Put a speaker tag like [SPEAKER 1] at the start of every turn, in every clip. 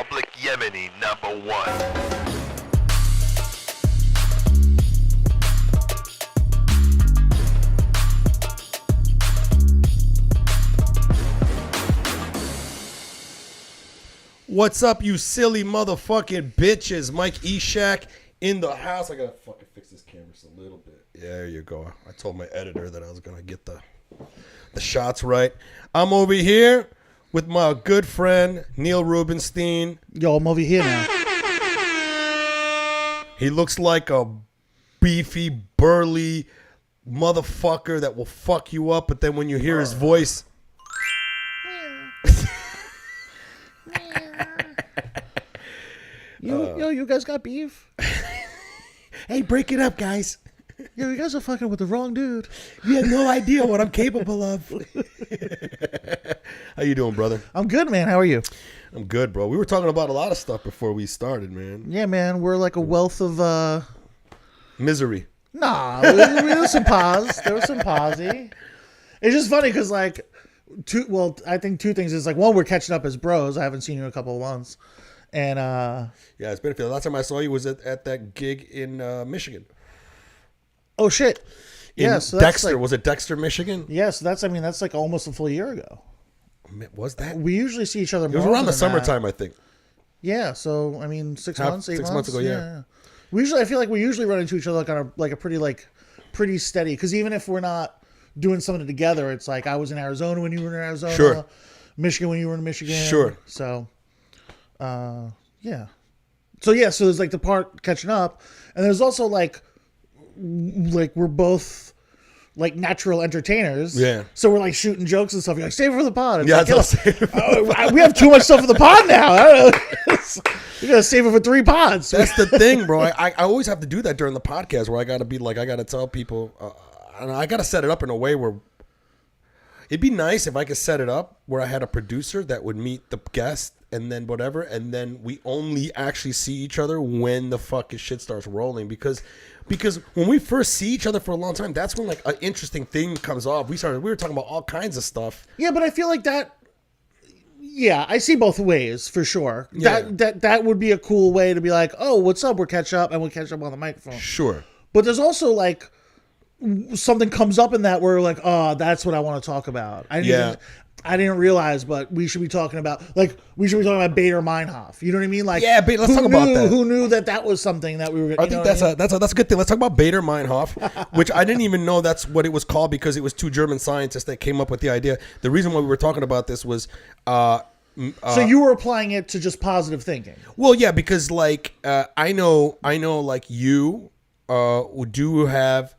[SPEAKER 1] Public Yemeni #1.
[SPEAKER 2] What's up, you silly motherfucking bitches? Mike Eshaq in the house. I gotta fucking fix this camera just a little bit. Yeah, there you go. I told my editor that I was gonna get the shots right. I'm over here with my good friend Neil Rubenstein.
[SPEAKER 3] Yo, I'm over here now.
[SPEAKER 2] He looks like a beefy, burly motherfucker that will fuck you up, but then when you hear his voice,
[SPEAKER 3] You guys got beef?
[SPEAKER 2] hey, break it up, guys.
[SPEAKER 3] Yo, you guys are fucking with the wrong dude.
[SPEAKER 2] You have no idea what I'm capable of. How you doing, brother?
[SPEAKER 3] I'm good, man. How are you?
[SPEAKER 2] I'm good, bro. We were talking about a lot of stuff before we started, man.
[SPEAKER 3] Yeah, man. We're like a wealth of
[SPEAKER 2] Misery.
[SPEAKER 3] Nah, there was some pause. There was some pausey. It's just funny because, like, I think two things is, like, one, we're catching up as bros. I haven't seen you in a couple of months. And
[SPEAKER 2] yeah, it's been a few. The last time I saw you was at that gig in Michigan.
[SPEAKER 3] Oh shit!
[SPEAKER 2] Yeah, so Dexter. Like, was it Dexter, Michigan?
[SPEAKER 3] Yeah, so that's like almost a full year ago.
[SPEAKER 2] Was that?
[SPEAKER 3] We usually see each other more.
[SPEAKER 2] It was around the summertime, I think.
[SPEAKER 3] Yeah, so I mean, 6 months, 8 months.
[SPEAKER 2] 6 months ago, yeah.
[SPEAKER 3] I feel like we usually run into each other like a pretty steady. Because even if we're not doing something together, it's like I was in Arizona when you were in Arizona.
[SPEAKER 2] Sure.
[SPEAKER 3] Michigan when you were in Michigan.
[SPEAKER 2] Sure.
[SPEAKER 3] So. Yeah. So there's like the part catching up, and there's also like we're both like natural entertainers.
[SPEAKER 2] Yeah.
[SPEAKER 3] So we're like shooting jokes and stuff. You're like, save it for the pod. It's
[SPEAKER 2] yeah,
[SPEAKER 3] like, we have too much stuff for the pod now. I don't know. You gotta save it for 3 pods.
[SPEAKER 2] That's the thing, bro. I always have to do that during the podcast where I gotta be like, I gotta tell people, and I gotta set it up in a way where. It'd be nice if I could set it up where I had a producer that would meet the guest and then whatever, and then we only actually see each other when the fucking shit starts rolling. Because when we first see each other for a long time, that's when like an interesting thing comes off. We were talking about all kinds of stuff.
[SPEAKER 3] Yeah, but I feel like that. Yeah, I see both ways for sure.
[SPEAKER 2] Yeah.
[SPEAKER 3] That would be a cool way to be like, oh, what's up? We'll catch up, and we'll catch up on the microphone.
[SPEAKER 2] Sure.
[SPEAKER 3] But there's also like. Something comes up in that where we're like, oh, that's what I want to talk about. I didn't realize, but we should be talking about Bader Meinhof. You know what I mean? Like,
[SPEAKER 2] yeah, let's talk about that.
[SPEAKER 3] Who knew that was something that we were?
[SPEAKER 2] I think that's a good thing. Let's talk about Bader Meinhof, which I didn't even know that's what it was called because it was 2 German scientists that came up with the idea. The reason why we were talking about this was.
[SPEAKER 3] So you were applying it to just positive thinking.
[SPEAKER 2] Well, yeah, because like I know, like you do have.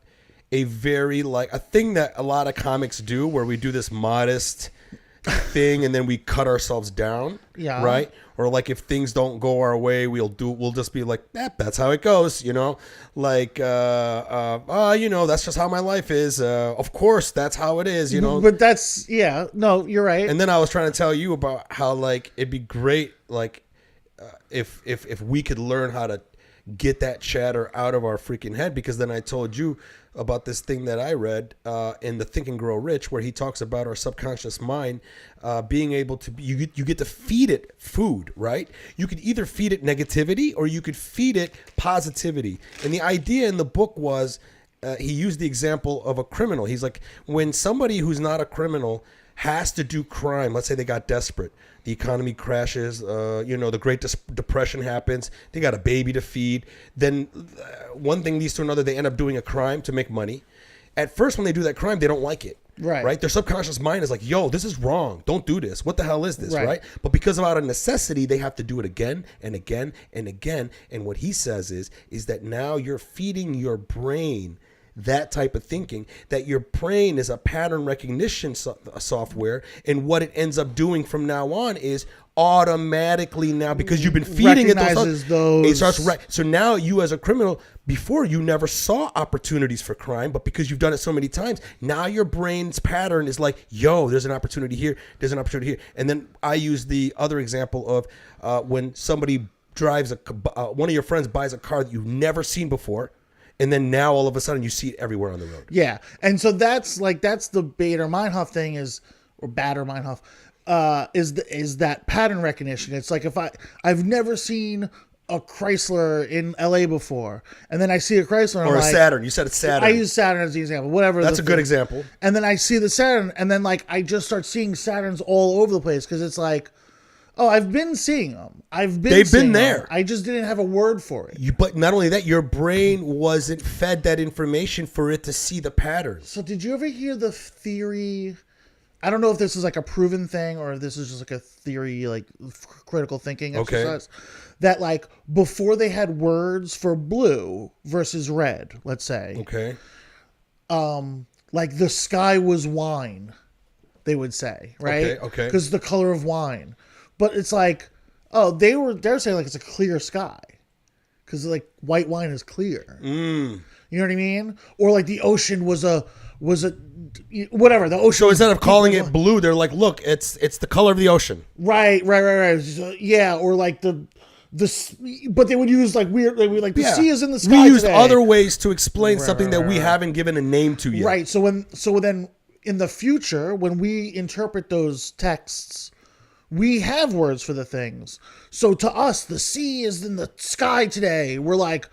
[SPEAKER 2] A very like a thing that a lot of comics do where we do this modest thing and then we cut ourselves down.
[SPEAKER 3] Yeah.
[SPEAKER 2] Right. Or like if things don't go our way, we'll just be like, that's how it goes. You know, like, that's just how my life is. Of course, that's how it is, you know,
[SPEAKER 3] but that's no, you're right.
[SPEAKER 2] And then I was trying to tell you about how like, it'd be great. Like if we could learn how to get that chatter out of our freaking head, because then I told you about this thing that I read in the Think and Grow Rich, where he talks about our subconscious mind being able to you get to feed it food, right? You could either feed it negativity or you could feed it positivity. And the idea in the book was he used the example of a criminal. He's like, when somebody who's not a criminal has to do crime, let's say they got desperate, the economy crashes, the Great Depression happens, they got a baby to feed, then one thing leads to another, they end up doing a crime to make money. At first, when they do that crime, they don't like it. Right? Their subconscious mind is like, yo, this is wrong. Don't do this. What the hell is this, right? But because of out of necessity, they have to do it again and again and again. And what he says is that now you're feeding your brain that type of thinking, that your brain is a pattern recognition software, and what it ends up doing from now on is automatically now, because you've been feeding it those, it starts right. So now you as a criminal, before you never saw opportunities for crime, but because you've done it so many times, now your brain's pattern is like, yo, there's an opportunity here, there's an opportunity here. And then I use the other example of when somebody drives one of your friends buys a car that you've never seen before. And then now all of a sudden you see it everywhere on the road.
[SPEAKER 3] Yeah. And so that's the Bader Meinhof thing or Bader Meinhof. is that pattern recognition. It's like if I've never seen a Chrysler in LA before, and then I see a Chrysler, and
[SPEAKER 2] or
[SPEAKER 3] I'm
[SPEAKER 2] a
[SPEAKER 3] like,
[SPEAKER 2] Saturn. You said it's Saturn.
[SPEAKER 3] I use Saturn as the example. Whatever.
[SPEAKER 2] That's a good example.
[SPEAKER 3] And then I see the Saturn, and then like I just start seeing Saturns all over the place because it's like, oh, I've been seeing them. They've been there. I just didn't have a word for it.
[SPEAKER 2] But not only that, your brain wasn't fed that information for it to see the patterns.
[SPEAKER 3] So did you ever hear the theory? I don't know if this is like a proven thing or if this is just like a theory, like critical thinking exercise. That like before they had words for blue versus red, let's say.
[SPEAKER 2] Okay.
[SPEAKER 3] Like the sky was wine, they would say, right?
[SPEAKER 2] Okay.
[SPEAKER 3] Because the color of wine. But it's like, oh, they're saying like it's a clear sky. Because like white wine is clear. You know what I mean? Or like the ocean was a whatever, the ocean.
[SPEAKER 2] So instead of calling it blue, they're like, look, it's the color of the ocean.
[SPEAKER 3] Right. So, yeah, or like but they would use like weird, like the sea is in the sky.
[SPEAKER 2] We used
[SPEAKER 3] today.
[SPEAKER 2] other ways to explain something that we haven't given a name to yet.
[SPEAKER 3] Right. So then in the future, when we interpret those texts, we have words for the things. So to us, the sea is in the sky today. We're like,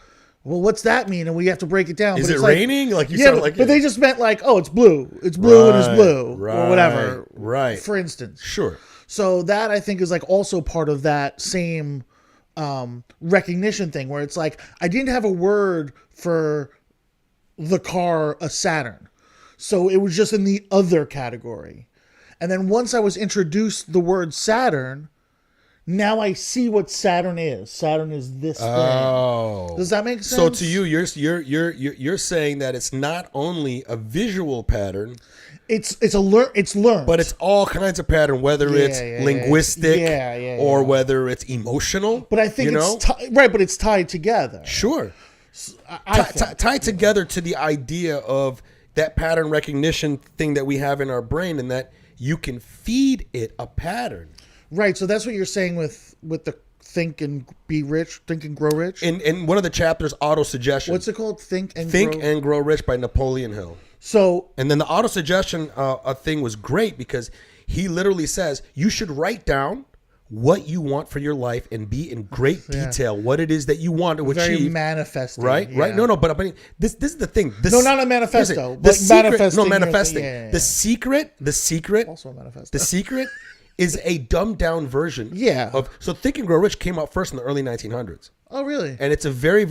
[SPEAKER 3] well, what's that mean? And we have to break it down.
[SPEAKER 2] Is it raining? Like you said, like,
[SPEAKER 3] but they just meant like, oh, it's blue. It's blue and it's blue or whatever.
[SPEAKER 2] Right.
[SPEAKER 3] For instance.
[SPEAKER 2] Sure.
[SPEAKER 3] So that I think is like also part of that same recognition thing where it's like, I didn't have a word for the car, a Saturn. So it was just in the other category. And then once I was introduced the word Saturn, now I see what Saturn is. Saturn is this thing. Does that make sense?
[SPEAKER 2] So to you, you're saying that it's not only a visual pattern.
[SPEAKER 3] It's learned.
[SPEAKER 2] But it's all kinds of pattern, whether it's linguistic or whether it's emotional.
[SPEAKER 3] But I think but it's tied together.
[SPEAKER 2] Sure. Tied together to the idea of that pattern recognition thing that we have in our brain, and that you can feed it a pattern.
[SPEAKER 3] Right. So that's what you're saying with the Think and Be Rich, Think and Grow Rich.
[SPEAKER 2] In one of the chapters, auto-suggestion.
[SPEAKER 3] What's it called? Think and
[SPEAKER 2] Grow Rich by Napoleon Hill.
[SPEAKER 3] So,
[SPEAKER 2] and then the auto-suggestion thing was great because he literally says you should write down what you want for your life and be in great detail what it is that you want to achieve. Very
[SPEAKER 3] manifesting.
[SPEAKER 2] Right?
[SPEAKER 3] Yeah.
[SPEAKER 2] Right? No, but I mean, this is the thing.
[SPEAKER 3] Not a manifesto.
[SPEAKER 2] Manifesting.
[SPEAKER 3] Yeah.
[SPEAKER 2] The secret.
[SPEAKER 3] Also a manifesto.
[SPEAKER 2] The secret is a dumbed down version.
[SPEAKER 3] Yeah.
[SPEAKER 2] So Think and Grow Rich came out first in the early 1900s.
[SPEAKER 3] Oh, really?
[SPEAKER 2] And it's a very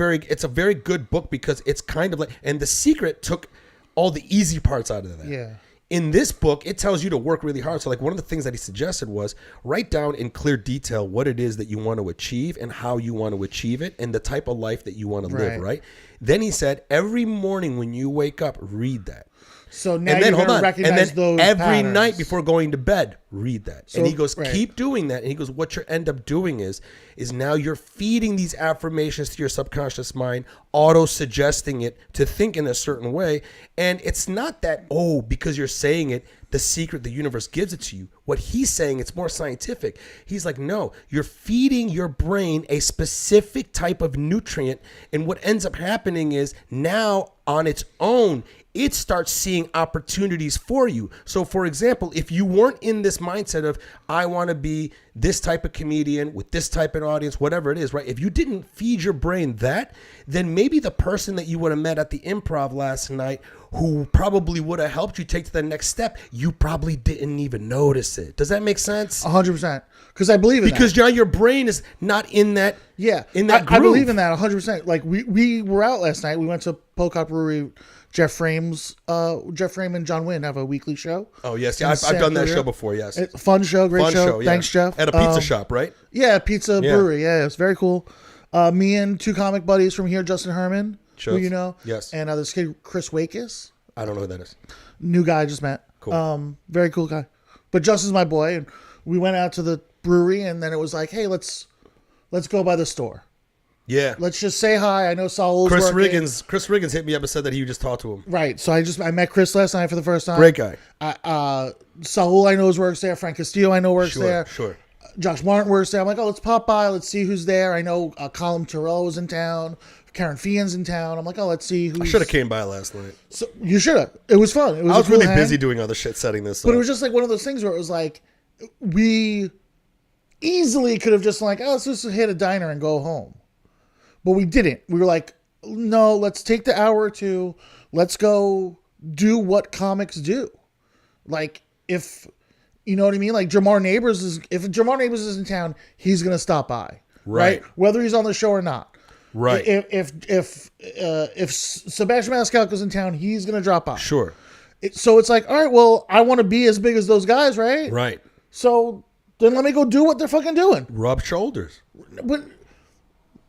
[SPEAKER 2] good book because it's kind of like, and The Secret took all the easy parts out of that.
[SPEAKER 3] Yeah.
[SPEAKER 2] In this book, it tells you to work really hard. So like one of the things that he suggested was write down in clear detail what it is that you want to achieve and how you want to achieve it and the type of life that you want to live, right? Then he said, every morning when you wake up, read that.
[SPEAKER 3] So now you're going to recognize those
[SPEAKER 2] every
[SPEAKER 3] patterns.
[SPEAKER 2] Night before going to bed, read that.
[SPEAKER 3] So,
[SPEAKER 2] and he goes, keep doing that. And he goes, what you end up doing is now you're feeding these affirmations to your subconscious mind, auto-suggesting it to think in a certain way. And it's not that, because you're saying it, the secret, the universe gives it to you. What he's saying, it's more scientific. He's like, no, you're feeding your brain a specific type of nutrient. And what ends up happening is now on its own, it starts seeing opportunities for you. So for example, if you weren't in this mindset of, I want to be this type of comedian with this type of audience, whatever it is, right? If you didn't feed your brain that, then maybe the person that you would have met at the improv last night who probably would have helped you take to the next step, you probably didn't even notice it. Does that make sense?
[SPEAKER 3] 100%. Because I believe in that.
[SPEAKER 2] Because now your brain is not in that.
[SPEAKER 3] Yeah.
[SPEAKER 2] In that
[SPEAKER 3] I believe in that 100%. Like we were out last night. We went to Pocock Brewery. Jeff Frame and John Wynn have a weekly show.
[SPEAKER 2] Oh, yes. Yeah, I've done that show before, yes.
[SPEAKER 3] It's a fun show, great show.
[SPEAKER 2] Yeah.
[SPEAKER 3] Thanks, Jeff.
[SPEAKER 2] At a pizza shop, right?
[SPEAKER 3] Yeah, pizza brewery. Yeah, it's very cool. Me and two comic buddies from here, Justin Herman, who you know.
[SPEAKER 2] Yes.
[SPEAKER 3] And this kid, Chris Wakis.
[SPEAKER 2] I don't know who that is.
[SPEAKER 3] New guy I just met.
[SPEAKER 2] Cool.
[SPEAKER 3] Very cool guy. But Justin's my boy. And we went out to the brewery, and then it was like, hey, let's go by the store.
[SPEAKER 2] Yeah.
[SPEAKER 3] Let's just say hi. I know Saul's
[SPEAKER 2] Chris
[SPEAKER 3] working.
[SPEAKER 2] Riggins hit me up and said that he just talked to him.
[SPEAKER 3] Right. So I met Chris last night for the first time.
[SPEAKER 2] Great guy.
[SPEAKER 3] Saul I know works there. Frank Castillo I know works there.
[SPEAKER 2] Sure.
[SPEAKER 3] Josh Martin works there. I'm like, let's pop by. Let's see who's there. I know Colin Terrell was in town. Karen Fian's in town. I'm like, let's see who.
[SPEAKER 2] I should have came by last night.
[SPEAKER 3] So you should have. It was fun. It was
[SPEAKER 2] I was really busy doing other shit setting this up.
[SPEAKER 3] But it was just like one of those things where it was like, we easily could have just like, oh, let's just hit a diner and go home. But we didn't. We were like, no, let's take the hour or two. Let's go do what comics do. Like, if, you know what I mean? Like, if Jamar Neighbors is in town, he's going to stop by. Right. Whether he's on the show or not. Right. If Sebastian Maniscalco's in town, he's going to drop by.
[SPEAKER 2] Sure.
[SPEAKER 3] So it's like, all right, well, I want to be as big as those guys, right?
[SPEAKER 2] Right.
[SPEAKER 3] So then let me go do what they're fucking doing.
[SPEAKER 2] Rub shoulders.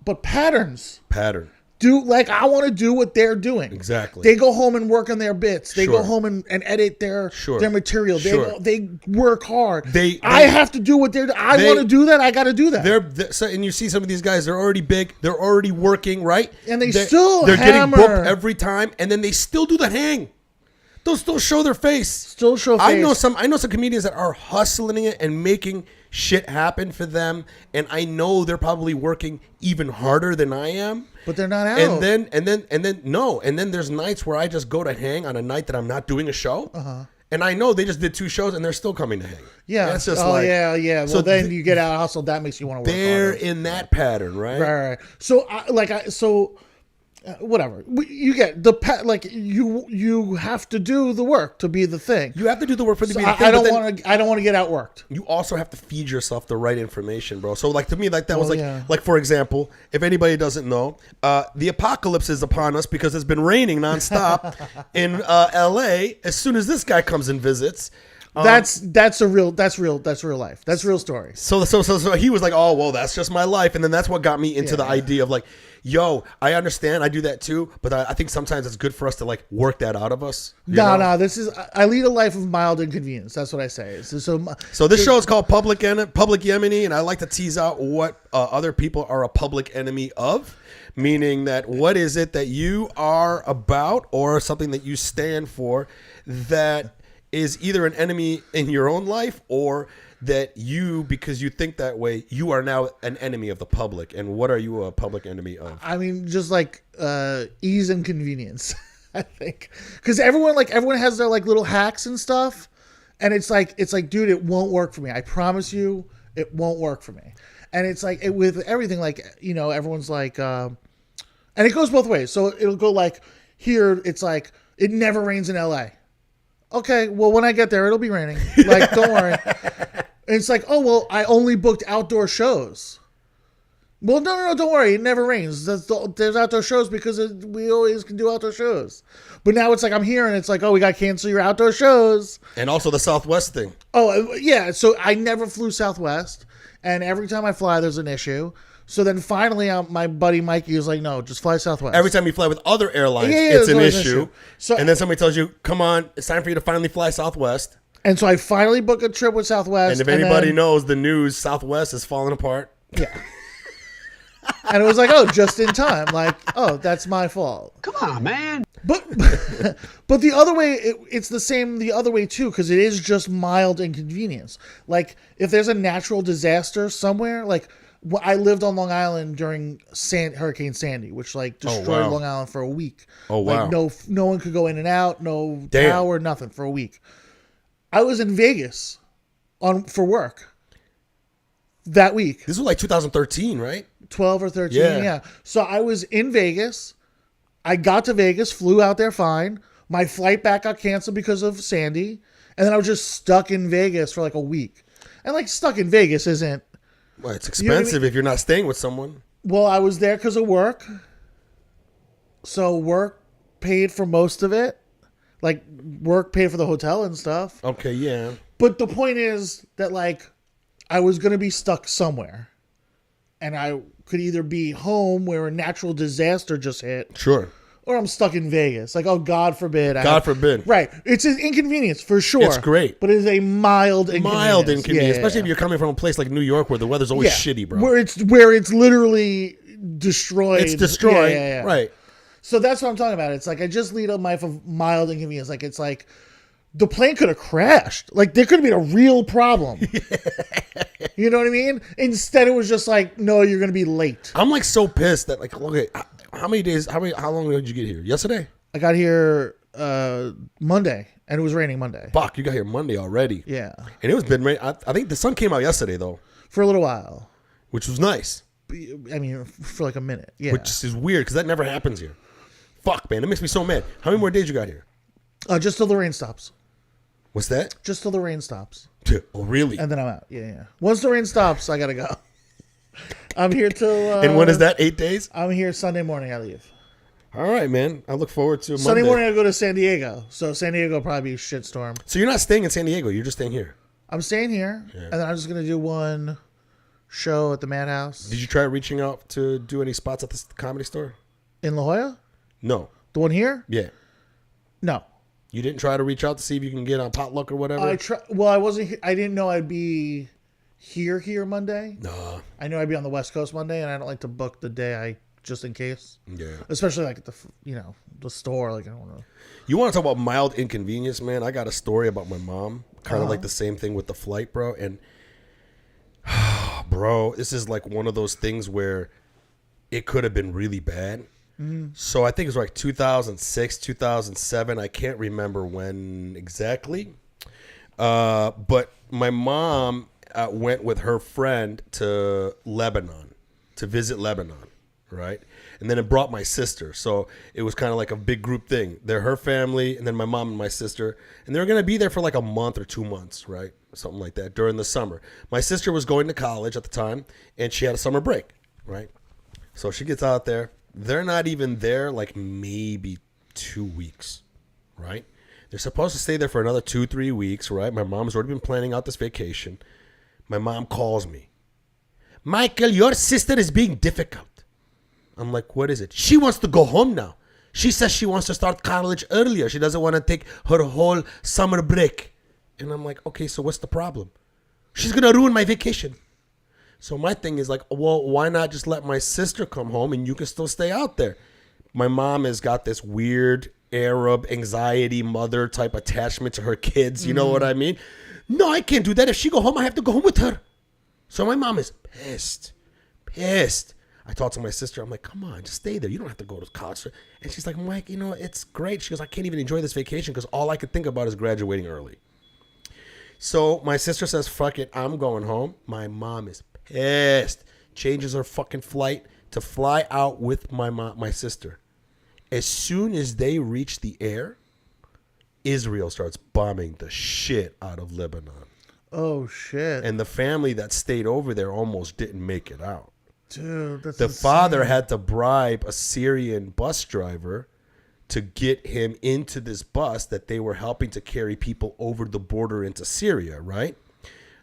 [SPEAKER 3] But patterns.
[SPEAKER 2] Pattern.
[SPEAKER 3] I want to do what they're doing.
[SPEAKER 2] Exactly.
[SPEAKER 3] They go home and work on their bits. They go home and edit their material. They work hard. I have to do what they're doing. I want to do that. I got to do that.
[SPEAKER 2] And you see some of these guys, they're already big. They're already working, right?
[SPEAKER 3] And they're
[SPEAKER 2] getting booked every time. And then they still do the hang. They'll still show their face.
[SPEAKER 3] Still show face.
[SPEAKER 2] I know some comedians that are hustling it and making shit happen for them, and I know they're probably working even harder than I am.
[SPEAKER 3] But they're not out.
[SPEAKER 2] And then there's nights where I just go to hang on a night that I'm not doing a show. And I know they just did 2 shows and they're still coming to hang.
[SPEAKER 3] Yeah.
[SPEAKER 2] That's just
[SPEAKER 3] yeah. Well, so then you get out hustled. That makes you want to work harder.
[SPEAKER 2] They're in that pattern, right?
[SPEAKER 3] Right. So, whatever you get you have to do the work to be the thing.
[SPEAKER 2] You have to do the work for the thing. I
[SPEAKER 3] don't want to get outworked.
[SPEAKER 2] You also have to feed yourself the right information, bro. So like to me, like that was like for example, if anybody doesn't know, the apocalypse is upon us because it's been raining nonstop in LA. As soon as this guy comes and visits.
[SPEAKER 3] That's real life. That's real story.
[SPEAKER 2] So he was like, oh well, that's just my life, and then that's what got me into the idea of like, yo, I understand, I do that too, but I think sometimes it's good for us to like work that out of us.
[SPEAKER 3] No, I lead a life of mild inconvenience. That's what I say.
[SPEAKER 2] So this show is called Public Yemeni, and I like to tease out what other people are a public enemy of. Meaning that what is it that you are about or something that you stand for that is either an enemy in your own life or that you, because you think that way, you are now an enemy of the public. And what are you a public enemy of?
[SPEAKER 3] I mean, just like ease and convenience, I think. Because everyone has their like little hacks and stuff. And it's like, dude, it won't work for me. I promise you, it won't work for me. And it's like with everything, like, you know, everyone's like, and it goes both ways. So it'll go like here, it's like, it never rains in LA. Okay, well, when I get there, it'll be raining. Like, don't worry. And it's like, oh, well, I only booked outdoor shows. Well, no, don't worry. It never rains. There's outdoor shows because we always can do outdoor shows. But now it's like I'm here and it's like, oh, we got to cancel your outdoor shows.
[SPEAKER 2] And also the Southwest thing.
[SPEAKER 3] Oh, yeah. So I never flew Southwest. And every time I fly, there's an issue. So then finally, my buddy Mikey was like, no, just fly Southwest.
[SPEAKER 2] Every time you fly with other airlines, it's an issue. So, and then somebody tells you, come on, it's time for you to finally fly Southwest.
[SPEAKER 3] And so I finally booked a trip with Southwest.
[SPEAKER 2] And if anybody knows the news, Southwest is falling apart.
[SPEAKER 3] Yeah. And it was like, oh, just in time. Like, oh, that's my fault.
[SPEAKER 4] Come on, man.
[SPEAKER 3] But the other way, it's the same the other way too, because it is just mild inconvenience. Like, if there's a natural disaster somewhere, like, I lived on Long Island during Hurricane Sandy, which like destroyed Long Island for a week.
[SPEAKER 2] Oh, wow.
[SPEAKER 3] Like no one could go in and out, no power, nothing for a week. I was in Vegas for work that week.
[SPEAKER 2] This was like 2013, right?
[SPEAKER 3] 12 or 13, yeah. So I was in Vegas. I got to Vegas, flew out there fine. My flight back got canceled because of Sandy. And then I was just stuck in Vegas for like a week. And like stuck in Vegas isn't...
[SPEAKER 2] Well, it's expensive if you're not staying with someone.
[SPEAKER 3] Well, I was there because of work. So work paid for most of it. Like, work paid for the hotel and stuff.
[SPEAKER 2] Okay, yeah.
[SPEAKER 3] But the point is that, like, I was going to be stuck somewhere. And I could either be home where a natural disaster just hit.
[SPEAKER 2] Sure.
[SPEAKER 3] Or I'm stuck in Vegas. Like, oh, God forbid.
[SPEAKER 2] God forbid.
[SPEAKER 3] Right. It's an inconvenience, for sure.
[SPEAKER 2] It's great.
[SPEAKER 3] But it is a mild inconvenience.
[SPEAKER 2] Mild inconvenience. Especially if you're coming from a place like New York where the weather's always shitty, bro.
[SPEAKER 3] Where it's literally destroyed.
[SPEAKER 2] It's destroyed.
[SPEAKER 3] Yeah.
[SPEAKER 2] Right.
[SPEAKER 3] So that's what I'm talking about. It's like I just lead a life of mild inconvenience. Like, it's like the plane could have crashed. Like, there could have been a real problem. You know what I mean? Instead, it was just like, no, you're going to be late.
[SPEAKER 2] I'm like so pissed that, like, okay, how long did you get here? Yesterday?
[SPEAKER 3] I got here Monday, and it was raining Monday.
[SPEAKER 2] Fuck, you got here Monday already.
[SPEAKER 3] Yeah,
[SPEAKER 2] And it was been rain. I think the sun came out yesterday though,
[SPEAKER 3] for a little while.
[SPEAKER 2] which was nice.
[SPEAKER 3] I mean, for like a minute. Yeah,
[SPEAKER 2] Which is weird because that never happens here. Fuck, man, it makes me so mad. How many more days you got here?
[SPEAKER 3] just till the rain stops.
[SPEAKER 2] What's that?
[SPEAKER 3] Just till the rain stops,
[SPEAKER 2] Oh, really?
[SPEAKER 3] and then I'm out. Yeah. Once the rain stops, I gotta go. I'm here till.
[SPEAKER 2] And when is that? 8 days?
[SPEAKER 3] I'm here Sunday morning. I leave.
[SPEAKER 2] All right, man. I look forward to
[SPEAKER 3] Sunday
[SPEAKER 2] Monday.
[SPEAKER 3] morning I go to San Diego. So San Diego will probably be a shitstorm.
[SPEAKER 2] So you're not staying in San Diego. You're just staying here.
[SPEAKER 3] I'm staying here, and then I'm just gonna do one show at the Madhouse
[SPEAKER 2] Did you try reaching out to do any spots at the Comedy Store?
[SPEAKER 3] in La Jolla.
[SPEAKER 2] No.
[SPEAKER 3] The one here?
[SPEAKER 2] Yeah.
[SPEAKER 3] No.
[SPEAKER 2] You didn't try to reach out to see if you can get on potluck or whatever?
[SPEAKER 3] Well, I wasn't. I didn't know I'd be here Monday.
[SPEAKER 2] No.
[SPEAKER 3] I knew I'd be on the West Coast Monday, and I don't like to book the day just in case.
[SPEAKER 2] Yeah.
[SPEAKER 3] Especially like at the the store. Like I don't know.
[SPEAKER 2] You want to talk about mild inconvenience, man? I got a story about my mom. Kind of like the same thing with the flight, bro. And, bro, this is like one of those things where it could have been really bad. So I think it was like 2006, 2007. I can't remember when exactly. But my mom went with her friend to Lebanon, to visit Lebanon, right? And then it brought my sister. So it was kind of like a big group thing. They're her family, and then my mom and my sister. And they were going to be there for like a month or 2 months, right? Something like that during the summer. My sister was going to college at the time, and she had a summer break, right? So she gets out there. They're not even there like maybe 2 weeks, right? They're supposed to stay there for another 2-3 weeks, right? My mom's already been planning out this vacation. My mom calls me. Michael, your sister is being difficult. I'm like, what is it? She wants to go home now. She says she wants to start college earlier. She doesn't want to take her whole summer break. And I'm like, okay, so what's the problem? She's going to ruin my vacation. So my thing is like, well, why not just let my sister come home and you can still stay out there? My mom has got this weird Arab anxiety mother type attachment to her kids. You know what I mean? No, I can't do that. If she go home, I have to go home with her. So my mom is pissed. I talked to my sister. I'm like, come on, just stay there. You don't have to go to college. And she's like, Mike, it's great. She goes, I can't even enjoy this vacation because all I could think about is graduating early. So my sister says, fuck it, I'm going home. My mom is pissed. Changes her fucking flight to fly out with my sister. As soon as they reach the air, Israel starts bombing the shit out of Lebanon.
[SPEAKER 3] Oh shit!
[SPEAKER 2] And the family that stayed over there almost didn't make it out.
[SPEAKER 3] Dude, that's
[SPEAKER 2] the
[SPEAKER 3] insane.
[SPEAKER 2] father had to bribe a Syrian bus driver to get him into this bus that they were helping to carry people over the border into Syria, right?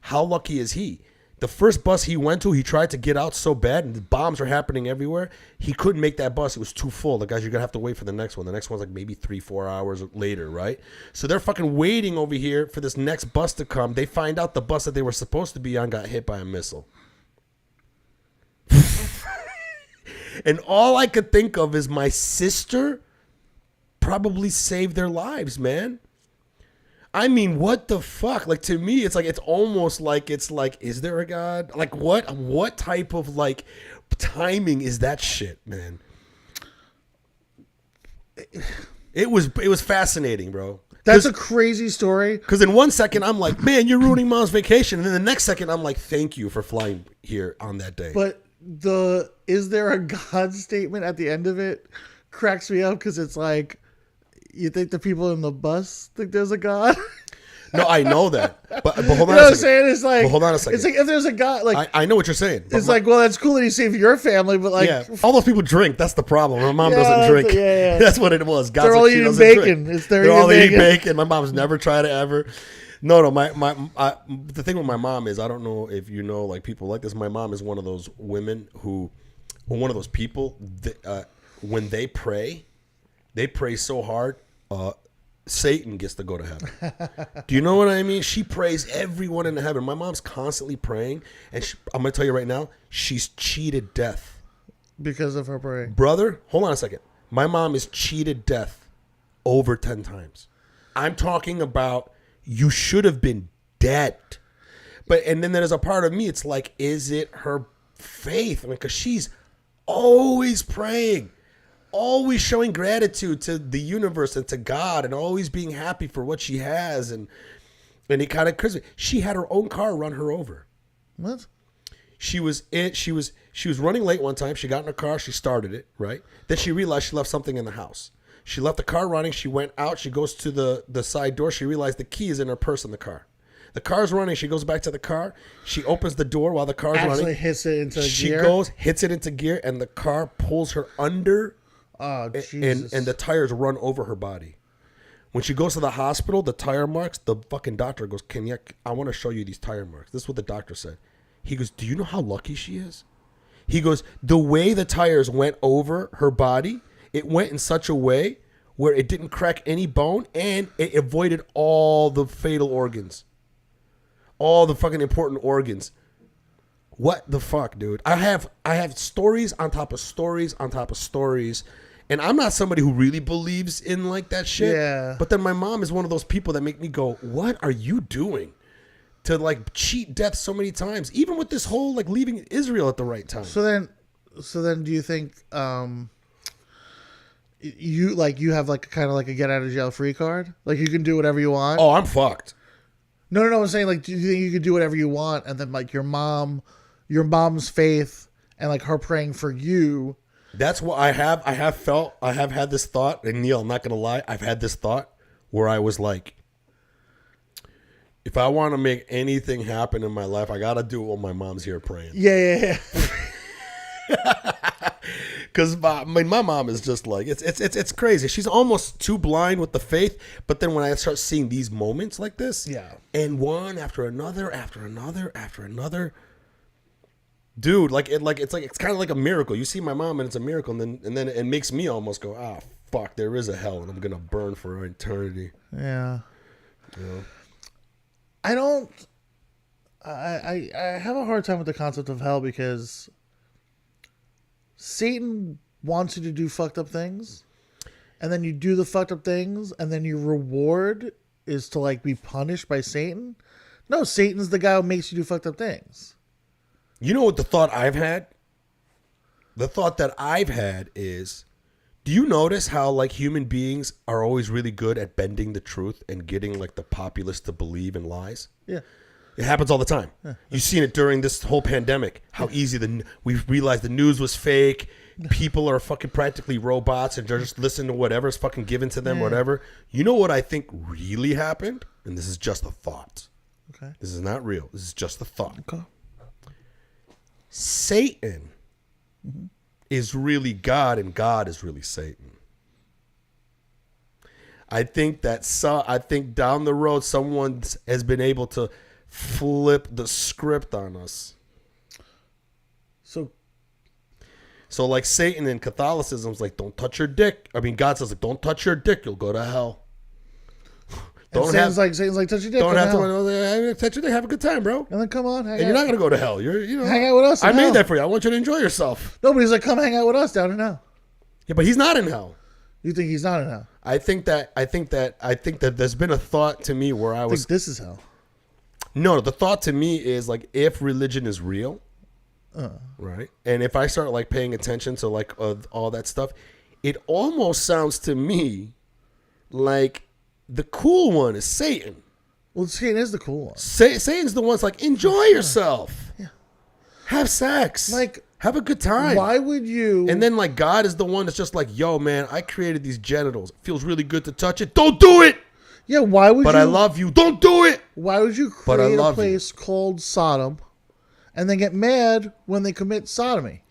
[SPEAKER 2] How lucky is he? The first bus he went to, he tried to get out so bad, and the bombs were happening everywhere. He couldn't make that bus. It was too full. The guys, you're going to have to wait for the next one. The next one's like maybe 3-4 hours later, right? So they're fucking waiting over here for this next bus to come. They find out the bus that they were supposed to be on got hit by a missile. And all I could think of is my sister probably saved their lives, man. I mean, what the fuck? Like, to me, it's like, it's almost like, it's like, is there a God? Like, what type of, like, timing is that shit, man? It was fascinating, bro.
[SPEAKER 3] That's a crazy story.
[SPEAKER 2] Because in 1 second, I'm like, man, you're ruining mom's vacation. And then the next second, I'm like, thank you for flying here on that day.
[SPEAKER 3] But is there a God statement at the end of it cracks me up because it's like, you think the people in the bus think there's a God?
[SPEAKER 2] No, I know that. But hold on
[SPEAKER 3] You know
[SPEAKER 2] a
[SPEAKER 3] what I'm
[SPEAKER 2] second.
[SPEAKER 3] saying? It's like,
[SPEAKER 2] But hold on a second.
[SPEAKER 3] It's like if there's a God, like
[SPEAKER 2] I know what you're saying.
[SPEAKER 3] it's like, well, that's cool that he saved your family, but like,
[SPEAKER 2] yeah, all those people drink. That's the problem. My mom
[SPEAKER 3] Yeah,
[SPEAKER 2] doesn't drink.
[SPEAKER 3] yeah.
[SPEAKER 2] That's what it was. God's
[SPEAKER 3] They're
[SPEAKER 2] like,
[SPEAKER 3] all
[SPEAKER 2] she
[SPEAKER 3] eating
[SPEAKER 2] doesn't
[SPEAKER 3] bacon.
[SPEAKER 2] drink.
[SPEAKER 3] It's they're
[SPEAKER 2] They're all
[SPEAKER 3] eating
[SPEAKER 2] eating
[SPEAKER 3] bacon.
[SPEAKER 2] bacon. My mom's never tried it ever. No. The thing with my mom is, I don't know if you know, like, people like this. My mom is one of those women one of those people that, when they pray so hard, Satan gets to go to heaven. Do you know what I mean? She prays everyone into heaven. My mom's constantly praying, and I'm going to tell you right now, she's cheated death.
[SPEAKER 3] because of her praying.
[SPEAKER 2] Brother, hold on a second. My mom is cheated death over 10 times. I'm talking about you should have been dead. And then there's a part of me, it's like, is it her faith? I mean, because she's always praying. always showing gratitude to the universe and to God and always being happy for what she has. And it kind of crazy. She had her own car run her over.
[SPEAKER 3] What?
[SPEAKER 2] She was running late one time. She got in her car. She started it, right? Then she realized she left something in the house. She left the car running. She went out. She goes to the side door. She realized the key is in her purse in the car. The car's running. She goes back to the car. She opens the door while the car's running.
[SPEAKER 3] Hits it into gear.
[SPEAKER 2] She goes, hits it into gear, and the car pulls her under.
[SPEAKER 3] Oh, Jesus.
[SPEAKER 2] And the tires run over her body. When she goes to the hospital, the tire marks, the fucking doctor goes, I want to show you these tire marks. This is what the doctor said. He goes, do you know how lucky she is? He goes, the way the tires went over her body, it went in such a way where it didn't crack any bone and it avoided all the fatal organs. All the fucking important organs. What the fuck, dude? I have stories on top of stories on top of stories. And I'm not somebody who really believes in like that shit.
[SPEAKER 3] Yeah.
[SPEAKER 2] But then my mom is one of those people that make me go, what are you doing to like cheat death so many times? Even with this whole like leaving Israel at the right time.
[SPEAKER 3] So then do you think you have like kind of like a get out of jail free card? Like you can do whatever you want?
[SPEAKER 2] Oh, I'm fucked.
[SPEAKER 3] No. I'm saying like, do you think you could do whatever you want and then like your mom's faith and like her praying for you?
[SPEAKER 2] That's what I have had this thought, and Neil, I'm not gonna lie, I've had this thought where I was like, if I want to make anything happen in my life, I gotta do it while my mom's here praying.
[SPEAKER 3] Yeah.
[SPEAKER 2] Because my mom is just like, it's crazy. She's almost too blind with the faith. But then when I start seeing these moments like this,
[SPEAKER 3] Yeah.
[SPEAKER 2] and one after another, dude, it's kind of like a miracle. You see my mom, and it's a miracle, and then it makes me almost go, fuck, there is a hell, and I'm gonna burn for eternity.
[SPEAKER 3] Yeah.
[SPEAKER 2] You know?
[SPEAKER 3] I have a hard time with the concept of hell because Satan wants you to do fucked up things, and then you do the fucked up things, and then your reward is to like be punished by Satan. No, Satan's the guy who makes you do fucked up things.
[SPEAKER 2] You know what the thought I've had? The thought that I've had is, do you notice how like human beings are always really good at bending the truth and getting like the populace to believe in lies?
[SPEAKER 3] Yeah.
[SPEAKER 2] It happens all the time.
[SPEAKER 3] Yeah.
[SPEAKER 2] You've seen it during this whole pandemic. How easy we realized the news was fake. People are fucking practically robots and they're just listening to whatever's fucking given to them, whatever. You know what I think really happened? And this is just a thought.
[SPEAKER 3] Okay.
[SPEAKER 2] This is not real. This is just a thought.
[SPEAKER 3] Okay.
[SPEAKER 2] Satan is really God and God is really Satan. I think down the road someone has been able to flip the script on us. So like Satan in Catholicism is like, don't touch your dick. I mean, God says like, don't touch your dick, you'll go to hell.
[SPEAKER 3] Satan's like touch your dick.
[SPEAKER 2] Don't have to touch your dick. Have a good time, bro.
[SPEAKER 3] And then come on, hang
[SPEAKER 2] and
[SPEAKER 3] out.
[SPEAKER 2] you're not gonna go to hell.
[SPEAKER 3] Hang out with us.
[SPEAKER 2] I made that for you. I want you to enjoy yourself.
[SPEAKER 3] Nobody's like, come hang out with us down in hell.
[SPEAKER 2] Yeah, but he's not in hell.
[SPEAKER 3] You think he's not in hell?
[SPEAKER 2] I think that there's been a thought to me where I was.
[SPEAKER 3] Think this is hell.
[SPEAKER 2] No, the thought to me is like, if religion is real, right, and if I start like paying attention to like all that stuff, it almost sounds to me like the cool one is Satan.
[SPEAKER 3] Well, Satan is the cool one.
[SPEAKER 2] Satan's the one's like, enjoy yourself, have sex,
[SPEAKER 3] like,
[SPEAKER 2] have a good time.
[SPEAKER 3] Why would you?
[SPEAKER 2] And then like God is the one that's just like, yo, man, I created these genitals. It feels really good to touch it. Don't do it.
[SPEAKER 3] Yeah, why would you?
[SPEAKER 2] But I love you. Don't do it.
[SPEAKER 3] Why would you create a place called Sodom and then get mad when they commit sodomy?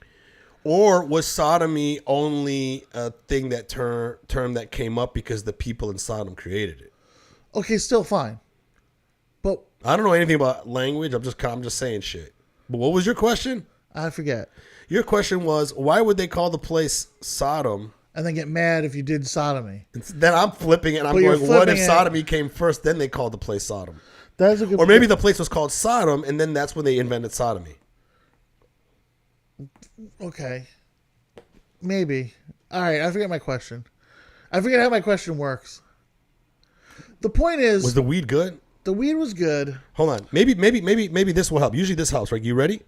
[SPEAKER 2] Or was sodomy only a thing that term that came up because the people in Sodom created it?
[SPEAKER 3] Okay, still fine. But
[SPEAKER 2] I don't know anything about language. I'm just saying shit. But what was your question?
[SPEAKER 3] I forget.
[SPEAKER 2] Your question was, why would they call the place Sodom?
[SPEAKER 3] And then get mad if you did sodomy.
[SPEAKER 2] Then I'm flipping it. And I'm going, what if sodomy came first? Then they called the place Sodom.
[SPEAKER 3] That's a good.
[SPEAKER 2] Or maybe the place was called Sodom, and then that's when they invented sodomy.
[SPEAKER 3] Okay. Maybe. All right. I forget my question. I forget how my question works. The point is,
[SPEAKER 2] was the weed good?
[SPEAKER 3] The weed was good.
[SPEAKER 2] Hold on. Maybe this will help. Usually this helps, right? You ready?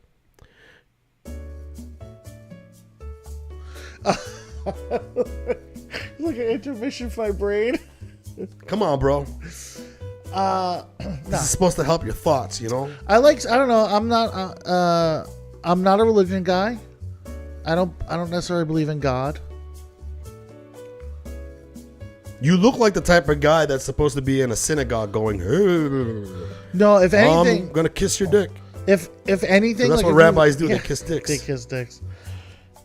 [SPEAKER 3] Like an intermission for my brain.
[SPEAKER 2] Come on, bro.
[SPEAKER 3] No.
[SPEAKER 2] This is supposed to help your thoughts, you know?
[SPEAKER 3] I don't know. I'm not a religion guy. I don't necessarily believe in God.
[SPEAKER 2] You look like the type of guy that's supposed to be in a synagogue going, hey,
[SPEAKER 3] No, if anything,
[SPEAKER 2] I'm gonna kiss your dick.
[SPEAKER 3] if anything,
[SPEAKER 2] That's
[SPEAKER 3] like,
[SPEAKER 2] what
[SPEAKER 3] if
[SPEAKER 2] rabbis
[SPEAKER 3] you-
[SPEAKER 2] do. They kiss dicks.
[SPEAKER 3] They kiss dicks.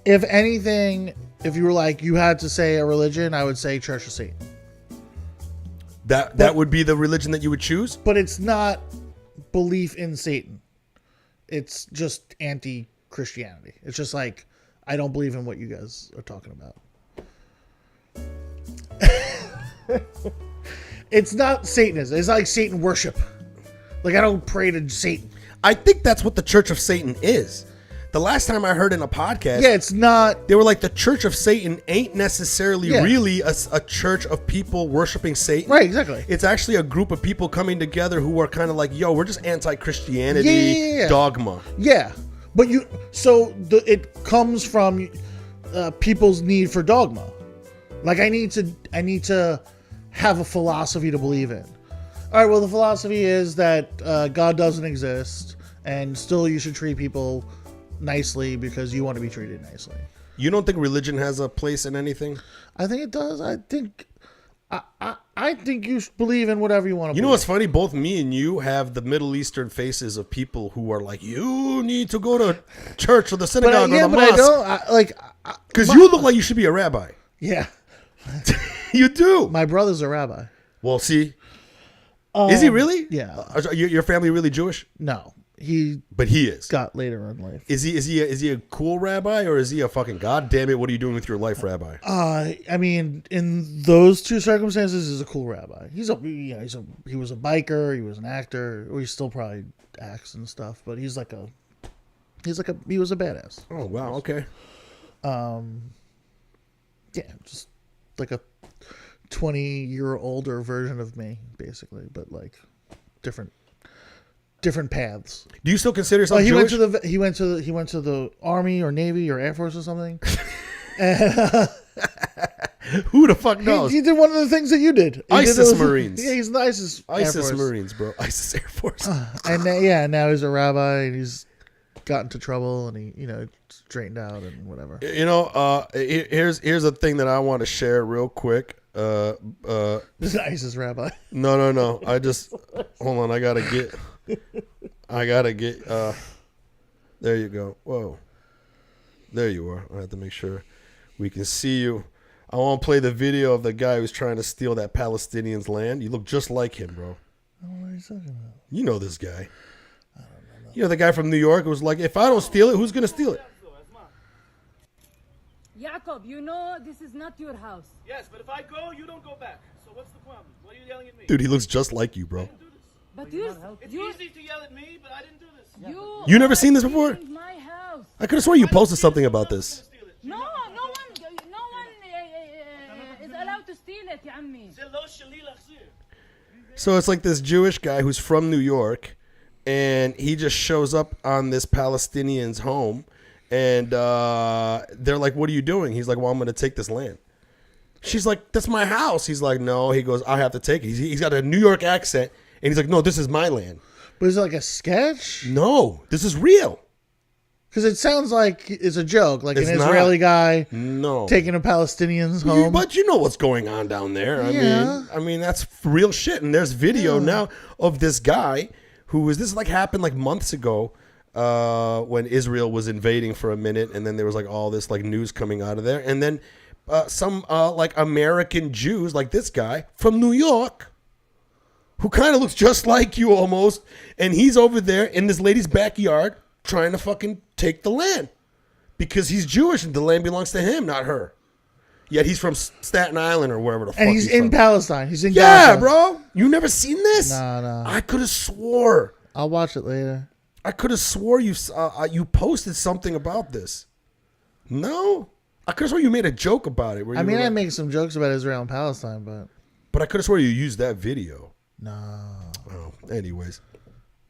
[SPEAKER 3] If anything, if you were like, you had to say a religion, I would say Church of Satan.
[SPEAKER 2] That would be the religion that you would choose?
[SPEAKER 3] But it's not belief in Satan. It's just anti-Christianity. It's just like, I don't believe in what you guys are talking about. It's not Satanism. It's like Satan worship. Like, I don't pray to Satan.
[SPEAKER 2] I think that's what the Church of Satan is. The last time I heard in a podcast,
[SPEAKER 3] Yeah, it's not.
[SPEAKER 2] they were like, the Church of Satan ain't necessarily
[SPEAKER 3] Yeah.
[SPEAKER 2] really a church of people worshiping Satan.
[SPEAKER 3] Right, exactly.
[SPEAKER 2] It's actually a group of people coming together who are kind of like, yo, we're just anti-Christianity
[SPEAKER 3] Yeah.
[SPEAKER 2] dogma.
[SPEAKER 3] Yeah, but it comes from people's need for dogma. Like, I need to have a philosophy to believe in. All right, well, the philosophy is that God doesn't exist, and still you should treat people nicely because you want to be treated nicely.
[SPEAKER 2] You don't think religion has a place in anything?
[SPEAKER 3] I think it does. I think you should believe in whatever you want to.
[SPEAKER 2] You know what's funny? Both me and you have the Middle Eastern faces of people who are like, you need to go to church or the synagogue or the
[SPEAKER 3] but I
[SPEAKER 2] mosque.
[SPEAKER 3] don't
[SPEAKER 2] Because you look like you should be a rabbi.
[SPEAKER 3] Yeah,
[SPEAKER 2] You do.
[SPEAKER 3] my brother's a rabbi.
[SPEAKER 2] Well, see. Is he really?
[SPEAKER 3] Yeah.
[SPEAKER 2] Are your family really Jewish?
[SPEAKER 3] No, he
[SPEAKER 2] But he is.
[SPEAKER 3] got later in life.
[SPEAKER 2] Is he a cool rabbi, or is he a fucking god damn it, what are you doing with your life rabbi?
[SPEAKER 3] I mean, in those two circumstances, he's a cool rabbi. He was a biker. He was an actor. Or he still probably acts and stuff. But he was a badass.
[SPEAKER 2] Oh wow, okay.
[SPEAKER 3] Yeah, just like a 20-year older version of me, basically, but like different paths.
[SPEAKER 2] Do you still consider yourself
[SPEAKER 3] He
[SPEAKER 2] Jewish?
[SPEAKER 3] he went to the Army or Navy or Air Force or something.
[SPEAKER 2] Who the fuck knows?
[SPEAKER 3] He did one of the things that you did.
[SPEAKER 2] ISIS Marines.
[SPEAKER 3] Yeah, he's in the ISIS Air
[SPEAKER 2] ISIS
[SPEAKER 3] Force.
[SPEAKER 2] Marines, bro. ISIS Air Force.
[SPEAKER 3] And now he's a rabbi and he's got into trouble and he straightened out and whatever.
[SPEAKER 2] Here's a thing that I want to share real quick.
[SPEAKER 3] This is an ISIS rabbi.
[SPEAKER 2] No. I just hold on. I gotta get. There you go. Whoa. There you are. I have to make sure we can see you. I want to play the video of the guy who's trying to steal that Palestinian's land. You look just like him, bro.
[SPEAKER 3] I don't know what he's talking about.
[SPEAKER 2] You know this guy. I don't know. You know the guy from New York who was like, if I don't steal it, who's gonna steal it?
[SPEAKER 4] Jacob, you know this is not your house.
[SPEAKER 5] Yes, but if I go, you don't go back. So what's the problem? Why are you yelling at me?
[SPEAKER 2] Dude, he looks just like you, bro.
[SPEAKER 4] But
[SPEAKER 5] It's easy to yell at me, but I didn't do this.
[SPEAKER 2] You never seen this before?
[SPEAKER 4] in my house.
[SPEAKER 2] I could have sworn you posted something about this.
[SPEAKER 4] No one is allowed to steal it, يا عمي.
[SPEAKER 2] So it's like this Jewish guy who's from New York, and he just shows up on this Palestinian's home, and they're like, what are you doing? He's like, well, I'm going to take this land. She's like, that's my house. He's like, no. He goes, I have to take it. He's got a New York accent, and he's like, no, this is my land.
[SPEAKER 3] But is it like a sketch?
[SPEAKER 2] No, this is real.
[SPEAKER 3] Because it sounds like it's a joke, like
[SPEAKER 2] It's
[SPEAKER 3] an
[SPEAKER 2] not.
[SPEAKER 3] Israeli guy
[SPEAKER 2] No.
[SPEAKER 3] taking a Palestinian's home.
[SPEAKER 2] But you know what's going on down there.
[SPEAKER 3] Yeah.
[SPEAKER 2] I mean that's real shit. And there's video now of this guy this like happened like months ago when Israel was invading for a minute, and then there was like all this like news coming out of there, and then some like American Jews like this guy from New York who kind of looks just like you almost, and he's over there in this lady's backyard trying to fucking take the land because he's Jewish and the land belongs to him, not her. Yet he's from Staten Island or wherever the fuck
[SPEAKER 3] and he's in
[SPEAKER 2] from.
[SPEAKER 3] Palestine. He's in
[SPEAKER 2] Yeah,
[SPEAKER 3] Gaza.
[SPEAKER 2] bro. You never seen this?
[SPEAKER 3] No.
[SPEAKER 2] I could have swore.
[SPEAKER 3] I'll watch it later.
[SPEAKER 2] I could have swore you posted something about this. No? I could have swore you made a joke about it.
[SPEAKER 3] I mean, I make some jokes about Israel and Palestine, but
[SPEAKER 2] But I could have swore you used that video.
[SPEAKER 3] no.
[SPEAKER 2] Oh, anyways.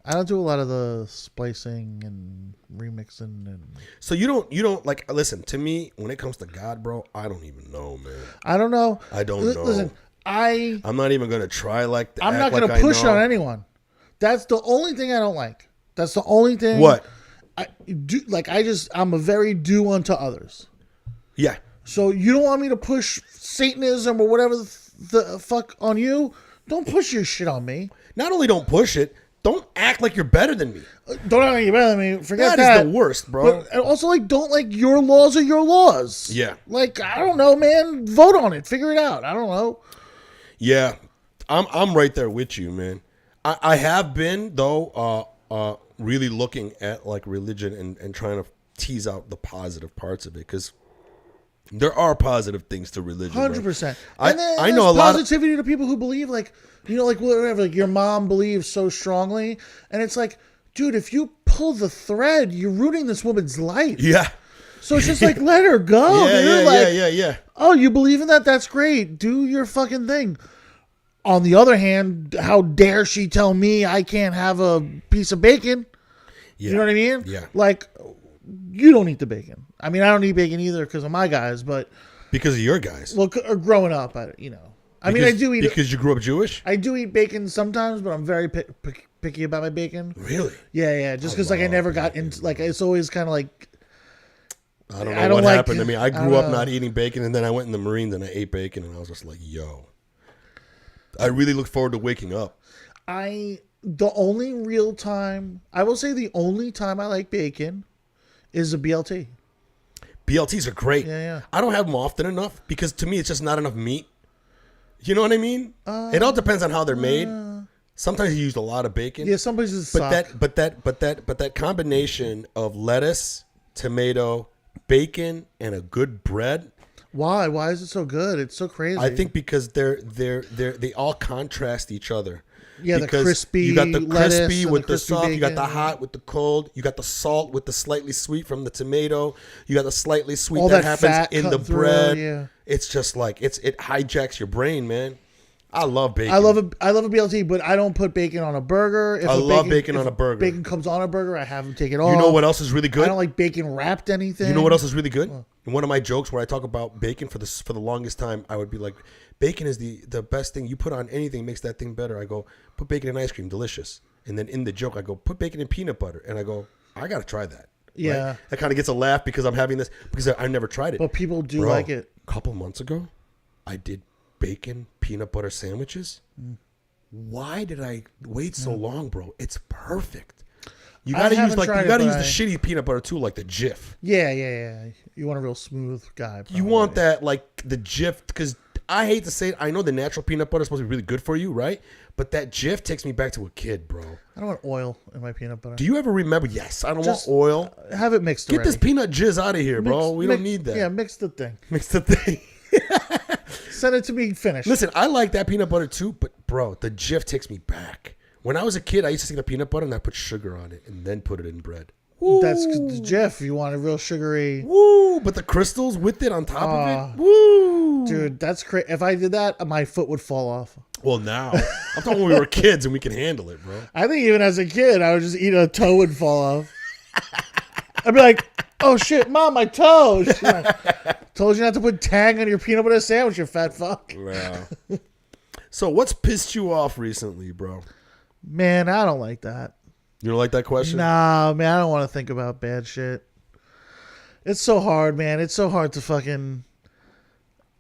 [SPEAKER 3] I don't do a lot of the splicing and remixing and.
[SPEAKER 2] So you don't like. Listen to me. When it comes to God, bro, I don't even know, man.
[SPEAKER 3] I don't know.
[SPEAKER 2] I don't know.
[SPEAKER 3] Listen, I'm
[SPEAKER 2] not even gonna try like that.
[SPEAKER 3] I'm not gonna push on anyone. That's the only thing I don't like. That's the only thing.
[SPEAKER 2] What?
[SPEAKER 3] I do like. I'm a very do unto others.
[SPEAKER 2] Yeah.
[SPEAKER 3] So you don't want me to push Satanism or whatever the fuck on you? Don't push your shit on me.
[SPEAKER 2] Not only don't push it, don't act like you're better than me.
[SPEAKER 3] Don't act like you're better than me. Forget that.
[SPEAKER 2] That is the worst, bro.
[SPEAKER 3] But also, like, don't like your laws are your laws.
[SPEAKER 2] Yeah.
[SPEAKER 3] Like, I don't know, man. Vote on it. Figure it out. I don't know.
[SPEAKER 2] Yeah, I'm right there with you, man. I have been though, really looking at like religion and trying to tease out the positive parts of it because. There are positive things to religion.
[SPEAKER 3] 100%.
[SPEAKER 2] I know a lot of
[SPEAKER 3] positivity to people who believe, like, you know, like whatever, like your mom believes so strongly, and it's like, dude, if you pull the thread, you're ruining this woman's life.
[SPEAKER 2] Yeah.
[SPEAKER 3] So it's just like, let her go.
[SPEAKER 2] Yeah.
[SPEAKER 3] Oh, you believe in that? That's great. Do your fucking thing. On the other hand, how dare she tell me I can't have a piece of bacon?
[SPEAKER 2] Yeah.
[SPEAKER 3] You know what I mean?
[SPEAKER 2] Yeah.
[SPEAKER 3] Like, you don't eat the bacon. I mean, I don't eat bacon either because of my guys, but
[SPEAKER 2] because of your guys.
[SPEAKER 3] Well, growing up, I mean, I do eat
[SPEAKER 2] because you grew up Jewish.
[SPEAKER 3] I do eat bacon sometimes, but I'm very picky about my bacon.
[SPEAKER 2] Really?
[SPEAKER 3] Yeah. Just because like I never got into like it's always kind of like
[SPEAKER 2] I don't know what happened to me. I grew up not eating bacon, and then I went in the Marines and I ate bacon, and I was just like, yo. I really look forward to waking up.
[SPEAKER 3] The only real time I will say the only time I like bacon is a BLT.
[SPEAKER 2] BLTs are great.
[SPEAKER 3] Yeah.
[SPEAKER 2] I don't have them often enough because to me it's just not enough meat. You know what I mean? It all depends on how they're made. Sometimes you use a lot of bacon.
[SPEAKER 3] Yeah, some places
[SPEAKER 2] suck. But that combination of lettuce, tomato, bacon, and a good bread.
[SPEAKER 3] Why? Why is it so good? It's so crazy.
[SPEAKER 2] I think because they all contrast each other.
[SPEAKER 3] Yeah,
[SPEAKER 2] because
[SPEAKER 3] the crispy.
[SPEAKER 2] You got the crispy with the soft.
[SPEAKER 3] Bacon,
[SPEAKER 2] you got the hot with the cold. You got the salt with the slightly sweet from the tomato. You got the slightly sweet
[SPEAKER 3] all
[SPEAKER 2] that happens in the bread.
[SPEAKER 3] Yeah.
[SPEAKER 2] It's just like it hijacks your brain, man. I love bacon.
[SPEAKER 3] I love a BLT, but I don't put bacon on a burger.
[SPEAKER 2] I love bacon on a burger.
[SPEAKER 3] Bacon comes on a burger, I have them take it off.
[SPEAKER 2] You know what else is really good?
[SPEAKER 3] I don't like bacon wrapped anything.
[SPEAKER 2] You know what else is really good? And one of my jokes where I talk about bacon for the longest time, I would be like, bacon is the best thing you put on anything makes that thing better. I go, put bacon in ice cream, delicious. And then in the joke, I go, put bacon in peanut butter. And I go, I got to try that.
[SPEAKER 3] Yeah.
[SPEAKER 2] Right? That kind of gets a laugh because I'm having this, because I never tried it.
[SPEAKER 3] But people do like it.
[SPEAKER 2] A couple months ago, I did bacon peanut butter sandwiches. Why did I wait so long, bro? It's perfect. You gotta use the shitty peanut butter too, like the Jif.
[SPEAKER 3] Yeah. You want a real smooth guy. Probably.
[SPEAKER 2] You want that like the Jif, because I hate to say it, I know the natural peanut butter is supposed to be really good for you, right? But that Jif takes me back to a kid, bro.
[SPEAKER 3] I don't want oil in my peanut butter.
[SPEAKER 2] Do you ever remember? Yes, I don't want oil.
[SPEAKER 3] Have it mixed.
[SPEAKER 2] Get this peanut jizz out of here, bro. We don't need that.
[SPEAKER 3] Yeah, mix the thing.
[SPEAKER 2] Mix the thing.
[SPEAKER 3] Send it to me finished.
[SPEAKER 2] Listen, I like that peanut butter too, but bro, the Jif takes me back. When I was a kid, I used to take the peanut butter and I put sugar on it and then put it in bread. Woo.
[SPEAKER 3] That's the Jif. You want a real sugary.
[SPEAKER 2] Woo! But the crystals with it on top of it. Woo!
[SPEAKER 3] Dude, that's crazy. If I did that, my foot would fall off.
[SPEAKER 2] Well, now I'm talking when we were kids and we can handle it, bro.
[SPEAKER 3] I think even as a kid, I would just eat a toe and fall off. I'd be like, "Oh shit, mom, my toe!" Told you not to put tang on your peanut butter sandwich, you fat fuck.
[SPEAKER 2] Wow. So, what's pissed you off recently, bro?
[SPEAKER 3] Man, I don't like that.
[SPEAKER 2] You don't like that question?
[SPEAKER 3] Nah, man, I don't want to think about bad shit. It's so hard, man. It's so hard to fucking.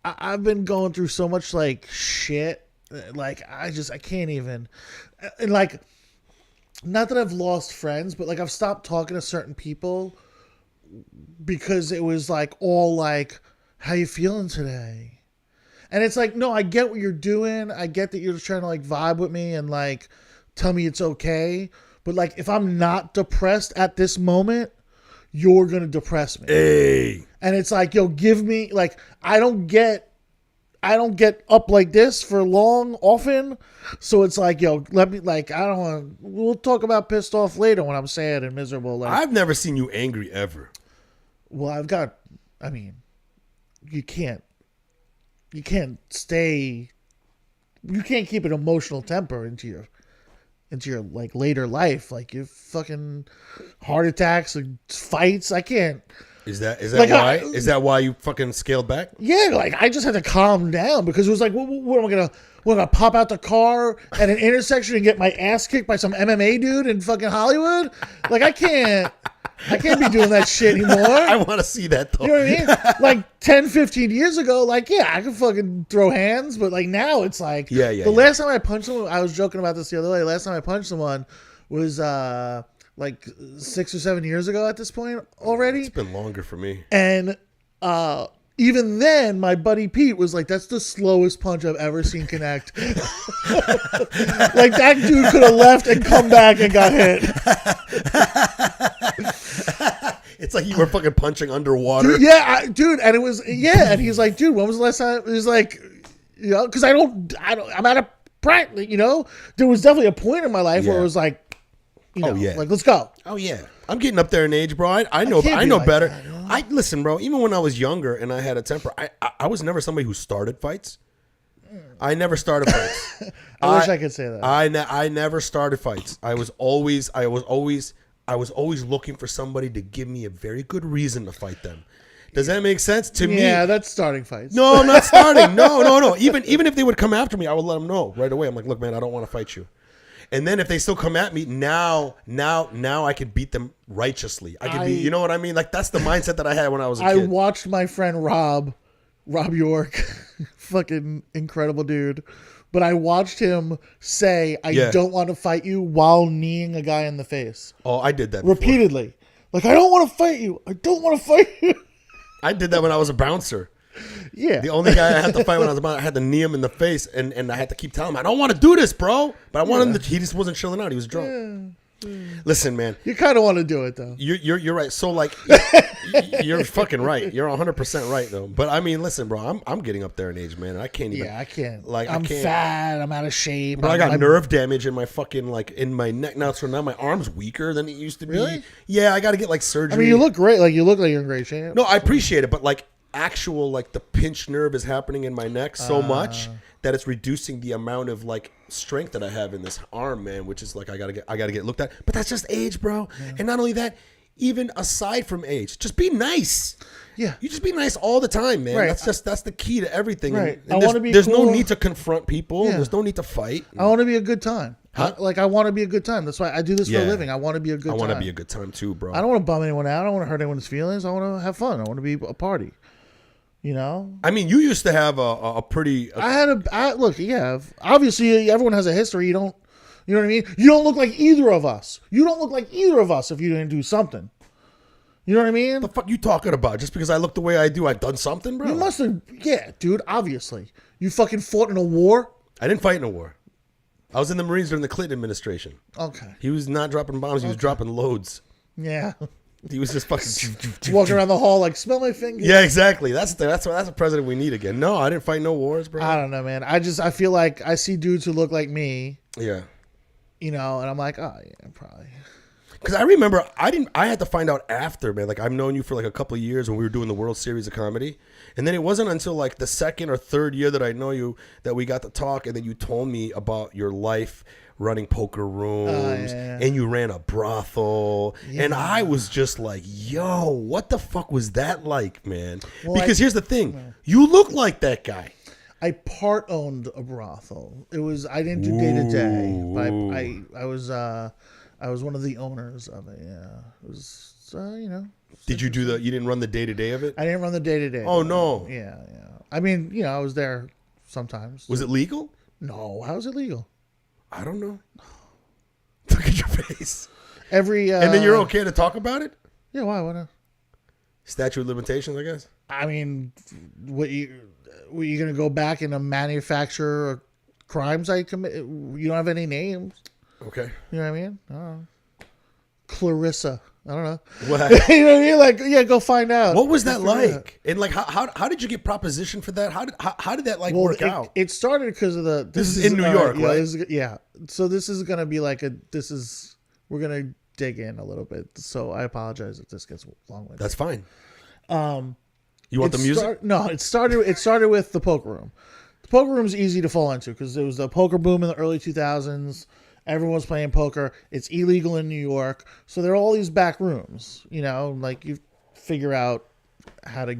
[SPEAKER 3] I've been going through so much like shit. Like I can't even. And like, not that I've lost friends, but like I've stopped talking to certain people because it was like all like, how you feeling today? And it's like, no, I get what you're doing. I get that you're just trying to like vibe with me and like tell me it's okay. But like, if I'm not depressed at this moment, you're going to depress me.
[SPEAKER 2] Hey.
[SPEAKER 3] And it's like, yo, give me like, I don't get up like this for long often. So it's like, yo, let me like, I don't want to, we'll talk about pissed off later when I'm sad and miserable. Like,
[SPEAKER 2] I've never seen you angry ever.
[SPEAKER 3] Well, I mean, you can't keep an emotional temper into your into your like later life, like you fucking heart attacks and fights. I can't.
[SPEAKER 2] Is that
[SPEAKER 3] Like,
[SPEAKER 2] why? Is that why you fucking scaled back?
[SPEAKER 3] Yeah, like I just had to calm down because it was like, what am I gonna? What am I gonna pop out the car at an intersection and get my ass kicked by some MMA dude in fucking Hollywood? Like I can't be doing that shit anymore.
[SPEAKER 2] I want to see that though.
[SPEAKER 3] You know what I mean? Like 10, 15 years ago, like, yeah, I could fucking throw hands, but like now it's like, the last time I punched someone, I was joking about this the other day. Last time I punched someone was like 6 or 7 years ago at this point already.
[SPEAKER 2] It's been longer for me.
[SPEAKER 3] And even then, my buddy Pete was like, that's the slowest punch I've ever seen connect. Like that dude could have left and come back and got hit.
[SPEAKER 2] It's like you were fucking punching underwater.
[SPEAKER 3] Dude, yeah, dude. And it was, yeah. And he's like, dude, when was the last time? He's like, you know, because I'm out of practice, you know? There was definitely a point in my life where it was like, you know, like, let's go.
[SPEAKER 2] Oh, yeah. I'm getting up there in age, bro. I know
[SPEAKER 3] like
[SPEAKER 2] better.
[SPEAKER 3] That, you know?
[SPEAKER 2] Listen, bro, even when I was younger and I had a temper, I was never somebody who started fights. I never started fights.
[SPEAKER 3] I wish I could say that.
[SPEAKER 2] I never started fights. I was always looking for somebody to give me a very good reason to fight them. Does that make sense to me?
[SPEAKER 3] Yeah, that's starting fights.
[SPEAKER 2] No, I'm not starting. No. Even if they would come after me, I would let them know right away. I'm like, look, man, I don't want to fight you. And then if they still come at me, now I can beat them righteously. I can be, you know what I mean? Like that's the mindset that I had when I was a kid.
[SPEAKER 3] I watched my friend Rob York, fucking incredible dude. But I watched him say, I don't want to fight you while kneeing a guy in the face.
[SPEAKER 2] Oh, I did that before.
[SPEAKER 3] Repeatedly. Like, I don't want to fight you. I don't want to fight you.
[SPEAKER 2] I did that when I was a bouncer.
[SPEAKER 3] Yeah.
[SPEAKER 2] The only guy I had to fight when I was about, I had to knee him in the face, and I had to keep telling him, I don't want to do this, bro. But I wanted him to, he just wasn't chilling out. He was drunk. Listen, man.
[SPEAKER 3] You kind of want to do it, though.
[SPEAKER 2] You're right. So, like, you're fucking right. You're 100% right, though. But, I mean, listen, bro, I'm getting up there in age, man, and I can't even.
[SPEAKER 3] Yeah, I can't.
[SPEAKER 2] Like,
[SPEAKER 3] I'm fat. I'm out of shape.
[SPEAKER 2] But I got nerve damage in my fucking, like, in my neck now. So now my arm's weaker than it used to be.
[SPEAKER 3] Really?
[SPEAKER 2] Yeah, I got to get, like, surgery.
[SPEAKER 3] I mean, you look great. Like, you look like you're in great shape.
[SPEAKER 2] No, I appreciate it. But, like, actual, like, the pinched nerve is happening in my neck so much that it's reducing the amount of, like, strength that I have in this arm, man, which is like I gotta get looked at. But that's just age, bro. Yeah. And not only that, even aside from age, just be nice.
[SPEAKER 3] Yeah,
[SPEAKER 2] you just be nice all the time, man.
[SPEAKER 3] Right.
[SPEAKER 2] That's the key to everything.
[SPEAKER 3] Right.
[SPEAKER 2] And there's no need to confront people. Yeah. There's no need to fight.
[SPEAKER 3] I want to be a good time. Huh? I want to be a good time. That's why I do this for a living. I want to be a good time.
[SPEAKER 2] I want to be a good time too, bro.
[SPEAKER 3] I don't want to bum anyone out. I don't want to hurt anyone's feelings. I want to have fun. I want to be a party. You know,
[SPEAKER 2] I mean, you used to have a pretty.
[SPEAKER 3] Look. Yeah, obviously, everyone has a history. You know what I mean. You don't look like either of us. You don't look like either of us if you didn't do something. You know what I mean?
[SPEAKER 2] The fuck you talking about? Just because I look the way I do, I've done something, bro.
[SPEAKER 3] You must have. Yeah, dude. Obviously, you fucking fought in a war.
[SPEAKER 2] I didn't fight in a war. I was in the Marines during the Clinton administration.
[SPEAKER 3] Okay.
[SPEAKER 2] He was not dropping bombs. He was dropping loads.
[SPEAKER 3] Yeah.
[SPEAKER 2] He was just fucking
[SPEAKER 3] walking around the hall like, smell my fingers.
[SPEAKER 2] Yeah, exactly. That's a president we need again. No, I didn't fight no wars, bro.
[SPEAKER 3] I don't know, man. I feel like I see dudes who look like me.
[SPEAKER 2] Yeah.
[SPEAKER 3] You know, and I'm like, oh yeah, probably.
[SPEAKER 2] Because I remember I had to find out after, man. Like I've known you for like a couple of years when we were doing the World Series of Comedy, and then it wasn't until like the second or third year that I know you that we got to talk, and then you told me about your life running poker rooms, and you ran a brothel, and I was just like, yo, what the fuck was that like, man? Well, because here's the thing, you look like that guy.
[SPEAKER 3] I part owned a brothel. I didn't do day to day, but I was one of the owners of it. Yeah, it was you know.
[SPEAKER 2] Did you do you didn't run the day to day of it?
[SPEAKER 3] I didn't run the day to day.
[SPEAKER 2] Oh no.
[SPEAKER 3] Yeah. I mean, you know, I was there sometimes.
[SPEAKER 2] Was it legal?
[SPEAKER 3] No. How is it legal?
[SPEAKER 2] I don't know. Look at your face.
[SPEAKER 3] And
[SPEAKER 2] then you're okay to talk about it?
[SPEAKER 3] Yeah, why? Why not?
[SPEAKER 2] Statute of limitations, I guess.
[SPEAKER 3] I mean, were you gonna go back and manufacture crimes I commit? You don't have any names.
[SPEAKER 2] Okay.
[SPEAKER 3] You know what I mean? I don't know. Clarissa. I don't know.
[SPEAKER 2] What?
[SPEAKER 3] You know what I mean? Like, yeah, go find out.
[SPEAKER 2] What was that like? And like, how did you get propositioned for that? How did that work out?
[SPEAKER 3] It started because of the.
[SPEAKER 2] This is in New York, right?
[SPEAKER 3] Yeah. So this is gonna be like we're gonna dig in a little bit. So I apologize if this gets long-winded.
[SPEAKER 2] That's fine. You want the music?
[SPEAKER 3] No, it started with the poker room. The poker room is easy to fall into because there was the poker boom in the early 2000s. Everyone's playing poker. It's illegal in New York. So there are all these back rooms, you know, like you figure out how to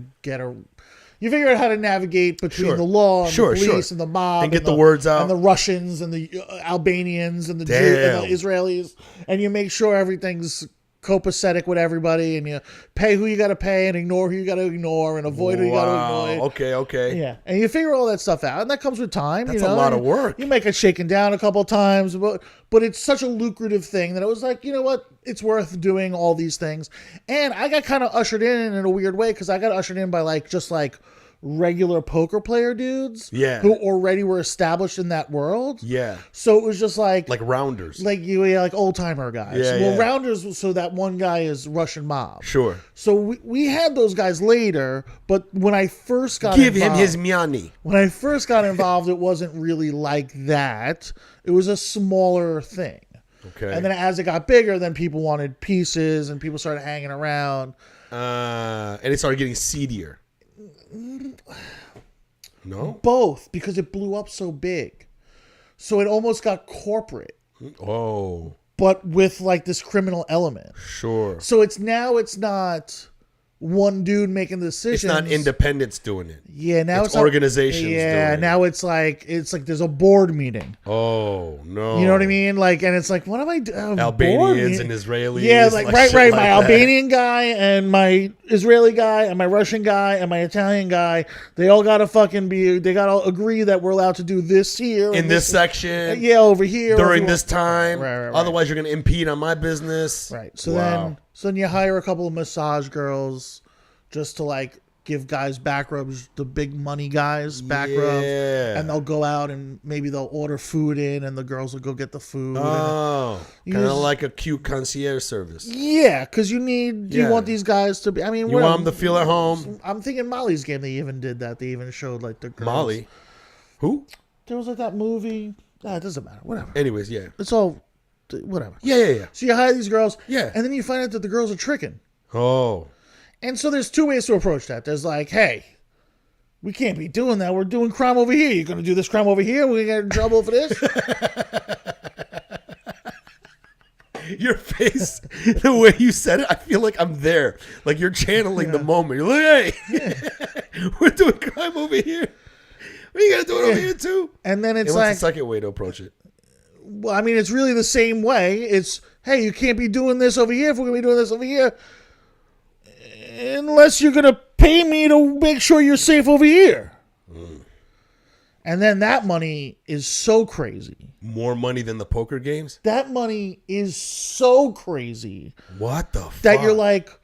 [SPEAKER 3] you figure out how to navigate between the law and the police and the mob
[SPEAKER 2] and get the words out
[SPEAKER 3] and the Russians and the Albanians and the Israelis, and you make sure everything's copacetic with everybody, and you pay who you got to pay and ignore who you got to ignore and avoid who you got to avoid.
[SPEAKER 2] Okay.
[SPEAKER 3] Yeah, and you figure all that stuff out, and that comes with time.
[SPEAKER 2] That's a lot of work.
[SPEAKER 3] You make it shaken down a couple of times, but it's such a lucrative thing that it was like, you know what, it's worth doing all these things. And I got kind of ushered in a weird way, because I got ushered in by just regular poker player dudes who already were established in that world. Yeah. So it was just like
[SPEAKER 2] rounders.
[SPEAKER 3] Like old timer guys. Rounders, so that one guy is Russian mob.
[SPEAKER 2] Sure.
[SPEAKER 3] So we had those guys later, but when I first got
[SPEAKER 2] Give him his money.
[SPEAKER 3] When I first got involved, it wasn't really like that. It was a smaller thing. Okay. And then as it got bigger, then people wanted pieces and people started hanging around.
[SPEAKER 2] And it started getting seedier. No?
[SPEAKER 3] Both, because it blew up so big. So it almost got corporate.
[SPEAKER 2] Oh.
[SPEAKER 3] But with this criminal element.
[SPEAKER 2] Sure.
[SPEAKER 3] So it's not one dude making the decisions.
[SPEAKER 2] It's not independents doing it.
[SPEAKER 3] Yeah, now it's
[SPEAKER 2] organizations doing it.
[SPEAKER 3] Now it's like there's a board meeting.
[SPEAKER 2] Oh, no.
[SPEAKER 3] You know what I mean? And it's like, what am I doing?
[SPEAKER 2] Albanians and Israelis.
[SPEAKER 3] Yeah, right. My Albanian guy and my Israeli guy and my Russian guy and my Italian guy, they all got to they got to agree that we're allowed to do this here.
[SPEAKER 2] In this section.
[SPEAKER 3] Yeah, over here.
[SPEAKER 2] During this time.
[SPEAKER 3] Right.
[SPEAKER 2] Otherwise, you're going to impede on my business.
[SPEAKER 3] Right. So then you hire a couple of massage girls just to give guys back rubs, the big money guys back rubs, and they'll go out and maybe they'll order food in, and the girls will go get the food.
[SPEAKER 2] Oh, kind of like a cute concierge service.
[SPEAKER 3] Yeah, because you want these guys to be. I mean,
[SPEAKER 2] you want them to feel at home.
[SPEAKER 3] I'm thinking Molly's Game. They even did that. They even showed the girls.
[SPEAKER 2] Molly, who?
[SPEAKER 3] There was that movie. Nah, it doesn't matter. Whatever.
[SPEAKER 2] Anyways, yeah,
[SPEAKER 3] it's all whatever.
[SPEAKER 2] Yeah.
[SPEAKER 3] So you hire these girls.
[SPEAKER 2] Yeah,
[SPEAKER 3] and then you find out that the girls are tricking.
[SPEAKER 2] Oh.
[SPEAKER 3] And so there's two ways to approach that. There's hey, we can't be doing that. We're doing crime over here. You're going to do this crime over here? We're going to get in trouble for this?
[SPEAKER 2] Your face, the way you said it, I feel like I'm there. Like you're channeling the moment. You're like, hey, we're doing crime over here. We got to do it over here too.
[SPEAKER 3] And then it's
[SPEAKER 2] what's the second way to approach it?
[SPEAKER 3] Well, I mean, it's really the same way. It's, hey, you can't be doing this over here if we're going to be doing this over here. Unless you're going to pay me to make sure you're safe over here. And then that money is so crazy.
[SPEAKER 2] More money than the poker games?
[SPEAKER 3] That money is so crazy.
[SPEAKER 2] What the fuck?
[SPEAKER 3] That you're like,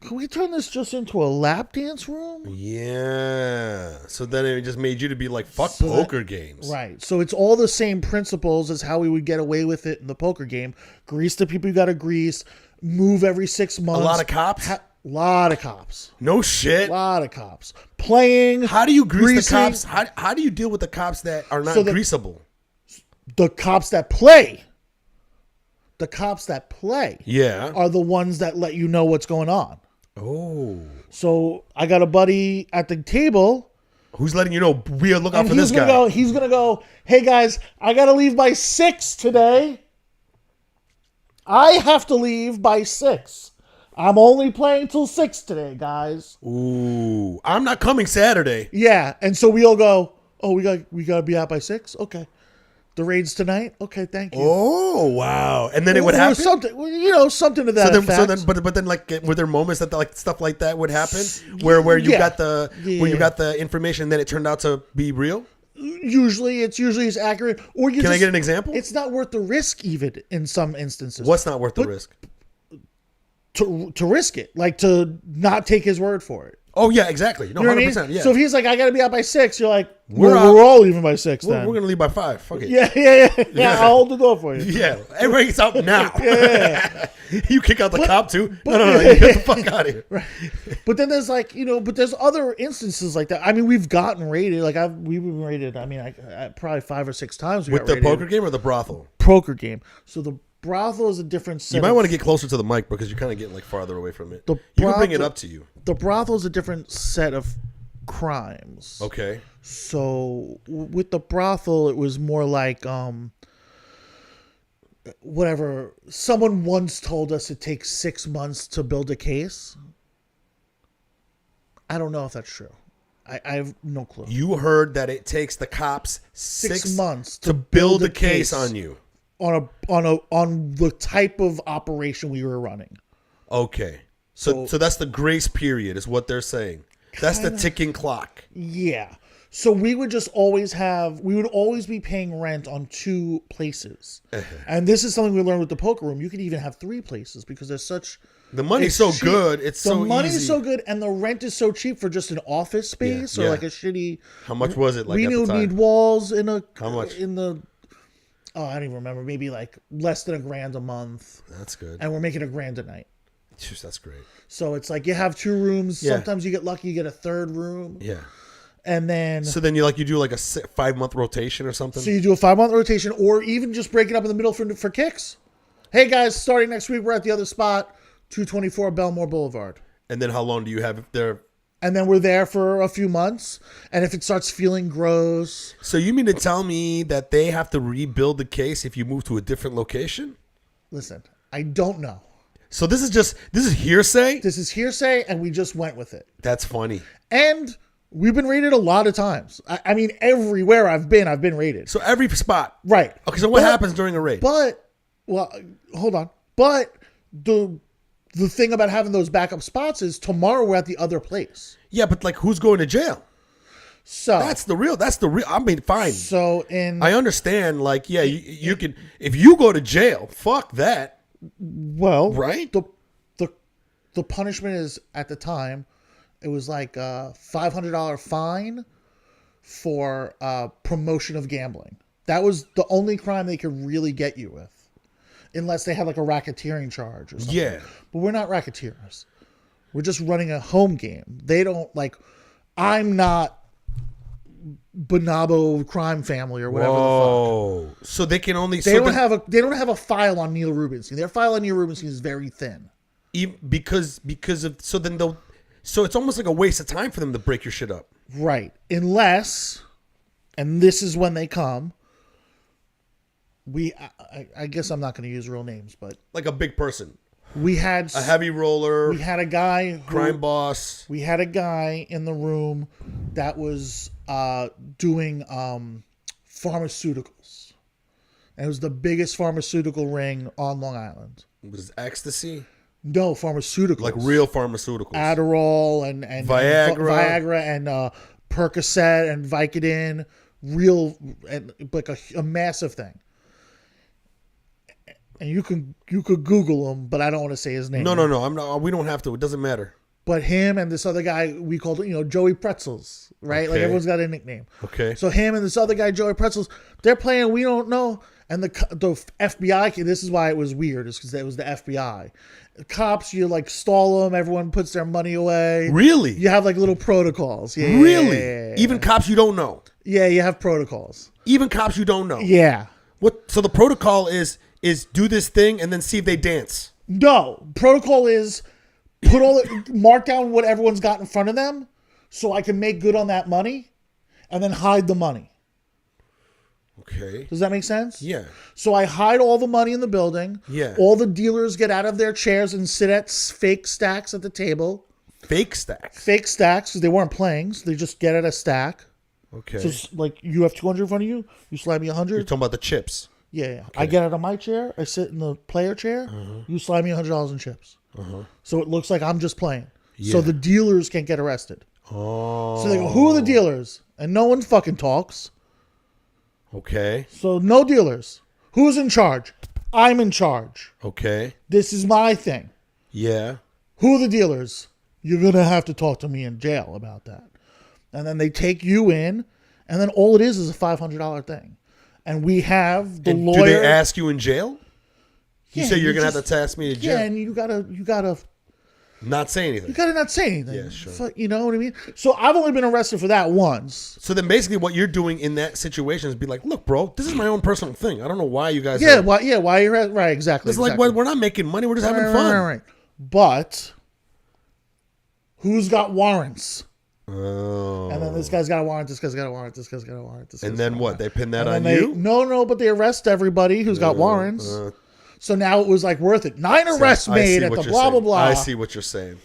[SPEAKER 3] can we turn this just into a lap dance room?
[SPEAKER 2] Yeah. So then it just made you to be like, fuck poker games. Right.
[SPEAKER 3] So it's all the same principles as how we would get away with it in the poker game. Grease the people you got to grease. Move every 6 months.
[SPEAKER 2] A lot of cops?
[SPEAKER 3] Lot of cops.
[SPEAKER 2] No shit.
[SPEAKER 3] A lot of cops. Playing.
[SPEAKER 2] How do you grease the cops? How do you deal with the cops that are not greasable?
[SPEAKER 3] The cops that play. The cops that play.
[SPEAKER 2] Yeah.
[SPEAKER 3] Are the ones that let you know what's going on.
[SPEAKER 2] Oh.
[SPEAKER 3] So I got a buddy at the table.
[SPEAKER 2] Who's letting you know? We are looking out for this guy.
[SPEAKER 3] He's going to go, hey guys, I got to leave by 6 today. I have to leave by 6. I'm only playing till 6 today, guys.
[SPEAKER 2] Ooh, I'm not coming Saturday.
[SPEAKER 3] Yeah, and so we all go, oh, we got to be out by 6? Okay. The raid's tonight? Okay, thank you.
[SPEAKER 2] Oh, wow. And then it would happen?
[SPEAKER 3] Something to that effect.
[SPEAKER 2] But then, were there moments that stuff like that would happen where you got the information and then it turned out to be real?
[SPEAKER 3] Usually it's accurate. Or
[SPEAKER 2] Can I get an example?
[SPEAKER 3] It's not worth the risk even in some instances.
[SPEAKER 2] What's not worth the risk?
[SPEAKER 3] To risk it, to not take his word for it.
[SPEAKER 2] Oh yeah, exactly. No,
[SPEAKER 3] you know
[SPEAKER 2] 100%.
[SPEAKER 3] What I mean?
[SPEAKER 2] Yeah.
[SPEAKER 3] So if he's like, I got to be out by 6, you're like, we're all leaving by 6. Then
[SPEAKER 2] we're gonna leave by 5. Fuck it.
[SPEAKER 3] Yeah. I'll hold the door for you.
[SPEAKER 2] Yeah, everybody gets out now.
[SPEAKER 3] Yeah.
[SPEAKER 2] You kick out the cop too. No, you get the fuck out of here.
[SPEAKER 3] Right. But then there's but there's other instances like that. I mean, we've gotten raided. We've been raided. I mean, I probably 5 or 6 times.
[SPEAKER 2] With the poker game or the brothel?
[SPEAKER 3] Poker game. So the brothel is a different set.
[SPEAKER 2] You might want to get closer to the mic because you're kind of getting farther away from it. You can bring it up to you.
[SPEAKER 3] The brothel is a different set of crimes.
[SPEAKER 2] Okay.
[SPEAKER 3] So with the brothel, it was more like whatever. Someone once told us it takes 6 months to build a case. I don't know if that's true. I have no clue.
[SPEAKER 2] You heard that it takes the cops
[SPEAKER 3] 6 months
[SPEAKER 2] to build a case on you.
[SPEAKER 3] On the type of operation we were running.
[SPEAKER 2] Okay. So that's the grace period is what they're saying. That's the ticking clock.
[SPEAKER 3] Yeah. So we would always be paying rent on 2 places. And this is something we learned with the poker room. You could even have 3 places because there's such...
[SPEAKER 2] The money's so
[SPEAKER 3] cheap.
[SPEAKER 2] good. It's so easy.
[SPEAKER 3] The money's so good and the rent is so cheap for just an office space or like a shitty...
[SPEAKER 2] How much was it? Like
[SPEAKER 3] we
[SPEAKER 2] at the time?
[SPEAKER 3] need walls in a...
[SPEAKER 2] How much?
[SPEAKER 3] In the... Oh, I don't even remember. Maybe like less than $1,000 a month.
[SPEAKER 2] That's good.
[SPEAKER 3] And we're making $1,000 a night.
[SPEAKER 2] Jeez, that's great.
[SPEAKER 3] So it's like you have 2 rooms.
[SPEAKER 2] Yeah.
[SPEAKER 3] Sometimes you get lucky, you get a 3rd room.
[SPEAKER 2] Yeah.
[SPEAKER 3] And then...
[SPEAKER 2] So then you do like a 5-month rotation or something?
[SPEAKER 3] So you do a 5-month rotation or even just break it up in the middle for kicks. Hey guys, starting next week, we're at the other spot, 224 Belmore Boulevard.
[SPEAKER 2] And then how long do you have there?
[SPEAKER 3] And then we're there for a few months. And if it starts feeling gross...
[SPEAKER 2] So you mean to tell me that they have to rebuild the case if you move to a different location?
[SPEAKER 3] Listen, I don't know.
[SPEAKER 2] So this is hearsay?
[SPEAKER 3] This is hearsay and we just went with it.
[SPEAKER 2] That's funny.
[SPEAKER 3] And we've been raided a lot of times. I mean, everywhere I've been raided.
[SPEAKER 2] So every spot.
[SPEAKER 3] Right.
[SPEAKER 2] Okay, so what happens during a raid?
[SPEAKER 3] But, well, hold on. But the thing about having those backup spots is tomorrow we're at the other place.
[SPEAKER 2] Yeah, but like who's going to jail?
[SPEAKER 3] So
[SPEAKER 2] that's the real, I mean, fine.
[SPEAKER 3] So I
[SPEAKER 2] understand, like, yeah, you can, if you go to jail, fuck that.
[SPEAKER 3] Well,
[SPEAKER 2] right?
[SPEAKER 3] The punishment is, at the time, it was like a $500 fine for promotion of gambling. That was the only crime they could really get you with. Unless they had like a racketeering charge or something.
[SPEAKER 2] Yeah.
[SPEAKER 3] But we're not racketeers. We're just running a home game. They don't like, I'm not Bonabo crime family or whatever the fuck.
[SPEAKER 2] So they can only...
[SPEAKER 3] They don't have a file on Neil Rubenstein. Their file on Neil Rubenstein is very thin.
[SPEAKER 2] Because of... So then they'll... So it's almost like a waste of time for them to break your shit up.
[SPEAKER 3] Right. Unless, and this is when they come, I guess I'm not going to use real names, but... Like
[SPEAKER 2] a big person.
[SPEAKER 3] We had...
[SPEAKER 2] A heavy roller.
[SPEAKER 3] We had a guy...
[SPEAKER 2] Crime boss.
[SPEAKER 3] We had a guy in the room that was doing pharmaceuticals. And it was the biggest pharmaceutical ring on Long Island.
[SPEAKER 2] Was it ecstasy?
[SPEAKER 3] No, pharmaceuticals.
[SPEAKER 2] Like real pharmaceuticals.
[SPEAKER 3] Adderall and Viagra and Percocet and Vicodin. Real, and like a massive thing. And you could Google him, but I don't want to say his name.
[SPEAKER 2] No. I'm not. We don't have to. It doesn't matter.
[SPEAKER 3] But him and this other guy, we called Joey Pretzels, right? Okay. Like everyone's got a nickname.
[SPEAKER 2] Okay.
[SPEAKER 3] So him and this other guy, Joey Pretzels, they're playing We Don't Know. And the FBI, this is why it was weird, is because it was the FBI. Cops, you like stall them. Everyone puts their money away.
[SPEAKER 2] Really?
[SPEAKER 3] You have like little protocols. Yeah.
[SPEAKER 2] Really? Even cops you don't know.
[SPEAKER 3] Yeah, you have protocols.
[SPEAKER 2] Even cops you don't know.
[SPEAKER 3] Yeah.
[SPEAKER 2] What? So the protocol is do this thing and then see if they dance.
[SPEAKER 3] No, protocol is mark down what everyone's got in front of them, so I can make good on that money, and then hide the money.
[SPEAKER 2] Okay.
[SPEAKER 3] Does that make sense?
[SPEAKER 2] Yeah.
[SPEAKER 3] So I hide all the money in the building.
[SPEAKER 2] Yeah.
[SPEAKER 3] All the dealers get out of their chairs and sit at fake stacks at the table.
[SPEAKER 2] Fake stacks?
[SPEAKER 3] Fake stacks, because they weren't playing, so they just get at a stack.
[SPEAKER 2] Okay.
[SPEAKER 3] So it's like you have 200 in front of you, you slide me 100.
[SPEAKER 2] You're talking about the chips.
[SPEAKER 3] Yeah.
[SPEAKER 2] Okay.
[SPEAKER 3] I get out of my chair, I sit in the player chair, you slide me $100 in chips. So it looks like I'm just playing. Yeah. So the dealers can't get arrested.
[SPEAKER 2] Oh.
[SPEAKER 3] So they go, who are the dealers? And no one fucking talks.
[SPEAKER 2] Okay.
[SPEAKER 3] So no dealers. Who's in charge? I'm in charge.
[SPEAKER 2] Okay.
[SPEAKER 3] This is my thing.
[SPEAKER 2] Yeah.
[SPEAKER 3] Who are the dealers? You're going to have to talk to me in jail about that. And then they take you in, and then all it is a $500 thing. And we have the lawyer.
[SPEAKER 2] Do they ask you in jail? You say you're going to have to task me in jail?
[SPEAKER 3] Yeah, and you gotta
[SPEAKER 2] not say anything.
[SPEAKER 3] You gotta not say anything.
[SPEAKER 2] Yeah, sure.
[SPEAKER 3] You know what I mean? So I've only been arrested for that once.
[SPEAKER 2] So then basically what you're doing in that situation is be like, look, bro, this is my own personal thing. I don't know why you guys...
[SPEAKER 3] Why you're... Right, exactly.
[SPEAKER 2] It's like, we're not making money. We're just having fun.
[SPEAKER 3] Right. But who's got warrants?
[SPEAKER 2] Oh.
[SPEAKER 3] And then this guy's got a warrant. This guy's got a warrant. This guy's got a warrant. This
[SPEAKER 2] And
[SPEAKER 3] guy's
[SPEAKER 2] then
[SPEAKER 3] got a
[SPEAKER 2] what?
[SPEAKER 3] warrant.
[SPEAKER 2] They pin that
[SPEAKER 3] And
[SPEAKER 2] on
[SPEAKER 3] then
[SPEAKER 2] you?
[SPEAKER 3] No, but they arrest everybody who's got warrants. So now it was like worth it. 9 arrests
[SPEAKER 2] I
[SPEAKER 3] made
[SPEAKER 2] see
[SPEAKER 3] at
[SPEAKER 2] what
[SPEAKER 3] the
[SPEAKER 2] you're
[SPEAKER 3] blah, blah,
[SPEAKER 2] saying.
[SPEAKER 3] blah.
[SPEAKER 2] I see what you're saying.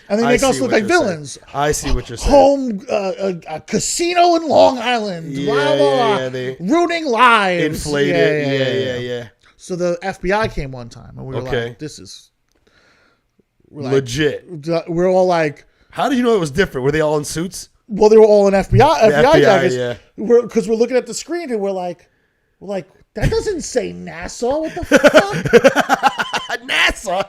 [SPEAKER 3] And they
[SPEAKER 2] I
[SPEAKER 3] make us
[SPEAKER 2] see
[SPEAKER 3] look
[SPEAKER 2] what
[SPEAKER 3] like
[SPEAKER 2] you're saying.
[SPEAKER 3] villains.
[SPEAKER 2] I see what you're saying.
[SPEAKER 3] Home, a casino in Long Island. Blah,
[SPEAKER 2] Yeah,
[SPEAKER 3] blah,
[SPEAKER 2] yeah,
[SPEAKER 3] blah.
[SPEAKER 2] they
[SPEAKER 3] Ruining lives.
[SPEAKER 2] Inflated. Yeah.
[SPEAKER 3] So the FBI came one time and we were
[SPEAKER 2] Okay.
[SPEAKER 3] like, this is
[SPEAKER 2] Legit.
[SPEAKER 3] We're all like,
[SPEAKER 2] How did you know it was different? Were they all in suits?
[SPEAKER 3] well, they were all in FBI jackets.
[SPEAKER 2] yeah.
[SPEAKER 3] Because we're looking at the screen and we're like, that doesn't say Nassau. What the fuck?
[SPEAKER 2] NASA.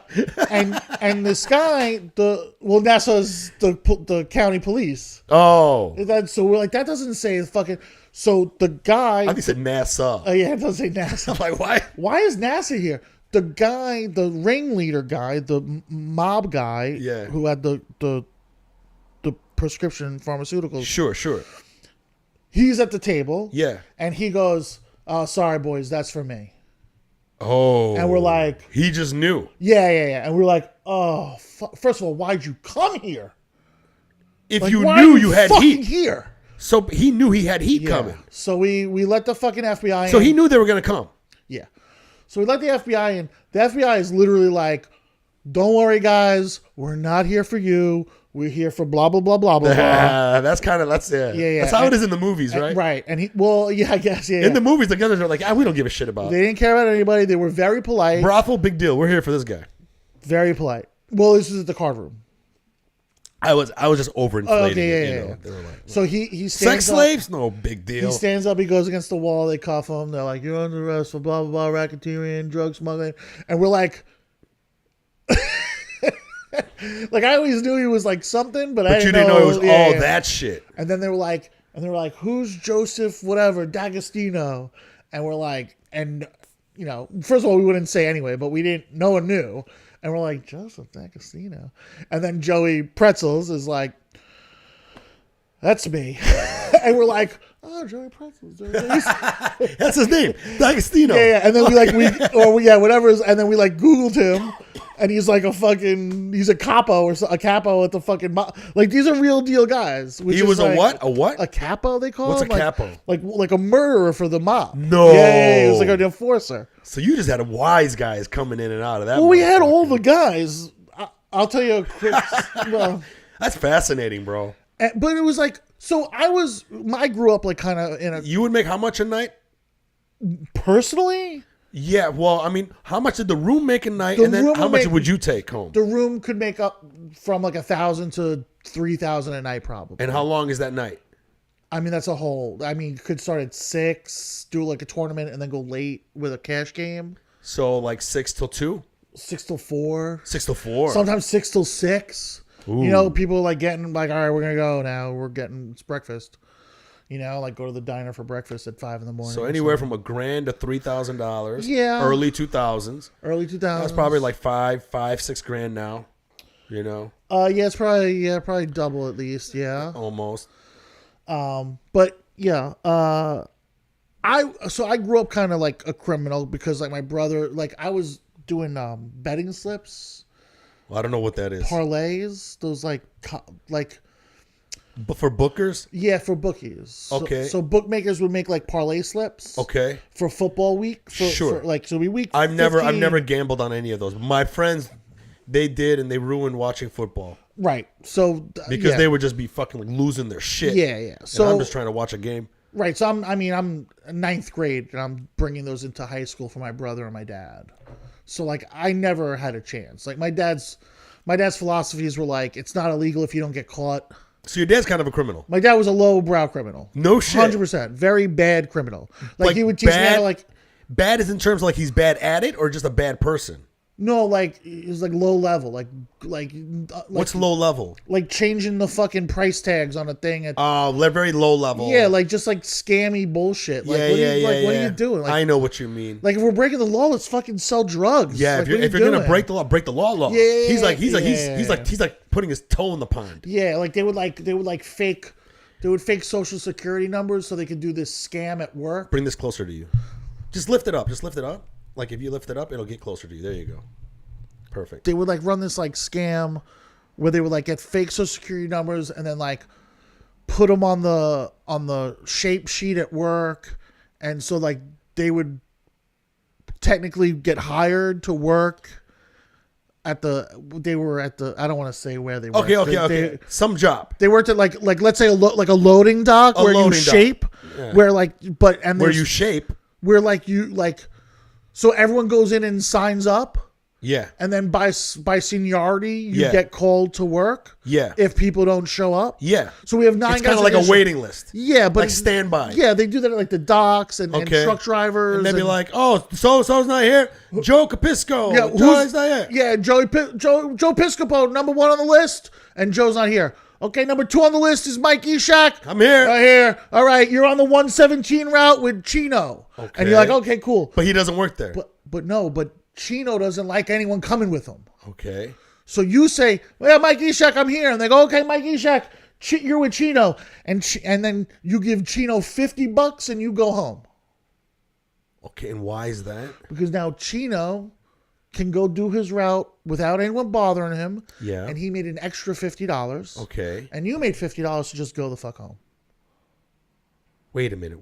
[SPEAKER 3] and this guy, Nassau's the county police.
[SPEAKER 2] Oh.
[SPEAKER 3] So we're like, that doesn't say fucking. So the guy.
[SPEAKER 2] I think he said NASA.
[SPEAKER 3] Oh yeah, it doesn't say NASA.
[SPEAKER 2] I'm like, why?
[SPEAKER 3] Why is NASA here? The guy, the ringleader guy, the mob guy,
[SPEAKER 2] Yeah.
[SPEAKER 3] who had the prescription pharmaceuticals.
[SPEAKER 2] Sure.
[SPEAKER 3] He's at the table.
[SPEAKER 2] Yeah.
[SPEAKER 3] And he goes, sorry, boys, that's for me.
[SPEAKER 2] Oh.
[SPEAKER 3] And we're like,
[SPEAKER 2] he just knew.
[SPEAKER 3] yeah. And we're like, oh, first of all, why'd you come here?
[SPEAKER 2] If
[SPEAKER 3] Like,
[SPEAKER 2] you
[SPEAKER 3] why
[SPEAKER 2] knew
[SPEAKER 3] are
[SPEAKER 2] you had
[SPEAKER 3] fucking
[SPEAKER 2] heat.
[SPEAKER 3] here.
[SPEAKER 2] So he knew he had heat coming.
[SPEAKER 3] So we let the fucking FBI in.
[SPEAKER 2] So he knew they were going to come.
[SPEAKER 3] Yeah. So we let the FBI in. The FBI is literally like, don't worry, guys. We're not here for you. We're here for blah, blah, blah, blah, blah, blah.
[SPEAKER 2] That's yeah.
[SPEAKER 3] Yeah.
[SPEAKER 2] That's how it is in the movies, right?
[SPEAKER 3] Right. And I guess, yeah.
[SPEAKER 2] In the movies, the others are like, we don't give a shit about.
[SPEAKER 3] They didn't care about anybody. They were very polite.
[SPEAKER 2] Brothel, big deal. We're here for this guy.
[SPEAKER 3] Very polite. Well, this is at the card room.
[SPEAKER 2] I was just overinflating.
[SPEAKER 3] Okay,
[SPEAKER 2] it,
[SPEAKER 3] yeah.
[SPEAKER 2] you know? They were like,
[SPEAKER 3] So he stands
[SPEAKER 2] sex
[SPEAKER 3] up.
[SPEAKER 2] slaves? No big deal.
[SPEAKER 3] He stands up. He goes against the wall. They cuff him. They're like, "You're under arrest for blah blah blah, racketeering, drug smuggling," and we're like, like I always knew he was like something, but I
[SPEAKER 2] you
[SPEAKER 3] didn't
[SPEAKER 2] didn't know it was all
[SPEAKER 3] yeah.
[SPEAKER 2] that shit.
[SPEAKER 3] And then they were like, "Who's Joseph? Whatever, D'Agostino?" And we're like, and you know, first of all, we wouldn't say anyway, but we didn't. No one knew, and we're like, Joseph D'Agostino, and then Joey Pretzels is like, that's me. And we're like, oh, Joey Pretzels.
[SPEAKER 2] That's his name, D'Agostino.
[SPEAKER 3] Yeah. And then whatever. And then we like Googled him, and he's like he's a capo a capo at the fucking like these are real deal guys.
[SPEAKER 2] He was
[SPEAKER 3] like,
[SPEAKER 2] a what? A what?
[SPEAKER 3] A capo they call
[SPEAKER 2] What's
[SPEAKER 3] him?
[SPEAKER 2] a capo?
[SPEAKER 3] Like a murderer for the mob.
[SPEAKER 2] No.
[SPEAKER 3] Yeah, he was like an enforcer.
[SPEAKER 2] So you just had wise guys coming in and out of that.
[SPEAKER 3] Well, we had all the guys. I'll tell you a quick. Well,
[SPEAKER 2] that's fascinating, bro.
[SPEAKER 3] but it was like I grew up like kind of in a
[SPEAKER 2] You would make how much a night?
[SPEAKER 3] personally.
[SPEAKER 2] Yeah, well, I mean, how much did the room make a night,
[SPEAKER 3] The
[SPEAKER 2] and then
[SPEAKER 3] room
[SPEAKER 2] how
[SPEAKER 3] would
[SPEAKER 2] much
[SPEAKER 3] make-
[SPEAKER 2] would you take home?
[SPEAKER 3] The room could make up from like 1,000 to 3,000 a night, probably.
[SPEAKER 2] And how long is that night?
[SPEAKER 3] I mean, that's a whole. I mean, you could start at 6, do like a tournament, and then go late with a cash game.
[SPEAKER 2] So like 6 till 2,
[SPEAKER 3] 6 till 4,
[SPEAKER 2] 6 till 4.
[SPEAKER 3] sometimes 6 till 6.
[SPEAKER 2] Ooh.
[SPEAKER 3] You know, people are like getting like, all right, we're gonna go now. It's breakfast. You know, like go to the diner for breakfast at 5 in the morning.
[SPEAKER 2] So
[SPEAKER 3] or
[SPEAKER 2] anywhere
[SPEAKER 3] something.
[SPEAKER 2] from $1,000 to $3,000.
[SPEAKER 3] Yeah.
[SPEAKER 2] Early 2000s.
[SPEAKER 3] Early 2000s.
[SPEAKER 2] That's probably like $5-6 now. You know,
[SPEAKER 3] Yeah, it's probably double at least. Yeah.
[SPEAKER 2] almost.
[SPEAKER 3] But yeah, I grew up kind of like a criminal because like my brother, like I was doing betting slips,
[SPEAKER 2] Well, I don't know what that is.
[SPEAKER 3] parlays, those like
[SPEAKER 2] But for bookers,
[SPEAKER 3] yeah, for bookies.
[SPEAKER 2] Okay.
[SPEAKER 3] So bookmakers would make like parlay slips.
[SPEAKER 2] okay.
[SPEAKER 3] For football week.
[SPEAKER 2] Sure.
[SPEAKER 3] So we week.
[SPEAKER 2] I've
[SPEAKER 3] 15.
[SPEAKER 2] never gambled on any of those. My friends, they did, and they ruined watching football
[SPEAKER 3] Right. So
[SPEAKER 2] because
[SPEAKER 3] yeah.
[SPEAKER 2] they would just be fucking like losing their shit.
[SPEAKER 3] Yeah.
[SPEAKER 2] So
[SPEAKER 3] So
[SPEAKER 2] I'm just trying to watch a game.
[SPEAKER 3] right. So I'm ninth grade and I'm bringing those into high school for my brother and my dad. So like I never had a chance. Like my dad's philosophies were like it's not illegal if you don't get caught.
[SPEAKER 2] So your dad's kind of a criminal.
[SPEAKER 3] My dad was a lowbrow criminal.
[SPEAKER 2] No shit.
[SPEAKER 3] 100%. Very bad criminal. Like he would teach me how to like
[SPEAKER 2] bad is in terms of like he's bad at it or just a bad person.
[SPEAKER 3] no like it was like low level like
[SPEAKER 2] What's low level?
[SPEAKER 3] like changing the fucking price tags on a thing at
[SPEAKER 2] Very low level.
[SPEAKER 3] yeah like just like scammy bullshit. Like what are you doing? Like
[SPEAKER 2] I know what you mean.
[SPEAKER 3] Like if we're breaking the law, let's fucking sell drugs.
[SPEAKER 2] Yeah,
[SPEAKER 3] like,
[SPEAKER 2] if you're gonna break the law, break the law.
[SPEAKER 3] Yeah,
[SPEAKER 2] he's like
[SPEAKER 3] yeah.
[SPEAKER 2] he's like putting his toe in the pond.
[SPEAKER 3] Yeah, like they would fake social security numbers so they could do this scam at work.
[SPEAKER 2] Bring this closer to you. Just lift it up. Like if you lift it up, it'll get closer to you. There you go. Perfect.
[SPEAKER 3] They would like run this like scam where they would like get fake social security numbers and then like put them on the shape sheet at work, and so like they would technically get hired to work at the. They were at the. I don't want to say where they were.
[SPEAKER 2] Okay. Some job.
[SPEAKER 3] They worked at like let's say a loading dock where you shape, where like
[SPEAKER 2] where you shape,
[SPEAKER 3] where like you like, so everyone goes in and signs up.
[SPEAKER 2] Yeah.
[SPEAKER 3] And then by seniority, you get called to work.
[SPEAKER 2] Yeah.
[SPEAKER 3] If people don't show up.
[SPEAKER 2] Yeah.
[SPEAKER 3] So we have 9
[SPEAKER 2] guys. It's
[SPEAKER 3] guys.
[SPEAKER 2] kind of like a waiting list.
[SPEAKER 3] Yeah, but
[SPEAKER 2] like standby.
[SPEAKER 3] Yeah, they do that at like the docks and truck drivers.
[SPEAKER 2] And they'd be like, "Oh, so's not here. Joe Capisco.
[SPEAKER 3] Yeah,
[SPEAKER 2] Joe's not here.
[SPEAKER 3] Yeah, Joe Piscopo, number 1 on the list, and Joe's not here. Okay, number 2 on the list is Mike Eshaq.
[SPEAKER 2] I'm here.
[SPEAKER 3] Right here. All right, you're on the 117 route with Chino. Okay. And you're like, okay, cool.
[SPEAKER 2] But he doesn't work there.
[SPEAKER 3] But Chino doesn't like anyone coming with him.
[SPEAKER 2] Okay.
[SPEAKER 3] So you say, well, Mike Eshaq, I'm here. And they go, okay, Mike Eshaq, you're with Chino. And then you give Chino $50 and you go home.
[SPEAKER 2] Okay, and why is that?
[SPEAKER 3] Because now Chino can go do his route without anyone bothering him.
[SPEAKER 2] Yeah.
[SPEAKER 3] And he made an extra $50.
[SPEAKER 2] Okay.
[SPEAKER 3] And you made $50 to just go the fuck home.
[SPEAKER 2] Wait a minute.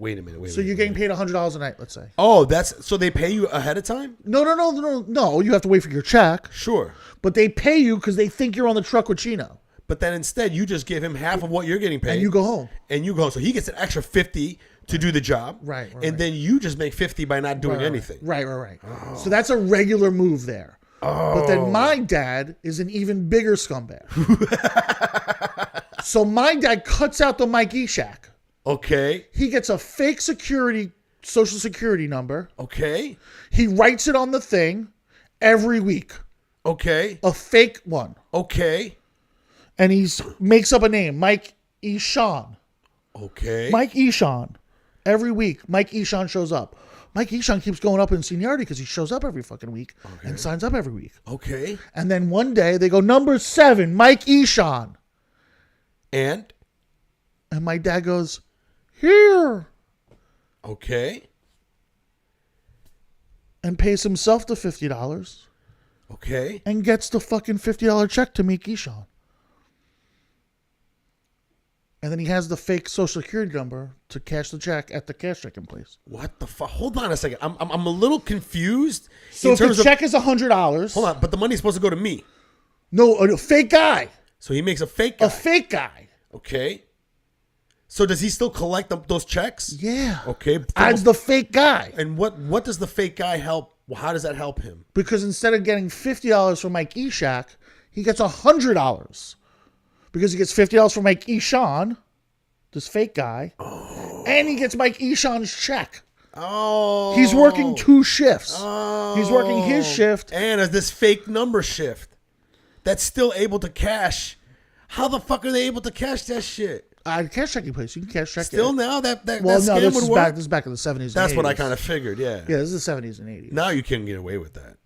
[SPEAKER 3] So you're getting paid $100 a night, let's say.
[SPEAKER 2] Oh, so they pay you ahead of time?
[SPEAKER 3] No. You have to wait for your check.
[SPEAKER 2] Sure.
[SPEAKER 3] But they pay you because they think you're on the truck with Chino.
[SPEAKER 2] But then instead, you just give him half of what you're getting paid.
[SPEAKER 3] And you go home.
[SPEAKER 2] So he gets an extra 50 to do the job.
[SPEAKER 3] Right.
[SPEAKER 2] And then you just make 50 by not doing anything.
[SPEAKER 3] Right. Oh. So that's a regular move there. Oh. But then my dad is an even bigger scumbag. So my dad cuts out the Mike Eshaq.
[SPEAKER 2] Okay.
[SPEAKER 3] He gets a fake social security number.
[SPEAKER 2] Okay.
[SPEAKER 3] He writes it on the thing every week.
[SPEAKER 2] Okay.
[SPEAKER 3] A fake one.
[SPEAKER 2] Okay.
[SPEAKER 3] And he makes up a name, Mike Eshaq.
[SPEAKER 2] Okay.
[SPEAKER 3] Mike Eshaq. Every week, Mike Eshaq shows up. Mike Eshaq keeps going up in seniority because he shows up every fucking week and signs up every week.
[SPEAKER 2] Okay.
[SPEAKER 3] And then one day they go, number 7, Mike Eshaq. And my dad goes, here.
[SPEAKER 2] Okay.
[SPEAKER 3] And pays himself the $50.
[SPEAKER 2] Okay.
[SPEAKER 3] And gets the fucking $50 check to Mike Eshaq. And then he has the fake social security number to cash the check at the cash checking place.
[SPEAKER 2] What the fuck? Hold on a second. I'm a little confused.
[SPEAKER 3] So if the check is $100.
[SPEAKER 2] Hold on, but the money's supposed to go to me.
[SPEAKER 3] No, a fake guy.
[SPEAKER 2] So he makes a fake guy.
[SPEAKER 3] A fake guy.
[SPEAKER 2] Okay. So does he still collect those checks?
[SPEAKER 3] Yeah.
[SPEAKER 2] Okay.
[SPEAKER 3] As the fake guy.
[SPEAKER 2] And what does the fake guy help? How does that help him?
[SPEAKER 3] Because instead of getting $50 from Mike Eshaq, he gets $100. Because he gets $50 from Mike Eshaq, this fake guy, and he gets Mike Eshaq's check.
[SPEAKER 2] Oh.
[SPEAKER 3] He's working 2 shifts. Oh. He's working his shift.
[SPEAKER 2] And as this fake number shift that's still able to cash. How the fuck are they able to cash that shit?
[SPEAKER 3] Cash checking place. You can cash check
[SPEAKER 2] Still
[SPEAKER 3] it.
[SPEAKER 2] now that scam
[SPEAKER 3] this
[SPEAKER 2] would
[SPEAKER 3] is
[SPEAKER 2] work?
[SPEAKER 3] This is back in the 70s and 80s.
[SPEAKER 2] That's what I kind of figured, yeah.
[SPEAKER 3] Yeah, this is the 70s and 80s.
[SPEAKER 2] Now you can't get away with that.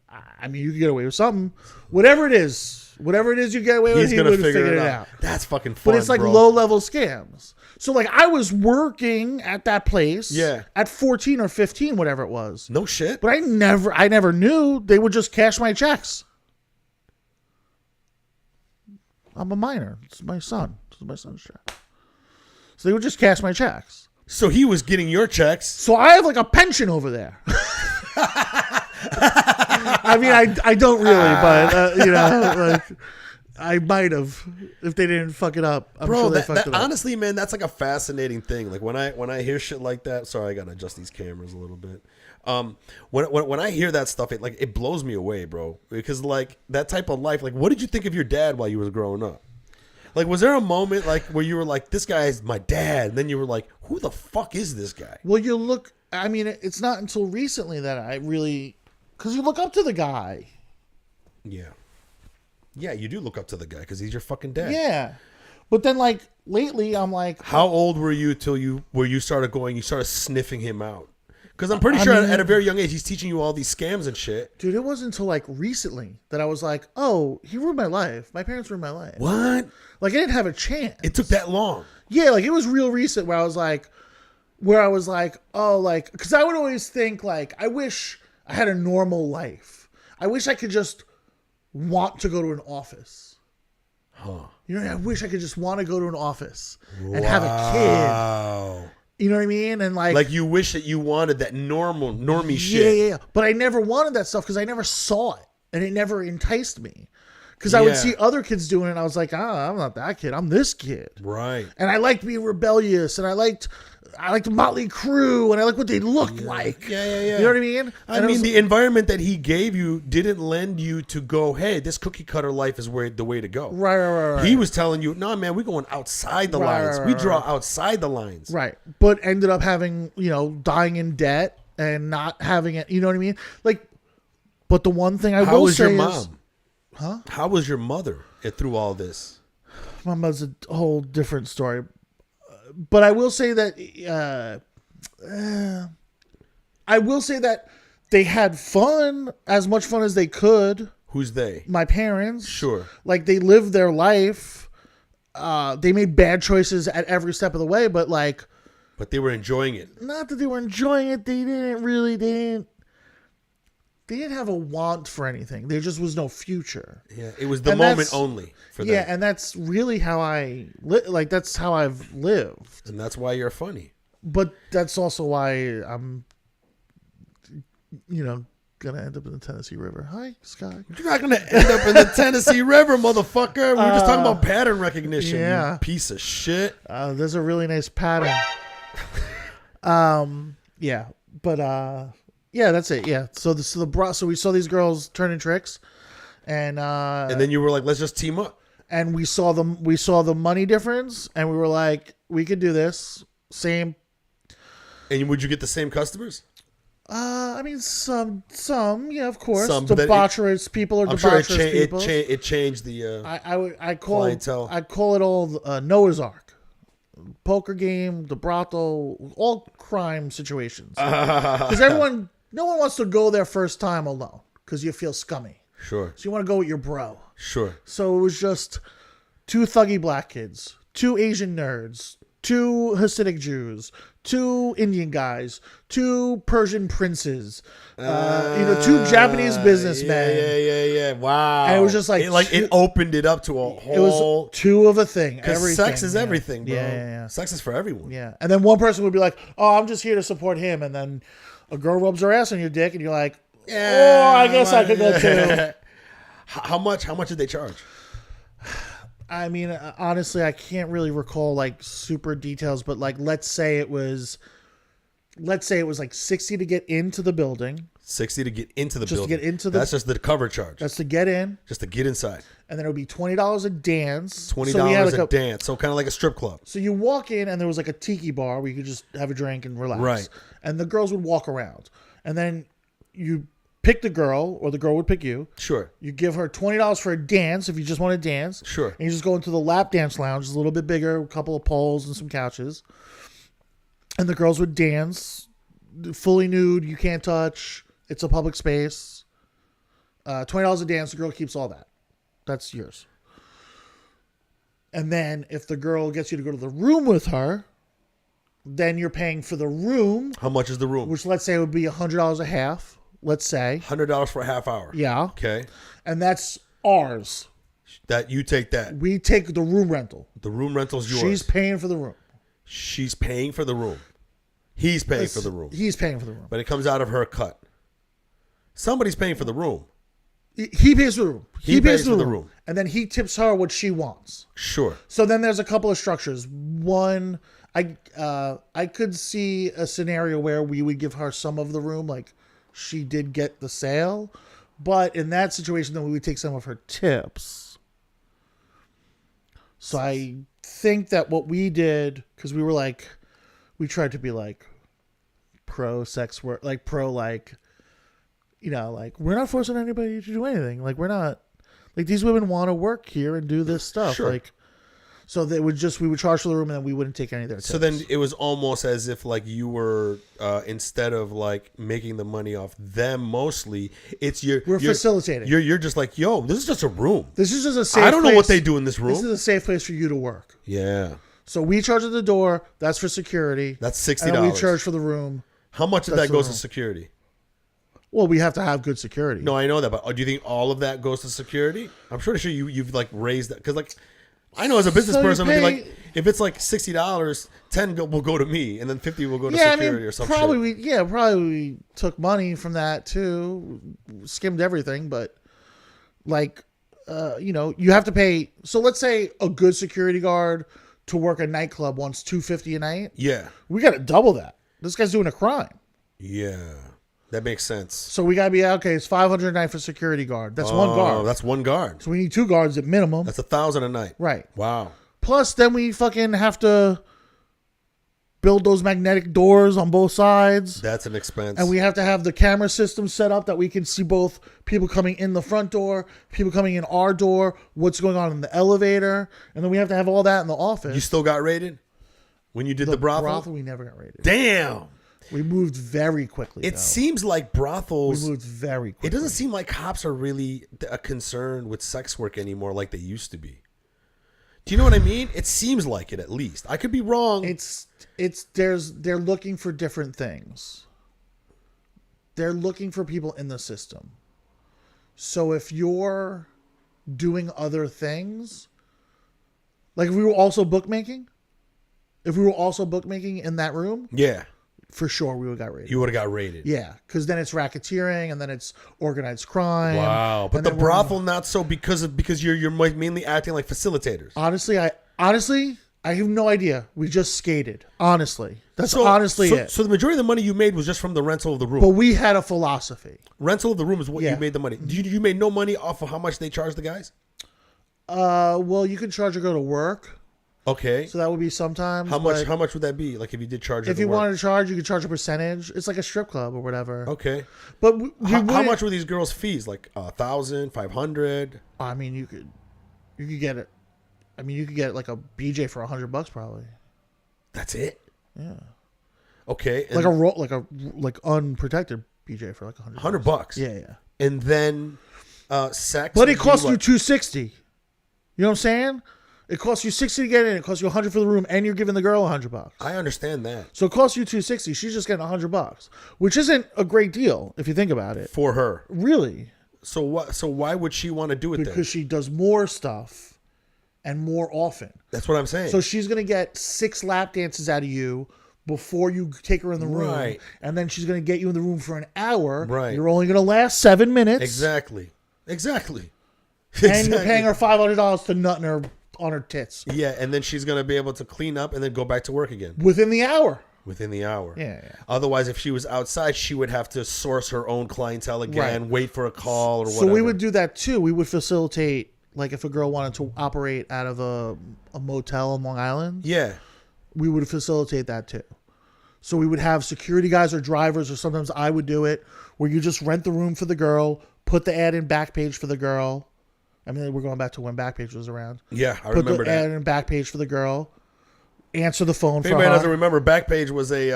[SPEAKER 3] I mean, you can get away with something. Whatever it is you get away with,
[SPEAKER 2] He's
[SPEAKER 3] he
[SPEAKER 2] gonna
[SPEAKER 3] would
[SPEAKER 2] figure
[SPEAKER 3] figure
[SPEAKER 2] it
[SPEAKER 3] it
[SPEAKER 2] out.
[SPEAKER 3] out.
[SPEAKER 2] That's fucking fun,
[SPEAKER 3] But it's like low-level scams. So, like, I was working at that place at 14 or 15, whatever it was.
[SPEAKER 2] No shit.
[SPEAKER 3] But I never knew they would just cash my checks. I'm a minor. It's my son. This is my son's check. So they would just cash my checks.
[SPEAKER 2] So he was getting your checks.
[SPEAKER 3] So I have like a pension over there. I mean, I don't really, but you know, like I might have if they didn't fuck it up. I'm sure they fucked it up.
[SPEAKER 2] Honestly, man, that's like a fascinating thing. Like when I hear shit like that. Sorry, I gotta adjust these cameras a little bit. When I hear that stuff, it blows me away, bro. Because like that type of life, like what did you think of your dad while you were growing up? Like, was there a moment like where you were like, this guy's my dad? And then you were like, who the fuck is this guy?
[SPEAKER 3] Well, you look, I mean, it's not until recently that I really, because you look up to the guy.
[SPEAKER 2] Yeah. Yeah, you do look up to the guy because he's your fucking dad.
[SPEAKER 3] Yeah. But then like lately I'm like.
[SPEAKER 2] How old were you where you started sniffing him out? Because I'm pretty sure at a very young age, he's teaching you all these scams and shit.
[SPEAKER 3] Dude, it wasn't until like recently that I was like, oh, he ruined my life. My parents ruined my life.
[SPEAKER 2] What?
[SPEAKER 3] Like I didn't have a chance.
[SPEAKER 2] It took that long.
[SPEAKER 3] Yeah, like it was real recent where I was like, oh, like, because I would always think like, I wish I had a normal life. I wish I could just want to go to an office. You know, I wish I could just want to go to an office and have a kid. You know what I mean? And
[SPEAKER 2] like you wish that you wanted that normie shit.
[SPEAKER 3] Yeah. But I never wanted that stuff because I never saw it and it never enticed me. Because I would see other kids doing it and I was like, I'm not that kid. I'm this kid.
[SPEAKER 2] Right.
[SPEAKER 3] And I liked being rebellious and I liked Motley Crue and I liked what they looked like.
[SPEAKER 2] Yeah.
[SPEAKER 3] You know what I mean?
[SPEAKER 2] I mean, the environment that he gave you didn't lend you to go, hey, this cookie cutter life is the way to go.
[SPEAKER 3] Right.
[SPEAKER 2] He was telling you, no, man, we're going outside the lines. We draw outside the lines.
[SPEAKER 3] Right. But ended up having, dying in debt and not having it. You know what I mean? Like, but the one thing I
[SPEAKER 2] How
[SPEAKER 3] will
[SPEAKER 2] was
[SPEAKER 3] say
[SPEAKER 2] your
[SPEAKER 3] is...
[SPEAKER 2] mom? Huh? How was your mother through all this?
[SPEAKER 3] My mother's a whole different story. But I will say that they had fun, as much fun as they could.
[SPEAKER 2] Who's they?
[SPEAKER 3] My parents.
[SPEAKER 2] Sure.
[SPEAKER 3] Like, they lived their life. They made bad choices at every step of the way, but
[SPEAKER 2] they were enjoying it.
[SPEAKER 3] Not that they were enjoying it. They didn't have a want for anything. There just was no future.
[SPEAKER 2] Yeah, it was the moment only for them.
[SPEAKER 3] Yeah, and that's really how that's how I've lived.
[SPEAKER 2] And that's why you're funny.
[SPEAKER 3] But that's also why I'm, gonna end up in the Tennessee River. Hi, Sky.
[SPEAKER 2] You're not gonna end up in the Tennessee River, motherfucker. We were just talking about pattern recognition.
[SPEAKER 3] Yeah.
[SPEAKER 2] You piece of shit.
[SPEAKER 3] There's a really nice pattern. Yeah, but yeah, that's it. Yeah. So we saw these girls turning tricks, and
[SPEAKER 2] then you were like, let's just team up.
[SPEAKER 3] And we saw the money difference, and we were like, we could do this. Same.
[SPEAKER 2] And would you get the same customers?
[SPEAKER 3] I mean, some, yeah, of course.
[SPEAKER 2] Some,
[SPEAKER 3] debaucherous people are debaucherous people.
[SPEAKER 2] It changed the clientele.
[SPEAKER 3] I call it all Noah's Ark. Poker game, the brothel, all crime situations. Because no one wants to go there first time alone because you feel scummy.
[SPEAKER 2] Sure.
[SPEAKER 3] So you want to go with your bro.
[SPEAKER 2] Sure.
[SPEAKER 3] So it was just 2 thuggy black kids, 2 Asian nerds, 2 Hasidic Jews, 2 Indian guys, 2 Persian princes, 2 Japanese businessmen.
[SPEAKER 2] Yeah. Wow.
[SPEAKER 3] And it was just like
[SPEAKER 2] it opened it up to a whole.
[SPEAKER 3] It was 2 of a thing.
[SPEAKER 2] Because sex is everything, bro.
[SPEAKER 3] Yeah.
[SPEAKER 2] Sex is for everyone.
[SPEAKER 3] Yeah. And then one person would be like, "Oh, I'm just here to support him," and then a girl rubs her ass on your dick, and you're like, "Oh, I guess I could go too."
[SPEAKER 2] How much did they charge?
[SPEAKER 3] I mean, honestly, I can't really recall super details, but let's say it was like $60 to get into the building.
[SPEAKER 2] $60 to get into the building.
[SPEAKER 3] Just to get into the.
[SPEAKER 2] That's just the cover charge.
[SPEAKER 3] That's to get in.
[SPEAKER 2] Just to get inside.
[SPEAKER 3] And then it would be $20 a dance.
[SPEAKER 2] $20 a dance. So kind of like a strip club.
[SPEAKER 3] So you walk in and there was like a tiki bar where you could just have a drink and relax.
[SPEAKER 2] Right.
[SPEAKER 3] And the girls would walk around. And then you pick the girl or the girl would pick you.
[SPEAKER 2] Sure.
[SPEAKER 3] You give her $20 for a dance if you just want to dance.
[SPEAKER 2] Sure.
[SPEAKER 3] And you just go into the lap dance lounge. It's a little bit bigger, a couple of poles and some couches. And the girls would dance fully nude. You can't touch. It's a public space. $20 a dance. The girl keeps all that. That's yours. And then if the girl gets you to go to the room with her, then you're paying for the room.
[SPEAKER 2] How much is the room?
[SPEAKER 3] Which let's say would be $100 a half. Let's say
[SPEAKER 2] $100 for a half hour.
[SPEAKER 3] Yeah.
[SPEAKER 2] Okay.
[SPEAKER 3] And that's ours.
[SPEAKER 2] That you take that.
[SPEAKER 3] We take the room rental.
[SPEAKER 2] The room rental's yours.
[SPEAKER 3] She's paying for the room.
[SPEAKER 2] She's paying for the room. He's paying for the room.
[SPEAKER 3] He's paying for the room.
[SPEAKER 2] But it comes out of her cut. Somebody's paying for the room.
[SPEAKER 3] He pays for the room.
[SPEAKER 2] He pays for the room.
[SPEAKER 3] And then he tips her what she wants.
[SPEAKER 2] Sure.
[SPEAKER 3] So then there's a couple of structures. One, I could see a scenario where we would give her some of the room, like she did get the sale. But in that situation, then we would take some of her tips. So I think that what we did, because we were we tried to be pro sex work, we're not forcing anybody to do anything. We're not, these women want to work here and do this stuff.
[SPEAKER 2] Sure.
[SPEAKER 3] So we would charge for the room and then we wouldn't take any of their tips.
[SPEAKER 2] So then it was almost as if you were, instead of making the money off them mostly, we're
[SPEAKER 3] facilitating.
[SPEAKER 2] You're just yo, this is just a room.
[SPEAKER 3] This is just a safe place.
[SPEAKER 2] I don't know what they do in this room.
[SPEAKER 3] This is a safe place for you to work.
[SPEAKER 2] Yeah.
[SPEAKER 3] So we charge at the door. That's for security.
[SPEAKER 2] That's $60.
[SPEAKER 3] And we charge for the room.
[SPEAKER 2] How much of that goes to security?
[SPEAKER 3] Well, we have to have good security.
[SPEAKER 2] No, I know that, but do you think all of that goes to security? I'm pretty sure you've like raised that because like I know as a business
[SPEAKER 3] So you
[SPEAKER 2] person, I'd be
[SPEAKER 3] pay-
[SPEAKER 2] like, if it's like $60, 10 will go to me, and then 50 will go to
[SPEAKER 3] Yeah, I
[SPEAKER 2] security
[SPEAKER 3] mean,
[SPEAKER 2] or something.
[SPEAKER 3] probably we took money from that too, skimmed everything, but like, you have to pay. So let's say a good security guard to work a nightclub wants $250 a night.
[SPEAKER 2] Yeah,
[SPEAKER 3] We got to double that. This guy's doing a crime.
[SPEAKER 2] yeah, that makes sense.
[SPEAKER 3] So we got to be okay. It's $500 a night for security guard. That's one guard.
[SPEAKER 2] Oh, that's one guard.
[SPEAKER 3] So we need 2 guards at minimum.
[SPEAKER 2] That's $1,000 a night.
[SPEAKER 3] Right.
[SPEAKER 2] Wow.
[SPEAKER 3] Plus, then we fucking have to build those magnetic doors on both sides.
[SPEAKER 2] That's an expense.
[SPEAKER 3] And we have to have the camera system set up that we can see both people coming in the front door, people coming in our door, what's going on in the elevator. And then we have to have all that in the office.
[SPEAKER 2] You still got raided when you did the brothel?
[SPEAKER 3] We never got raided.
[SPEAKER 2] Damn.
[SPEAKER 3] We moved very quickly.
[SPEAKER 2] It
[SPEAKER 3] though.
[SPEAKER 2] seems like brothels.
[SPEAKER 3] We moved very quickly.
[SPEAKER 2] It doesn't seem like cops are really concerned with sex work anymore like they used to be. Do you know what I mean? It seems like it, at least. I could be wrong.
[SPEAKER 3] They're looking for different things. They're looking for people in the system. So if you're doing other things, like if we were also bookmaking in that room,
[SPEAKER 2] Yeah.
[SPEAKER 3] for sure we would have got raided.
[SPEAKER 2] You would have got raided.
[SPEAKER 3] Yeah, because then it's racketeering and then it's organized crime.
[SPEAKER 2] Wow. But
[SPEAKER 3] and
[SPEAKER 2] the
[SPEAKER 3] then we're-
[SPEAKER 2] brothel not so because you're mainly acting like facilitators.
[SPEAKER 3] Honestly, I have no idea. We just skated. Honestly, that's honestly it.
[SPEAKER 2] So the majority of the money you made was just from the rental of the room.
[SPEAKER 3] But we had a philosophy.
[SPEAKER 2] Rental of the room is what
[SPEAKER 3] Yeah.
[SPEAKER 2] you made the money. You made no money off of how much they charged the guys?
[SPEAKER 3] Well, you can charge or go to work,
[SPEAKER 2] Okay.
[SPEAKER 3] so that would be sometimes.
[SPEAKER 2] How much?
[SPEAKER 3] but
[SPEAKER 2] How much would that be? Like if you did charge?
[SPEAKER 3] If
[SPEAKER 2] the
[SPEAKER 3] you
[SPEAKER 2] work?
[SPEAKER 3] wanted to charge, you could charge a percentage. It's like a strip club or whatever.
[SPEAKER 2] Okay.
[SPEAKER 3] But we
[SPEAKER 2] How
[SPEAKER 3] wouldn't-
[SPEAKER 2] much were these girls' fees? Like 1,000, 500?
[SPEAKER 3] I mean, you could get it. I mean, you could get like a BJ for $100 probably.
[SPEAKER 2] That's it.
[SPEAKER 3] Yeah.
[SPEAKER 2] Okay. And
[SPEAKER 3] Like unprotected BJ for like
[SPEAKER 2] $100.
[SPEAKER 3] Yeah, yeah.
[SPEAKER 2] And then sex.
[SPEAKER 3] But it
[SPEAKER 2] would be
[SPEAKER 3] costs you
[SPEAKER 2] what?
[SPEAKER 3] $260. You know what I'm saying? It costs you $60 to get in. It costs you $100 for the room, and you're giving the girl $100.
[SPEAKER 2] I understand that.
[SPEAKER 3] So it costs you $260. She's just getting $100, which isn't a great deal if you think about it.
[SPEAKER 2] For her.
[SPEAKER 3] Really,
[SPEAKER 2] So what? So why would she want to do it then?
[SPEAKER 3] because she does more stuff and more often.
[SPEAKER 2] That's what I'm saying.
[SPEAKER 3] So she's gonna get 6 lap dances out of you before you take her in the room,
[SPEAKER 2] Right.
[SPEAKER 3] and then she's gonna get you in the room for an hour.
[SPEAKER 2] Right.
[SPEAKER 3] You're only gonna last 7 minutes.
[SPEAKER 2] Exactly.
[SPEAKER 3] And you're paying her $500 to nut in her on her tits
[SPEAKER 2] Yeah, and then she's gonna be able to clean up and then go back to work again
[SPEAKER 3] within the hour.
[SPEAKER 2] within the hour.
[SPEAKER 3] Yeah, yeah.
[SPEAKER 2] Otherwise, if she was outside, she would have to source her own clientele again,
[SPEAKER 3] Right.
[SPEAKER 2] wait for a call or whatever.
[SPEAKER 3] So we would do that too. We would facilitate, like if a girl wanted to operate out of a motel on Long Island,
[SPEAKER 2] Yeah.
[SPEAKER 3] we would facilitate that too. So we would have security guys or drivers, or sometimes I would do it, where you just rent the room for the girl, put the ad in Backpage for the girl. I mean, we're going back to when Backpage was around.
[SPEAKER 2] Yeah, I
[SPEAKER 3] Put
[SPEAKER 2] remember
[SPEAKER 3] the
[SPEAKER 2] that.
[SPEAKER 3] ad in Backpage for the girl. Answer the phone
[SPEAKER 2] If
[SPEAKER 3] for
[SPEAKER 2] anybody
[SPEAKER 3] her.
[SPEAKER 2] doesn't remember, Backpage was like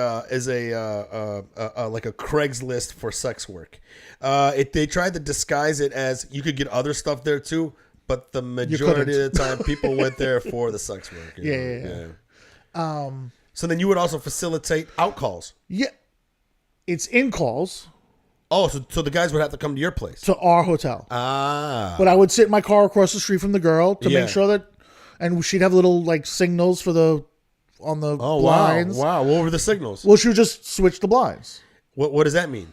[SPEAKER 2] a Craigslist for sex work. They tried to disguise it as you could get other stuff there too, but the majority of the time people went there for the sex work. you know?
[SPEAKER 3] Yeah.
[SPEAKER 2] So then you would also facilitate out calls.
[SPEAKER 3] Yeah, it's in calls
[SPEAKER 2] Oh, so the guys would have to come to your place.
[SPEAKER 3] to our hotel.
[SPEAKER 2] Ah.
[SPEAKER 3] But I would sit in my car across the street from the girl to
[SPEAKER 2] Yeah.
[SPEAKER 3] make sure that, and she'd have little like signals for on the
[SPEAKER 2] Oh,
[SPEAKER 3] blinds.
[SPEAKER 2] wow. What were the signals?
[SPEAKER 3] Well, she would just switch the blinds.
[SPEAKER 2] What does that mean?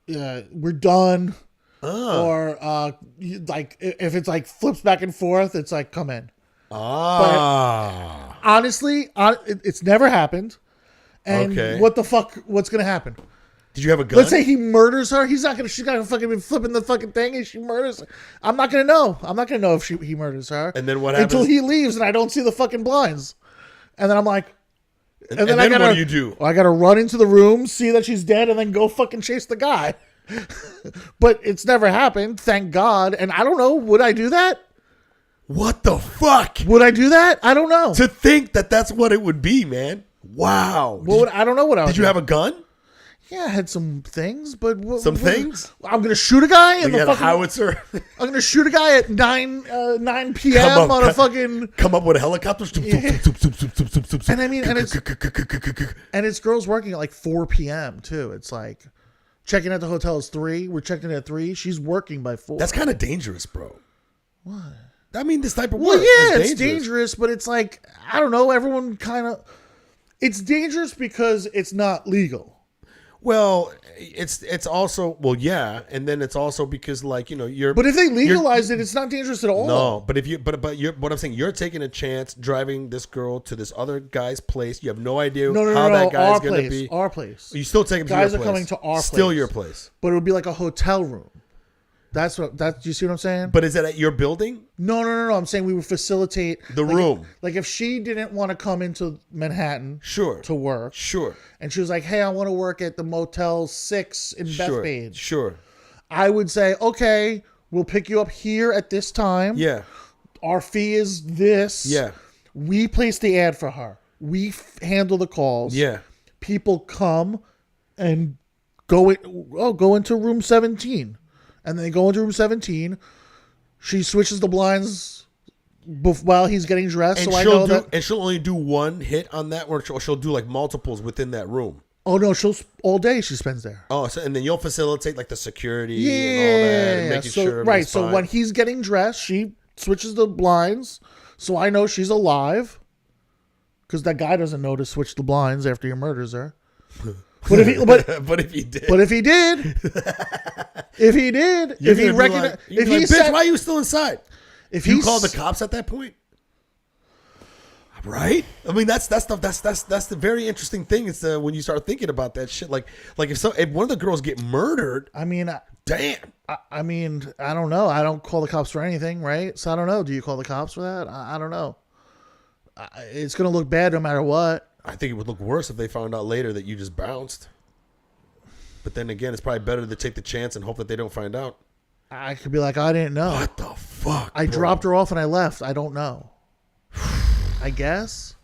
[SPEAKER 3] We're done.
[SPEAKER 2] Oh.
[SPEAKER 3] Or like if it's like flips back and forth, it's like come in.
[SPEAKER 2] Ah.
[SPEAKER 3] Honestly, it's never happened. And
[SPEAKER 2] Okay.
[SPEAKER 3] what the fuck? What's gonna happen?
[SPEAKER 2] Did you have a gun?
[SPEAKER 3] Let's say he murders her. She's gotta fucking be flipping the fucking thing, and she murders her. I'm not gonna know. I'm not gonna know if he murders her.
[SPEAKER 2] And then what
[SPEAKER 3] Until
[SPEAKER 2] happens?
[SPEAKER 3] he leaves and I don't see the fucking blinds. And then I'm like,
[SPEAKER 2] And then
[SPEAKER 3] I gotta,
[SPEAKER 2] what do you do?
[SPEAKER 3] I gotta run into the room, see that she's dead, and then go fucking chase the guy. But it's never happened, thank God. And I don't know, would I do that?
[SPEAKER 2] What the fuck?
[SPEAKER 3] Would I do that? I don't know.
[SPEAKER 2] To think that that's what it would be, man. Wow.
[SPEAKER 3] I don't know what I would
[SPEAKER 2] Did you
[SPEAKER 3] do.
[SPEAKER 2] have a gun?
[SPEAKER 3] Yeah, I had some things, but
[SPEAKER 2] Some things?
[SPEAKER 3] I'm gonna shoot a guy in
[SPEAKER 2] You
[SPEAKER 3] the
[SPEAKER 2] had a
[SPEAKER 3] fucking.
[SPEAKER 2] howitzer?
[SPEAKER 3] I'm gonna shoot a guy at 9 p.m. on a fucking.
[SPEAKER 2] Come up with a helicopter?
[SPEAKER 3] And I mean, and it's girls working at like 4 p.m. too. It's like, Checking at the hotel is 3. We're checking at 3. She's working by 4.
[SPEAKER 2] That's kind of dangerous, bro.
[SPEAKER 3] What?
[SPEAKER 2] I mean, this type of
[SPEAKER 3] Well,
[SPEAKER 2] work.
[SPEAKER 3] yeah,
[SPEAKER 2] is
[SPEAKER 3] it's dangerous, but it's like, I don't know. Everyone kind of. It's dangerous because it's not legal.
[SPEAKER 2] Well, it's also yeah, and then it's also because like you're.
[SPEAKER 3] But if they legalize it, it's not dangerous at all.
[SPEAKER 2] No, but if you but you're what I'm saying, you're taking a chance driving this girl to this other guy's place. You have no idea how that guy's going to be.
[SPEAKER 3] Our place.
[SPEAKER 2] You still take him to
[SPEAKER 3] Guys
[SPEAKER 2] your
[SPEAKER 3] are
[SPEAKER 2] place.
[SPEAKER 3] coming to our
[SPEAKER 2] Still
[SPEAKER 3] place.
[SPEAKER 2] your place.
[SPEAKER 3] But it would be like a hotel room. That's what. Do you see what I'm saying?
[SPEAKER 2] But is it at your building?
[SPEAKER 3] No. I'm saying we would facilitate
[SPEAKER 2] The room.
[SPEAKER 3] Like if she didn't want to come into Manhattan,
[SPEAKER 2] Sure.
[SPEAKER 3] to work,
[SPEAKER 2] Sure.
[SPEAKER 3] and she was like, "Hey, I want to work at the Motel 6 in Bethpage."
[SPEAKER 2] Sure.
[SPEAKER 3] I would say, "Okay, we'll pick you up here at this time.
[SPEAKER 2] Yeah.
[SPEAKER 3] Our fee is this.
[SPEAKER 2] Yeah.
[SPEAKER 3] We place the ad for her. We handle the calls.
[SPEAKER 2] Yeah.
[SPEAKER 3] People come and go into room 17." And then they go into room 17. She switches the blinds while he's getting dressed.
[SPEAKER 2] And
[SPEAKER 3] so I know that.
[SPEAKER 2] And she'll only do one hit on that, or she'll do like multiples within that room.
[SPEAKER 3] Oh no, all day she spends there.
[SPEAKER 2] Oh, so and then you'll facilitate like the security and all that, and making sure.
[SPEAKER 3] Right.
[SPEAKER 2] So
[SPEAKER 3] when he's getting dressed, she switches the blinds, so I know she's alive. Because that guy doesn't know to switch the blinds after he murders her. But if he,
[SPEAKER 2] but if he did,
[SPEAKER 3] if he did, if he recognized, if he
[SPEAKER 2] bitch,
[SPEAKER 3] said,
[SPEAKER 2] why are you still inside?
[SPEAKER 3] if
[SPEAKER 2] You
[SPEAKER 3] he
[SPEAKER 2] called the cops at that point, right? I mean, that's the very interesting thing is when you start thinking about that shit. Like if one of the girls get murdered,
[SPEAKER 3] I mean,
[SPEAKER 2] damn.
[SPEAKER 3] I mean, I don't know. I don't call the cops for anything, right? So I don't know. Do you call the cops for that? I don't know. It's gonna look bad no matter what.
[SPEAKER 2] I think it would look worse if they found out later that you just bounced. But then again, it's probably better to take the chance and hope that they don't find out.
[SPEAKER 3] I could be like, I didn't know.
[SPEAKER 2] What the fuck?
[SPEAKER 3] I dropped her off and I left. I don't know. I guess.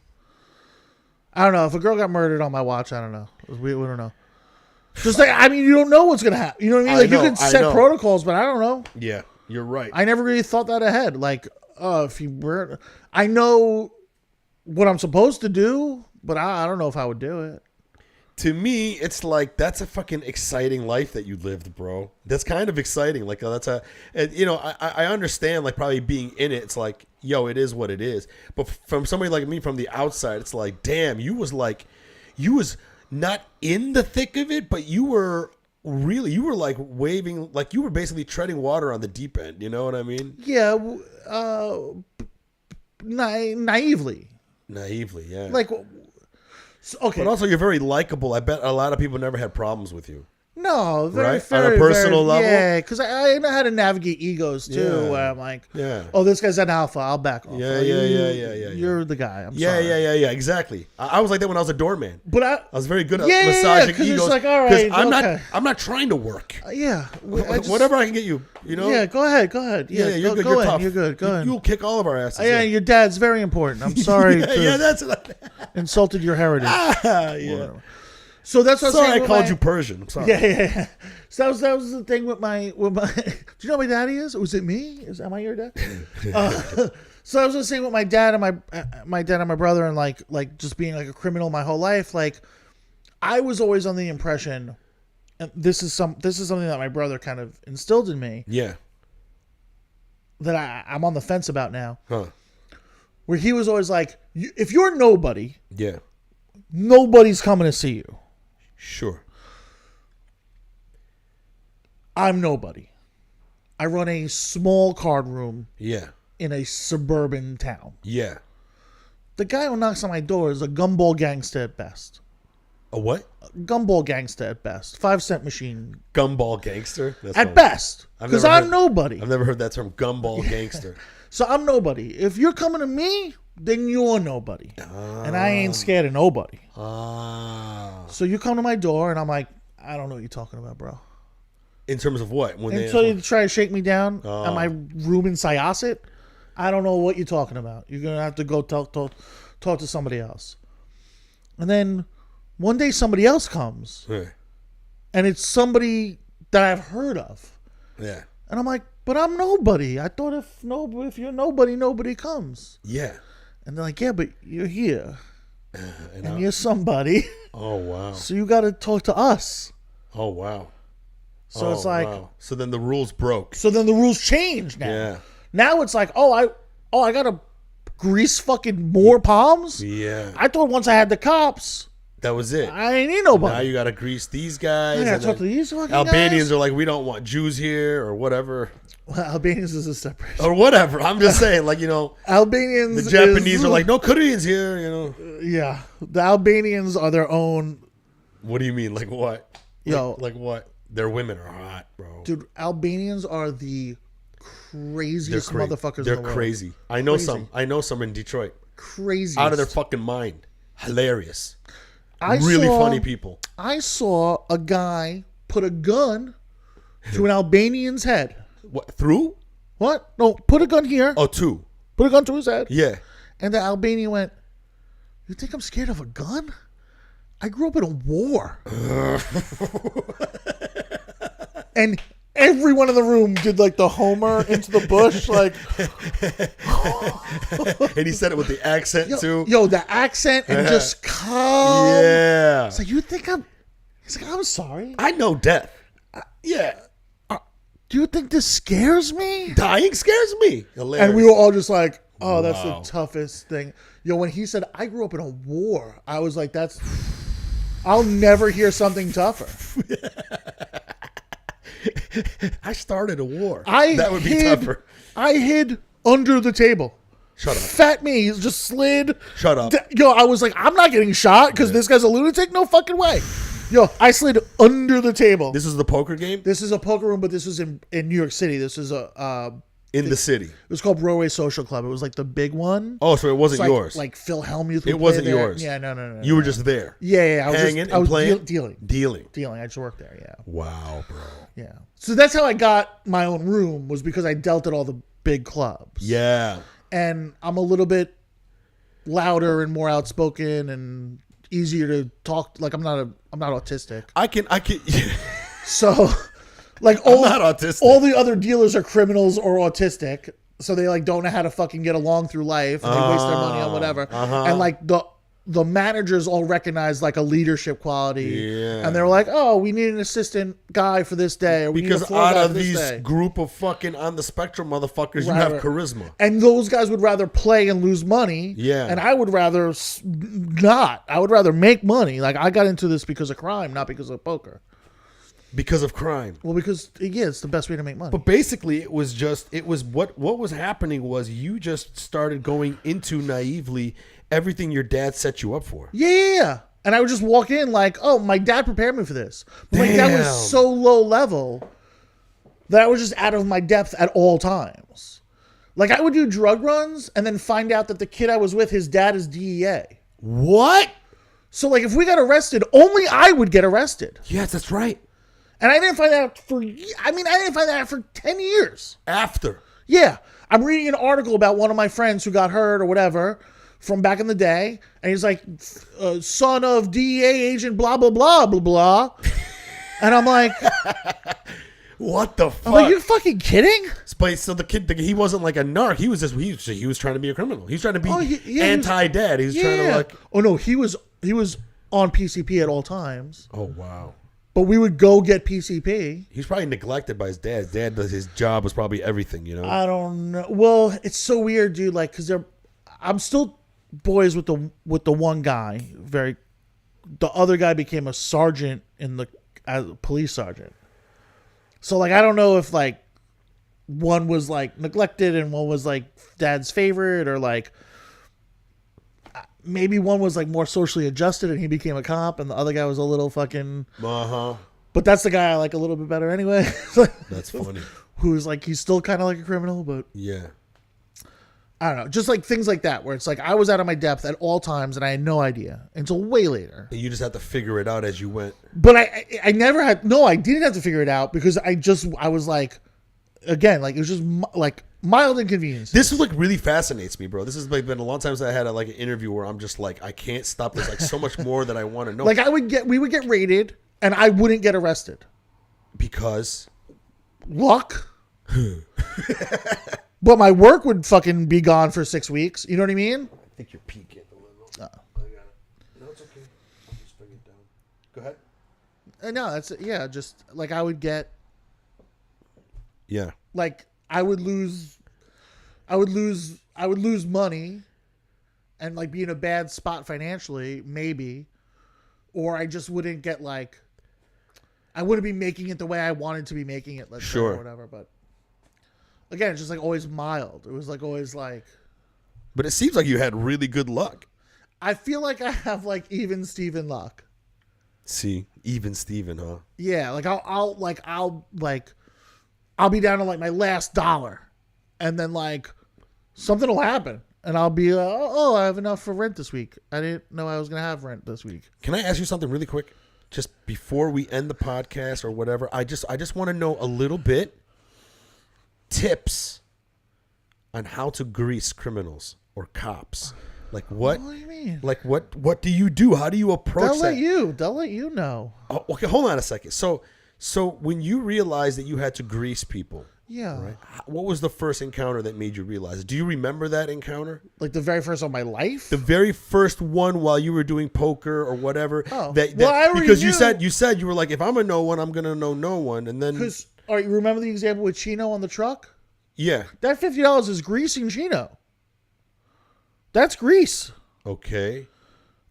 [SPEAKER 3] I don't know. If a girl got murdered on my watch, I don't know. We don't know. Just like, I mean, you don't know what's gonna happen. You know what I mean? Like you can set protocols, but I don't know.
[SPEAKER 2] Yeah, you're right.
[SPEAKER 3] I never really thought that ahead. Like, if you were, I know what I'm supposed to do, but I don't know if I would do it.
[SPEAKER 2] To me, it's like that's a fucking exciting life that you lived, bro. That's kind of exciting. Like I understand like probably being in it. It's like, yo, it is what it is. But from somebody like me from the outside, it's like, damn, you was not in the thick of it, but you were like waving, like you were basically treading water on the deep end. You know what I mean?
[SPEAKER 3] Yeah, naively.
[SPEAKER 2] Naively, yeah.
[SPEAKER 3] Like, okay.
[SPEAKER 2] But also, you're very likable. I bet a lot of people never had problems with you.
[SPEAKER 3] No,
[SPEAKER 2] right? On a personal level?
[SPEAKER 3] Yeah, because I know how to navigate egos, too,
[SPEAKER 2] Yeah.
[SPEAKER 3] where I'm like,
[SPEAKER 2] Yeah.
[SPEAKER 3] oh, this guy's an alpha. I'll back off.
[SPEAKER 2] Yeah,
[SPEAKER 3] Like,
[SPEAKER 2] yeah.
[SPEAKER 3] You're the guy. I'm
[SPEAKER 2] Yeah,
[SPEAKER 3] sorry.
[SPEAKER 2] yeah, exactly. I was like that when I was a doorman.
[SPEAKER 3] But I
[SPEAKER 2] was very good at
[SPEAKER 3] Yeah,
[SPEAKER 2] massaging
[SPEAKER 3] 'cause it's
[SPEAKER 2] egos.
[SPEAKER 3] like, all right, okay.
[SPEAKER 2] I'm not trying to work.
[SPEAKER 3] yeah.
[SPEAKER 2] Whatever I can get you, you know?
[SPEAKER 3] Yeah, go ahead.
[SPEAKER 2] Yeah, you're good.
[SPEAKER 3] Go
[SPEAKER 2] You're
[SPEAKER 3] in.
[SPEAKER 2] tough.
[SPEAKER 3] You're good. Go in.
[SPEAKER 2] You'll kick all of our asses.
[SPEAKER 3] Yeah, your dad's very important. I'm sorry
[SPEAKER 2] yeah,
[SPEAKER 3] to
[SPEAKER 2] that's what
[SPEAKER 3] insulted your heritage.
[SPEAKER 2] yeah.
[SPEAKER 3] So that's what
[SPEAKER 2] Sorry,
[SPEAKER 3] I was saying.
[SPEAKER 2] I called you Persian. I'm sorry.
[SPEAKER 3] Yeah. So that was the thing with my. Do you know who my daddy is? Was it me? Am I your dad? So I was just saying with my dad and my dad and my brother and like just being like a criminal my whole life. Like I was always on the impression, and this is something that my brother kind of instilled in me.
[SPEAKER 2] Yeah.
[SPEAKER 3] That I'm on the fence about now.
[SPEAKER 2] Huh.
[SPEAKER 3] Where he was always like, if you're nobody,
[SPEAKER 2] Yeah.
[SPEAKER 3] nobody's coming to see you.
[SPEAKER 2] Sure.
[SPEAKER 3] I'm nobody. I run a small card room
[SPEAKER 2] Yeah.
[SPEAKER 3] in a suburban town.
[SPEAKER 2] Yeah.
[SPEAKER 3] The guy who knocks on my door is a gumball gangster at best.
[SPEAKER 2] A what?
[SPEAKER 3] Gumball gangster at best. 5-cent machine
[SPEAKER 2] Gumball gangster? That's
[SPEAKER 3] at
[SPEAKER 2] funny.
[SPEAKER 3] best.
[SPEAKER 2] I've
[SPEAKER 3] Because
[SPEAKER 2] never
[SPEAKER 3] I'm
[SPEAKER 2] heard-
[SPEAKER 3] nobody.
[SPEAKER 2] I've never heard that term, gumball gangster.
[SPEAKER 3] So I'm nobody. If you're coming to me, then you're nobody. And I ain't scared of nobody. So you come to my door and I'm like, I don't know what you're talking about, bro.
[SPEAKER 2] In terms of what? When
[SPEAKER 3] Until you try to shake me down at my room in Syosset, I don't know what you're talking about. You're going to have to go talk to somebody else. And then one day somebody else comes.
[SPEAKER 2] Yeah.
[SPEAKER 3] And it's somebody that I've heard of.
[SPEAKER 2] Yeah.
[SPEAKER 3] And I'm like, but I'm nobody. I thought if you're nobody, nobody comes.
[SPEAKER 2] Yeah.
[SPEAKER 3] And they're like, yeah, but you're here.
[SPEAKER 2] And
[SPEAKER 3] And you're somebody.
[SPEAKER 2] oh, wow.
[SPEAKER 3] So you got to talk to us.
[SPEAKER 2] Oh, wow.
[SPEAKER 3] So it's like,
[SPEAKER 2] wow. So then the rules broke.
[SPEAKER 3] so then the rules change now.
[SPEAKER 2] Yeah.
[SPEAKER 3] Now it's like, I gotta grease fucking more palms.
[SPEAKER 2] Yeah.
[SPEAKER 3] I thought once I had the cops,
[SPEAKER 2] That was it.
[SPEAKER 3] I ain't need nobody.
[SPEAKER 2] Now you got to grease these guys.
[SPEAKER 3] I gotta
[SPEAKER 2] and
[SPEAKER 3] talk to
[SPEAKER 2] then
[SPEAKER 3] these fucking
[SPEAKER 2] Albanians
[SPEAKER 3] guys.
[SPEAKER 2] are like, we don't want Jews here or whatever.
[SPEAKER 3] Well, Albanians is a separate.
[SPEAKER 2] Or whatever. I'm just saying, like, you know,
[SPEAKER 3] Albanians.
[SPEAKER 2] the Japanese are like, no Koreans here, you know.
[SPEAKER 3] Yeah, the Albanians are their own.
[SPEAKER 2] What do you mean? Like what?
[SPEAKER 3] Yo.
[SPEAKER 2] Like what? Their women are hot, bro.
[SPEAKER 3] Dude, Albanians are the craziest motherfuckers
[SPEAKER 2] They're
[SPEAKER 3] in the world.
[SPEAKER 2] crazy. I know
[SPEAKER 3] Crazy.
[SPEAKER 2] some. I know some in Detroit.
[SPEAKER 3] Crazy.
[SPEAKER 2] Out of their fucking mind. Hilarious.
[SPEAKER 3] I
[SPEAKER 2] Really
[SPEAKER 3] saw-
[SPEAKER 2] funny people.
[SPEAKER 3] I saw a guy put a gun to an Albanian's head.
[SPEAKER 2] What? Through?
[SPEAKER 3] What? No, put a gun here.
[SPEAKER 2] Oh, two.
[SPEAKER 3] Put a gun to his head.
[SPEAKER 2] Yeah.
[SPEAKER 3] And the Albanian went, "You think I'm scared of a gun? I grew up in a war." And everyone in the room did like the Homer into the bush, like,
[SPEAKER 2] And he said it with the accent too.
[SPEAKER 3] yo, the accent and just calm.
[SPEAKER 2] Yeah.
[SPEAKER 3] It's like, you think I'm? He's like, "I'm sorry.
[SPEAKER 2] I know death. Yeah.
[SPEAKER 3] Do you think this scares me?"
[SPEAKER 2] Dying scares me. Hilarious.
[SPEAKER 3] And we were all just like, "Oh, that's
[SPEAKER 2] Wow.
[SPEAKER 3] the toughest thing." Yo, when he said, "I grew up in a war," I was like, "That's." I'll never hear something tougher.
[SPEAKER 2] I started a war.
[SPEAKER 3] I
[SPEAKER 2] that would be
[SPEAKER 3] hid,
[SPEAKER 2] tougher.
[SPEAKER 3] I hid under the table.
[SPEAKER 2] Shut up.
[SPEAKER 3] Fat me just slid.
[SPEAKER 2] Shut up.
[SPEAKER 3] Yo, I was like, I'm not getting shot because this guy's a lunatic. No fucking way. Yo, I slid under the table.
[SPEAKER 2] This is the poker game
[SPEAKER 3] This is a poker room, but this was in New York City. This is
[SPEAKER 2] in the city.
[SPEAKER 3] it was called Broadway Social Club. It was like the big one.
[SPEAKER 2] Oh, so it wasn't
[SPEAKER 3] It's like,
[SPEAKER 2] yours.
[SPEAKER 3] Like Phil Hellmuth. would
[SPEAKER 2] It wasn't
[SPEAKER 3] play there.
[SPEAKER 2] yours.
[SPEAKER 3] Yeah, no.
[SPEAKER 2] You were just there.
[SPEAKER 3] Yeah. I was
[SPEAKER 2] Hanging
[SPEAKER 3] just,
[SPEAKER 2] and
[SPEAKER 3] I was
[SPEAKER 2] playing?
[SPEAKER 3] dealing.
[SPEAKER 2] Dealing.
[SPEAKER 3] I just worked there. Yeah.
[SPEAKER 2] Wow, bro.
[SPEAKER 3] Yeah. So that's how I got my own room, was because I dealt at all the big clubs.
[SPEAKER 2] Yeah.
[SPEAKER 3] And I'm a little bit louder and more outspoken and easier to talk. Like I'm not autistic.
[SPEAKER 2] I can.
[SPEAKER 3] So like
[SPEAKER 2] I'm not autistic.
[SPEAKER 3] all the other dealers are criminals or autistic. So they like don't know how to fucking get along through life and they waste their money on whatever. And like the managers all recognize like a leadership quality.
[SPEAKER 2] Yeah.
[SPEAKER 3] And they're like, "Oh, we need an assistant guy for this day. Or we need a
[SPEAKER 2] Because
[SPEAKER 3] floor
[SPEAKER 2] out
[SPEAKER 3] guy
[SPEAKER 2] of
[SPEAKER 3] for this
[SPEAKER 2] these
[SPEAKER 3] day."
[SPEAKER 2] group of fucking on the spectrum motherfuckers, you
[SPEAKER 3] Right,
[SPEAKER 2] have
[SPEAKER 3] right.
[SPEAKER 2] charisma.
[SPEAKER 3] And those guys would rather play and lose money.
[SPEAKER 2] Yeah.
[SPEAKER 3] And I would rather not. I would rather make money. Like I got into this because of crime, not because of poker.
[SPEAKER 2] Because of crime.
[SPEAKER 3] Well, because it's the best way to make money.
[SPEAKER 2] But basically, it was what was happening was you just started going into naively everything your dad set you up for.
[SPEAKER 3] Yeah. And I would just walk in like, "Oh, my dad prepared me for this." But my dad
[SPEAKER 2] Damn.
[SPEAKER 3] was so low level that I was just out of my depth at all times. Like I would do drug runs and then find out that the kid I was with, his dad is DEA.
[SPEAKER 2] What?
[SPEAKER 3] So like if we got arrested, only I would get arrested.
[SPEAKER 2] Yes, that's right.
[SPEAKER 3] And I didn't find that out I didn't find that out for 10 years.
[SPEAKER 2] After.
[SPEAKER 3] Yeah. I'm reading an article about one of my friends who got hurt or whatever from back in the day. And he's like, son of DEA agent, blah, blah, blah, blah, blah. And I'm like,
[SPEAKER 2] What the fuck?
[SPEAKER 3] I'm like, "You're fucking kidding?"
[SPEAKER 2] So the kid, he wasn't like a narc. He was he was trying to be a criminal. He was trying to be anti-dad. He was trying to like.
[SPEAKER 3] Oh, no. He was on PCP at all times.
[SPEAKER 2] Oh wow.
[SPEAKER 3] But we would go get PCP.
[SPEAKER 2] He's probably neglected by his dad. His dad does his job was probably everything, you know.
[SPEAKER 3] I don't know. Well, it's so weird, dude. Like, because I'm still boys with the one guy. The other guy became a sergeant as a police sergeant. So like, I don't know if like one was like neglected and one was like dad's favorite, or like maybe one was like more socially adjusted and he became a cop and the other guy was a little fucking. But that's the guy I like a little bit better anyway.
[SPEAKER 2] That's funny.
[SPEAKER 3] Who's like, he's still kind of like a criminal, but
[SPEAKER 2] Yeah.
[SPEAKER 3] I don't know. Just like things like that where it's like I was out of my depth at all times and I had no idea until way later.
[SPEAKER 2] And you just had to figure it out as you went.
[SPEAKER 3] But I never had. No, I didn't have to figure it out because I was like, again, like it was just like mild inconvenience.
[SPEAKER 2] This is like really fascinates me, bro. This has like been a long time since I had like an interview where I'm just like, I can't stop. There's like so much more that I want to know.
[SPEAKER 3] Like we would get raided and I wouldn't get arrested.
[SPEAKER 2] Because
[SPEAKER 3] Luck. But my work would fucking be gone for 6 weeks. You know what I mean?
[SPEAKER 2] I think you're peeking a little. I got it. No, it's okay. I'll just bring it down. Go ahead.
[SPEAKER 3] No, just like I would get
[SPEAKER 2] Yeah.
[SPEAKER 3] Like I would lose money and like be in a bad spot financially, maybe, or I just wouldn't get like, I wouldn't be making it the way I wanted to be making it, let's say, or whatever. But again, it's just like always mild. It was like always like.
[SPEAKER 2] But it seems like you had really good luck.
[SPEAKER 3] I feel like I have like even Steven luck.
[SPEAKER 2] See, even Steven, huh?
[SPEAKER 3] Yeah, like I'll be down to like my last dollar, and then like something will happen. And I'll be, oh, I have enough for rent this week. I didn't know I was going to have rent this week.
[SPEAKER 2] Can I ask you something really quick? Just before we end the podcast or whatever, I just want to know a little bit tips on how to grease criminals or cops. Like what?
[SPEAKER 3] What do you mean?
[SPEAKER 2] Like what do you do? How do you approach that?
[SPEAKER 3] They'll let you know.
[SPEAKER 2] Oh, okay, hold on a second. So when you realized that you had to grease people,
[SPEAKER 3] Yeah.
[SPEAKER 2] right? What was the first encounter that made you realize it? Do you remember that encounter?
[SPEAKER 3] Like the very first of my life?
[SPEAKER 2] The very first one while you were doing poker or whatever.
[SPEAKER 3] Oh.
[SPEAKER 2] That
[SPEAKER 3] Well, I already
[SPEAKER 2] because
[SPEAKER 3] knew.
[SPEAKER 2] you said you were like, if I'm gonna know one, I'm gonna know no one, and then
[SPEAKER 3] Because, all right, you remember the example with Chino on the truck?
[SPEAKER 2] yeah,
[SPEAKER 3] That $50 is greasing Chino. That's grease.
[SPEAKER 2] okay.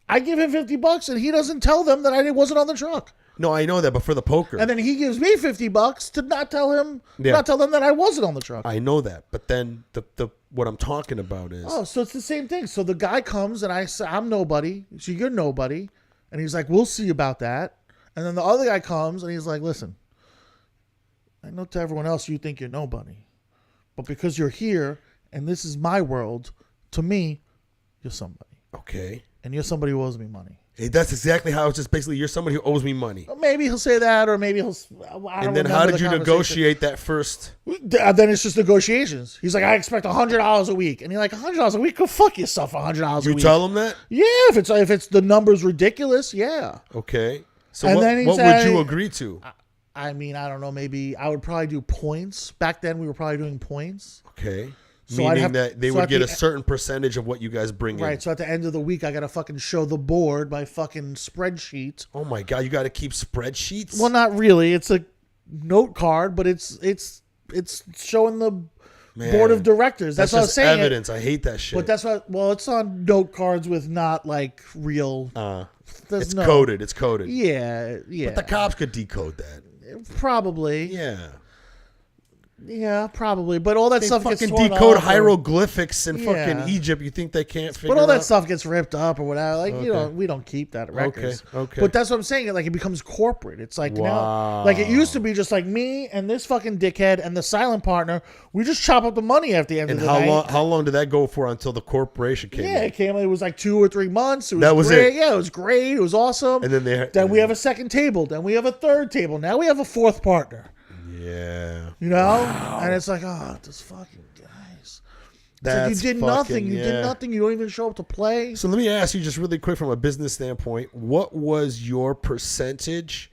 [SPEAKER 3] I give him $50 and he doesn't tell them that I wasn't on the truck.
[SPEAKER 2] No, I know that, but for the poker,
[SPEAKER 3] And then he gives me $50 to not tell them that I wasn't on the truck.
[SPEAKER 2] I know that. But then the what I'm talking about is
[SPEAKER 3] Oh, so it's the same thing. So the guy comes and I say, I'm nobody. So you're nobody. And he's like, we'll see about that. And then the other guy comes and he's like, listen, I know to everyone else you think you're nobody. But because you're here and this is my world, to me, you're somebody.
[SPEAKER 2] okay.
[SPEAKER 3] And you're somebody who owes me money.
[SPEAKER 2] Hey, that's exactly how it's just basically you're somebody who owes me money.
[SPEAKER 3] Or maybe he'll say that, or maybe he'll. I don't
[SPEAKER 2] And then
[SPEAKER 3] remember
[SPEAKER 2] how
[SPEAKER 3] the
[SPEAKER 2] did you
[SPEAKER 3] conversation.
[SPEAKER 2] negotiate that first?
[SPEAKER 3] Then it's just negotiations. He's like, I expect $100 a week, and you're like, $100 a week? Go fuck yourself. $100 a
[SPEAKER 2] You
[SPEAKER 3] week.
[SPEAKER 2] tell them that?
[SPEAKER 3] Yeah, if it's the number's ridiculous, yeah.
[SPEAKER 2] Okay. So
[SPEAKER 3] And
[SPEAKER 2] what,
[SPEAKER 3] then he
[SPEAKER 2] what
[SPEAKER 3] said-
[SPEAKER 2] would you agree to?
[SPEAKER 3] I mean, I don't know. Maybe I would probably do points. Back then, we were probably doing points.
[SPEAKER 2] Okay.
[SPEAKER 3] So I'd
[SPEAKER 2] Meaning
[SPEAKER 3] have-
[SPEAKER 2] that they
[SPEAKER 3] so
[SPEAKER 2] would
[SPEAKER 3] at
[SPEAKER 2] get
[SPEAKER 3] the-
[SPEAKER 2] a certain percentage of what you guys bring
[SPEAKER 3] Right.
[SPEAKER 2] in.
[SPEAKER 3] So at the end of the week, I got to fucking show the board my fucking spreadsheet.
[SPEAKER 2] Oh my God, you got to keep spreadsheets?
[SPEAKER 3] Well, not really. It's a note card, but it's showing the
[SPEAKER 2] Man,
[SPEAKER 3] board of directors. That's what I was
[SPEAKER 2] just
[SPEAKER 3] saying.
[SPEAKER 2] evidence. I hate that shit.
[SPEAKER 3] But that's what. Well, it's on note cards with not like real. there's
[SPEAKER 2] it's
[SPEAKER 3] no-
[SPEAKER 2] coded. It's coded.
[SPEAKER 3] Yeah, yeah.
[SPEAKER 2] But the cops could decode that.
[SPEAKER 3] Probably.
[SPEAKER 2] Yeah.
[SPEAKER 3] Yeah, probably. But all that
[SPEAKER 2] They
[SPEAKER 3] stuff gets
[SPEAKER 2] fucking
[SPEAKER 3] torn
[SPEAKER 2] decode
[SPEAKER 3] off or-
[SPEAKER 2] hieroglyphics in
[SPEAKER 3] Yeah.
[SPEAKER 2] fucking Egypt. You think they can't figure
[SPEAKER 3] But all that
[SPEAKER 2] out?
[SPEAKER 3] stuff gets ripped up or whatever. Like you
[SPEAKER 2] Okay.
[SPEAKER 3] know, we don't keep that records.
[SPEAKER 2] okay.
[SPEAKER 3] But that's what I'm saying. Like it becomes corporate. It's like
[SPEAKER 2] Wow.
[SPEAKER 3] now, like it used to be just like me and this fucking dickhead and the silent partner. We just chop up the money at the end
[SPEAKER 2] And
[SPEAKER 3] of the night.
[SPEAKER 2] how long did that go for until the corporation came
[SPEAKER 3] Yeah,
[SPEAKER 2] in?
[SPEAKER 3] it came. It was like 2 or 3 months. It was
[SPEAKER 2] That was
[SPEAKER 3] great.
[SPEAKER 2] it.
[SPEAKER 3] Yeah, it was great. It was awesome.
[SPEAKER 2] And then
[SPEAKER 3] then we have a second table. Then we have a third table. Now we have a fourth partner.
[SPEAKER 2] Yeah.
[SPEAKER 3] You know, and it's like, oh, this fucking guys. It's like you did nothing. You did nothing. You don't even show up to play.
[SPEAKER 2] So let me ask you just really quick from a business standpoint, what was your percentage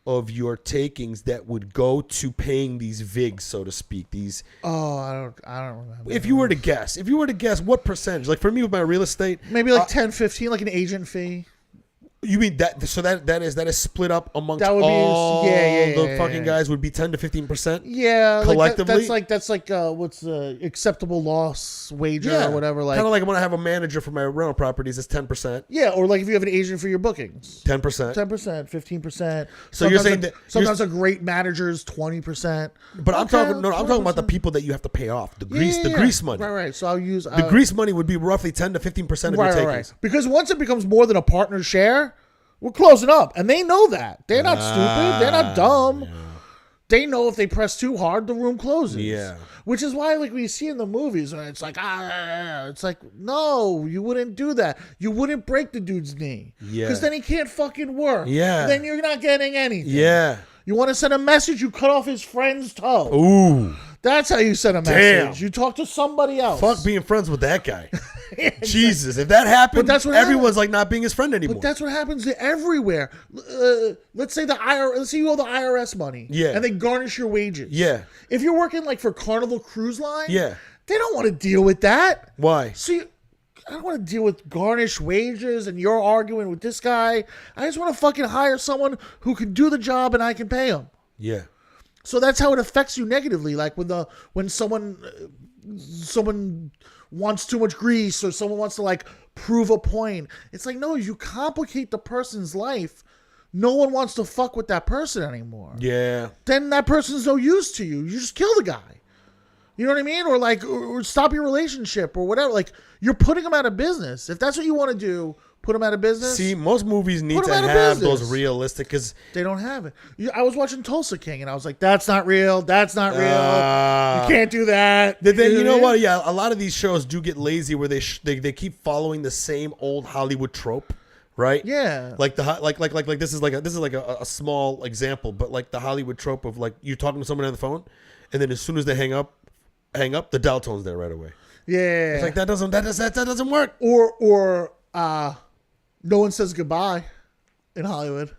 [SPEAKER 2] of your takings that would go to paying these VIGs, so to speak? These,
[SPEAKER 3] Oh, I don't remember.
[SPEAKER 2] if you were to guess, what percentage? Like for me with my real estate,
[SPEAKER 3] Maybe like 10, 15, like an agent fee.
[SPEAKER 2] you mean that? So that is split up amongst
[SPEAKER 3] That would be-
[SPEAKER 2] all
[SPEAKER 3] yeah,
[SPEAKER 2] the
[SPEAKER 3] yeah,
[SPEAKER 2] fucking
[SPEAKER 3] yeah.
[SPEAKER 2] guys would be 10 to 15%.
[SPEAKER 3] Yeah,
[SPEAKER 2] Collectively?
[SPEAKER 3] that's like what's the acceptable loss wager or whatever. Like
[SPEAKER 2] kind of like when I have a manager for my rental properties, it's 10%,
[SPEAKER 3] yeah, or like if you have an agent for your bookings,
[SPEAKER 2] 10%.
[SPEAKER 3] 10%, 15%.
[SPEAKER 2] So you're saying that
[SPEAKER 3] sometimes a great manager's 20%.
[SPEAKER 2] But I'm talking about the
[SPEAKER 3] 20%.
[SPEAKER 2] people that you have to pay off, the grease,
[SPEAKER 3] Yeah,
[SPEAKER 2] the
[SPEAKER 3] yeah,
[SPEAKER 2] grease money.
[SPEAKER 3] Right. So I'll use
[SPEAKER 2] The grease money would be roughly 10 to 15% of your takings.
[SPEAKER 3] Because once it becomes more than a partner share, we're closing up, and they know that. They're not stupid. They're not dumb.
[SPEAKER 2] Yeah.
[SPEAKER 3] They know if they press too hard, the room closes.
[SPEAKER 2] Yeah.
[SPEAKER 3] Which is why, like, we see in the movies, where it's like, it's like, no, you wouldn't do that. You wouldn't break the dude's knee.
[SPEAKER 2] Yeah.
[SPEAKER 3] Because then he can't fucking work.
[SPEAKER 2] Yeah.
[SPEAKER 3] Then you're not getting anything.
[SPEAKER 2] Yeah.
[SPEAKER 3] You want to send a message, you cut off his friend's toe.
[SPEAKER 2] Ooh.
[SPEAKER 3] That's how you send a
[SPEAKER 2] Damn.
[SPEAKER 3] message. You talk to somebody else.
[SPEAKER 2] Fuck being friends with that guy. Jesus. If that happened,
[SPEAKER 3] But that's what
[SPEAKER 2] everyone's like not being his friend anymore.
[SPEAKER 3] But that's what happens to everywhere. Let's say let's say you owe the IRS money.
[SPEAKER 2] Yeah.
[SPEAKER 3] And they garnish your wages.
[SPEAKER 2] Yeah.
[SPEAKER 3] If you're working like for Carnival Cruise Line.
[SPEAKER 2] Yeah.
[SPEAKER 3] They don't want to deal with that.
[SPEAKER 2] Why?
[SPEAKER 3] See, I don't want to deal with garnished wages and you're arguing with this guy. I just want to fucking hire someone who can do the job and I can pay him.
[SPEAKER 2] Yeah.
[SPEAKER 3] So that's how it affects you negatively. Like when someone wants too much grease or someone wants to like prove a point. It's like, no, you complicate the person's life. No one wants to fuck with that person anymore.
[SPEAKER 2] Yeah.
[SPEAKER 3] Then that person's no use to you. You just kill the guy. You know what I mean? Or like, or stop your relationship or whatever. Like, you're putting him out of business. If that's what you want to do, put him out of business.
[SPEAKER 2] See, most movies need
[SPEAKER 3] Put 'em
[SPEAKER 2] to
[SPEAKER 3] out of
[SPEAKER 2] have
[SPEAKER 3] business.
[SPEAKER 2] those realistic, because
[SPEAKER 3] They don't have it. I was watching Tulsa King and I was like, that's not real. That's not real. You can't do that.
[SPEAKER 2] then you know
[SPEAKER 3] I mean?
[SPEAKER 2] what? Yeah, a lot of these shows do get lazy where they keep following the same old Hollywood trope, right?
[SPEAKER 3] Yeah.
[SPEAKER 2] Like this is like a small example, but like the Hollywood trope of like you talking to someone on the phone, and then as soon as they hang up, the dial tone's there right away.
[SPEAKER 3] Yeah.
[SPEAKER 2] It's like that doesn't work.
[SPEAKER 3] Or no one says goodbye in Hollywood.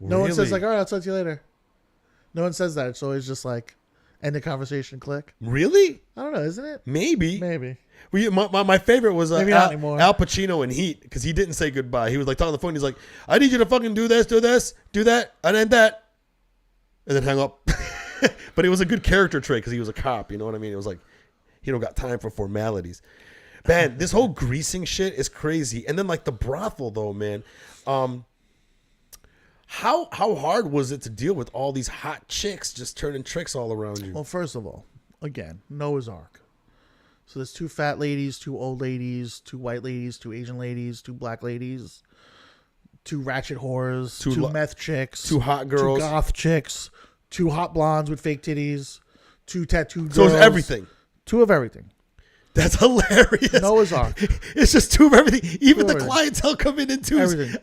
[SPEAKER 3] No one says like, all right, I'll talk to you later. No one says that. It's always just like end the conversation, click.
[SPEAKER 2] Really?
[SPEAKER 3] I don't know, isn't it?
[SPEAKER 2] Maybe. My favorite was
[SPEAKER 3] Maybe not anymore.
[SPEAKER 2] Al Pacino in Heat, because he didn't say goodbye. He was like talking on the phone. He's like, I need you to fucking do this, do that, and then that. And then hang up. But it was a good character trait because he was a cop. You know what I mean? It was like, he don't got time for formalities. Man, this whole greasing shit is crazy. And then like the brothel though, man. How hard was it to deal with all these hot chicks just turning tricks all around you?
[SPEAKER 3] Well, first of all, again, Noah's Ark. So there's 2 fat ladies, 2 old ladies, 2 white ladies, 2 Asian ladies, 2 black ladies, 2 ratchet whores, 2 meth chicks,
[SPEAKER 2] 2 hot girls,
[SPEAKER 3] 2 goth chicks, 2 hot blondes with fake titties, 2 tattooed girls.
[SPEAKER 2] So it's everything.
[SPEAKER 3] 2 of everything.
[SPEAKER 2] That's hilarious.
[SPEAKER 3] Noah's Ark.
[SPEAKER 2] It's just 2 of everything. Even the
[SPEAKER 3] everything.
[SPEAKER 2] clientele come in 2s.
[SPEAKER 3] Everything.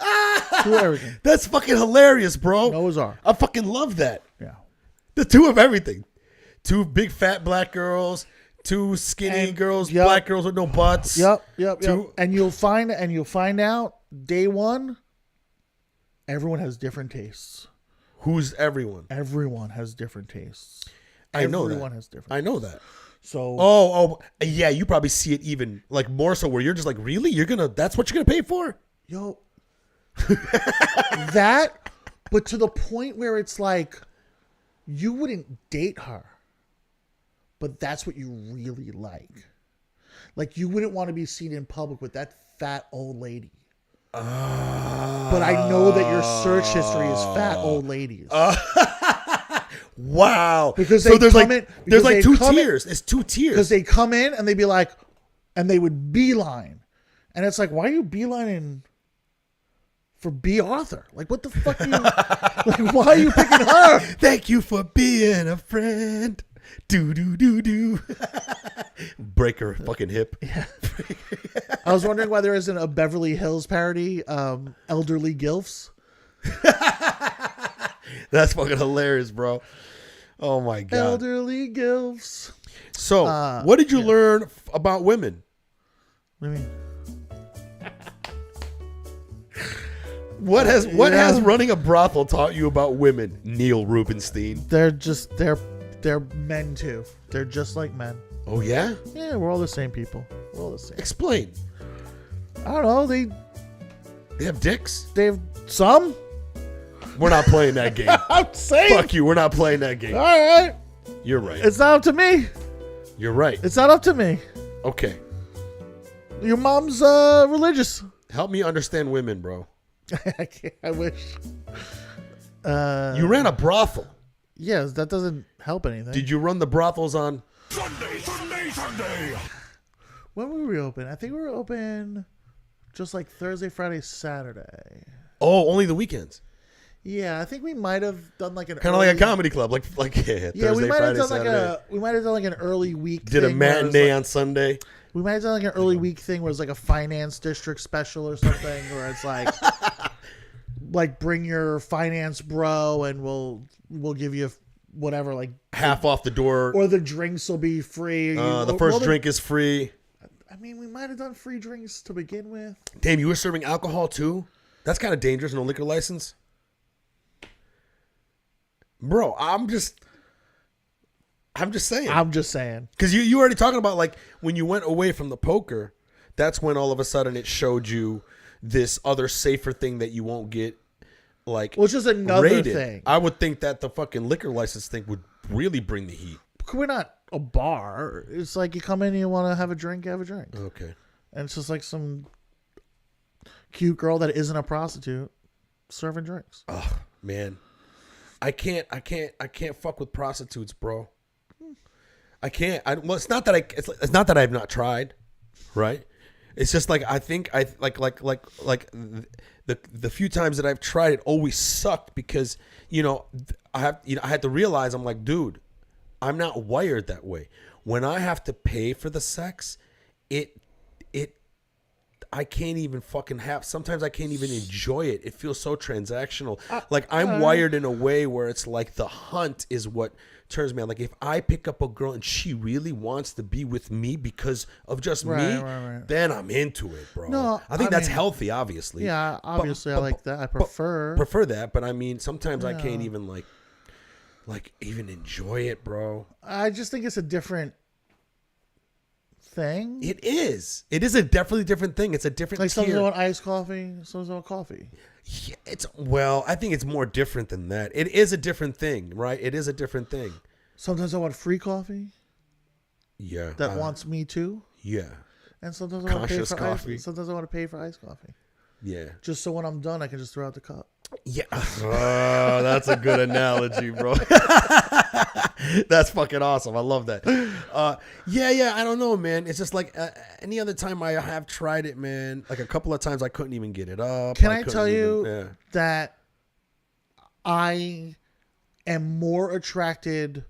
[SPEAKER 3] 2 of everything.
[SPEAKER 2] That's fucking hilarious, bro.
[SPEAKER 3] Noah's Ark.
[SPEAKER 2] I fucking love that.
[SPEAKER 3] Yeah.
[SPEAKER 2] The 2 of everything. 2 big fat black girls, 2 skinny girls,
[SPEAKER 3] yep.
[SPEAKER 2] black girls with no butts.
[SPEAKER 3] Yep. And you'll find out day one, everyone has different tastes.
[SPEAKER 2] Who's everyone?
[SPEAKER 3] Everyone has different tastes.
[SPEAKER 2] I know that.
[SPEAKER 3] Everyone has different.
[SPEAKER 2] I know that.
[SPEAKER 3] So
[SPEAKER 2] Oh, yeah, you probably see it even like more so where you're just like, really? That's what you're gonna pay for?
[SPEAKER 3] yo, that, but to the point where it's like, you wouldn't date her, but that's what you really like. Like, you wouldn't want to be seen in public with that fat old lady. But I know that your search history is fat old ladies.
[SPEAKER 2] Wow.
[SPEAKER 3] Because
[SPEAKER 2] so
[SPEAKER 3] there's
[SPEAKER 2] 2 tiers. It's 2 tiers.
[SPEAKER 3] Because they come in and they'd be like, and they would beeline. And it's like, why are you beelining for B. Arthur? Like, what the fuck are you, like, why are you picking her?
[SPEAKER 2] Thank you for being a friend. Do. Break her fucking hip.
[SPEAKER 3] Yeah. I was wondering why there isn't a Beverly Hills parody, Elderly Gilfs.
[SPEAKER 2] That's fucking hilarious, bro. Oh my god.
[SPEAKER 3] Elderly Gilfs.
[SPEAKER 2] So, what did you learn about women?
[SPEAKER 3] What do you mean?
[SPEAKER 2] What has running a brothel taught you about women, Neil Rubenstein?
[SPEAKER 3] They're men too. They're just like men.
[SPEAKER 2] Oh yeah?
[SPEAKER 3] Yeah, we're all the same people. We're all the same.
[SPEAKER 2] Explain.
[SPEAKER 3] I don't know.
[SPEAKER 2] They have dicks?
[SPEAKER 3] They have some.
[SPEAKER 2] We're not playing that game.
[SPEAKER 3] I'm saying.
[SPEAKER 2] Fuck you. We're not playing that game.
[SPEAKER 3] All right.
[SPEAKER 2] You're right.
[SPEAKER 3] It's not up to me.
[SPEAKER 2] You're right.
[SPEAKER 3] It's not up to me.
[SPEAKER 2] Okay.
[SPEAKER 3] Your mom's religious.
[SPEAKER 2] Help me understand women, bro.
[SPEAKER 3] I wish.
[SPEAKER 2] You ran a brothel.
[SPEAKER 3] Yes, that doesn't help anything.
[SPEAKER 2] Did you run the brothels on
[SPEAKER 1] Sunday.
[SPEAKER 3] When were we open? I think we were open just like Thursday, Friday, Saturday.
[SPEAKER 2] Oh, only the weekends.
[SPEAKER 3] Yeah, I think we might have done like an
[SPEAKER 2] Kind of like a comedy club, like
[SPEAKER 3] yeah.
[SPEAKER 2] Thursday,
[SPEAKER 3] We might
[SPEAKER 2] Friday,
[SPEAKER 3] have done
[SPEAKER 2] Saturday.
[SPEAKER 3] we might have done like an early week.
[SPEAKER 2] Did a
[SPEAKER 3] thing where it was
[SPEAKER 2] matinee
[SPEAKER 3] like-
[SPEAKER 2] on Sunday.
[SPEAKER 3] We might have done like an early week thing where it's like a finance district special or something, where it's like, like bring your finance bro and we'll give you whatever, like
[SPEAKER 2] Half off the door.
[SPEAKER 3] or the drinks will be free.
[SPEAKER 2] The first drink is free.
[SPEAKER 3] I mean, we might have done free drinks to begin with.
[SPEAKER 2] Damn, you were serving alcohol too? That's kind of dangerous. No liquor license. Bro, I'm just saying.
[SPEAKER 3] I'm just saying.
[SPEAKER 2] Because you already talking about like when you went away from the poker, that's when all of a sudden it showed you this other safer thing that you won't get like,
[SPEAKER 3] Well, it's just another
[SPEAKER 2] rated.
[SPEAKER 3] thing.
[SPEAKER 2] I would think that the fucking liquor license thing would really bring the heat.
[SPEAKER 3] We're not a bar. It's like you come in and you want to have a drink,
[SPEAKER 2] Okay.
[SPEAKER 3] And it's just like some cute girl that isn't a prostitute serving drinks.
[SPEAKER 2] Oh man, I can't fuck with prostitutes, bro. I can't. Well, it's not that it's not that I've not tried, right? It's just like I think the few times that I've tried it always sucked because I had to realize I'm like, dude, I'm not wired that way. When I have to pay for the sex, I can't even fucking have. Sometimes I can't even enjoy it. It feels so transactional. Like I'm wired in a way where it's like the hunt is what turns me on. Like if I pick up a girl and she really wants to be with me because of just me, then I'm into it, bro.
[SPEAKER 3] No,
[SPEAKER 2] I think
[SPEAKER 3] I
[SPEAKER 2] that's
[SPEAKER 3] mean,
[SPEAKER 2] healthy, obviously.
[SPEAKER 3] Yeah, obviously I like that. I prefer
[SPEAKER 2] that, but I mean sometimes I can't even like even enjoy it, bro.
[SPEAKER 3] I just think it's a different thing.
[SPEAKER 2] It is a definitely different thing. It's a different
[SPEAKER 3] Like some
[SPEAKER 2] tier.
[SPEAKER 3] want iced coffee, some want coffee.
[SPEAKER 2] Yeah, I think it's more different than that. It is a different thing, right? It is a different thing.
[SPEAKER 3] Sometimes I want free coffee.
[SPEAKER 2] Yeah.
[SPEAKER 3] That wants me too.
[SPEAKER 2] Yeah.
[SPEAKER 3] And sometimes I want to pay
[SPEAKER 2] Conscious
[SPEAKER 3] for
[SPEAKER 2] coffee.
[SPEAKER 3] Sometimes I want to pay for iced coffee.
[SPEAKER 2] Yeah.
[SPEAKER 3] Just so when I'm done, I can just throw out the cup.
[SPEAKER 2] Yeah. Oh, that's a good analogy, bro. That's fucking awesome. I love that. Yeah. I don't know, man. It's just like any other time I have tried it, man. Like a couple of times I couldn't even get it up.
[SPEAKER 3] Can I tell you that I am more attracted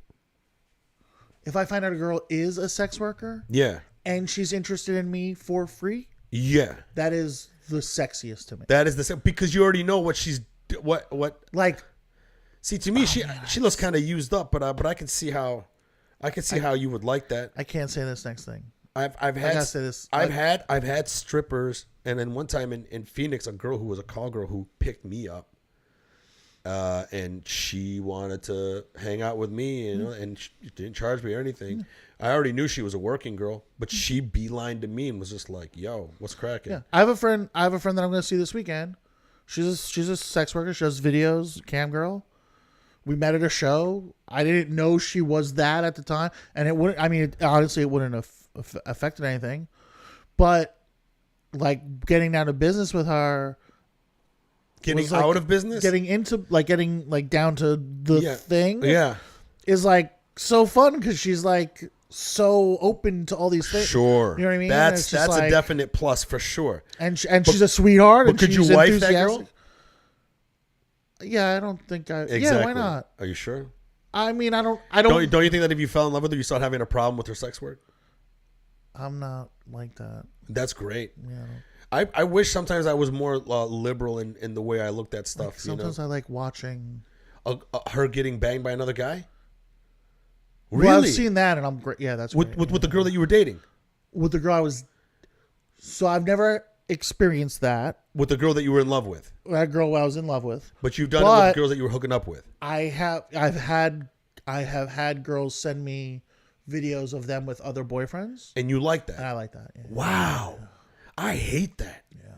[SPEAKER 3] if I find out a girl is a sex worker?
[SPEAKER 2] Yeah.
[SPEAKER 3] And she's interested in me for free?
[SPEAKER 2] Yeah.
[SPEAKER 3] That is the sexiest to me.
[SPEAKER 2] That is because you already know what she's what.
[SPEAKER 3] Like,
[SPEAKER 2] see, to me, she looks kind of used up, but I can see how you would like that.
[SPEAKER 3] I can't say this next thing.
[SPEAKER 2] I've
[SPEAKER 3] I
[SPEAKER 2] had
[SPEAKER 3] gotta say this.
[SPEAKER 2] I've had strippers, and then one time in Phoenix, a girl who was a call girl who picked me up, and she wanted to hang out with me, and she didn't charge me or anything. I already knew she was a working girl, but she beelined to me and was just like, "Yo, what's cracking?"
[SPEAKER 3] Yeah, I have a friend that I'm going to see this weekend. She's a sex worker. She does videos, cam girl. We met at a show. I didn't know she was that at the time, and it wouldn't. I mean, honestly, it wouldn't have affected anything. But like getting down to business with her,
[SPEAKER 2] Getting out of business,
[SPEAKER 3] getting down to the thing, is like so fun because she's like so open to all these things.
[SPEAKER 2] Sure,
[SPEAKER 3] you know what I mean.
[SPEAKER 2] That's a definite plus for sure.
[SPEAKER 3] And she's a sweetheart.
[SPEAKER 2] But
[SPEAKER 3] And
[SPEAKER 2] could
[SPEAKER 3] she's
[SPEAKER 2] you wife that
[SPEAKER 3] enthusiastic.
[SPEAKER 2] girl?
[SPEAKER 3] Yeah, I don't think I.
[SPEAKER 2] Exactly.
[SPEAKER 3] Yeah, why not?
[SPEAKER 2] Are you sure?
[SPEAKER 3] I mean, I don't.
[SPEAKER 2] Don't you think that if you fell in love with her, you start having a problem with her sex work?
[SPEAKER 3] I'm not like that.
[SPEAKER 2] That's great.
[SPEAKER 3] Yeah.
[SPEAKER 2] I wish sometimes I was more liberal in the way I looked at stuff.
[SPEAKER 3] Like sometimes I like watching
[SPEAKER 2] her getting banged by another guy. Really?
[SPEAKER 3] Well, I've seen that, and I'm great. Yeah, that's great.
[SPEAKER 2] With the girl that you were dating.
[SPEAKER 3] With the girl I was. So I've never experienced that.
[SPEAKER 2] With the girl that you were in love with.
[SPEAKER 3] That girl I was in love with.
[SPEAKER 2] But you've done it with girls that you were hooking up with.
[SPEAKER 3] I have had girls send me videos of them with other boyfriends.
[SPEAKER 2] And you like that.
[SPEAKER 3] And I like that. Yeah.
[SPEAKER 2] Wow. Yeah. I hate that.
[SPEAKER 3] Yeah.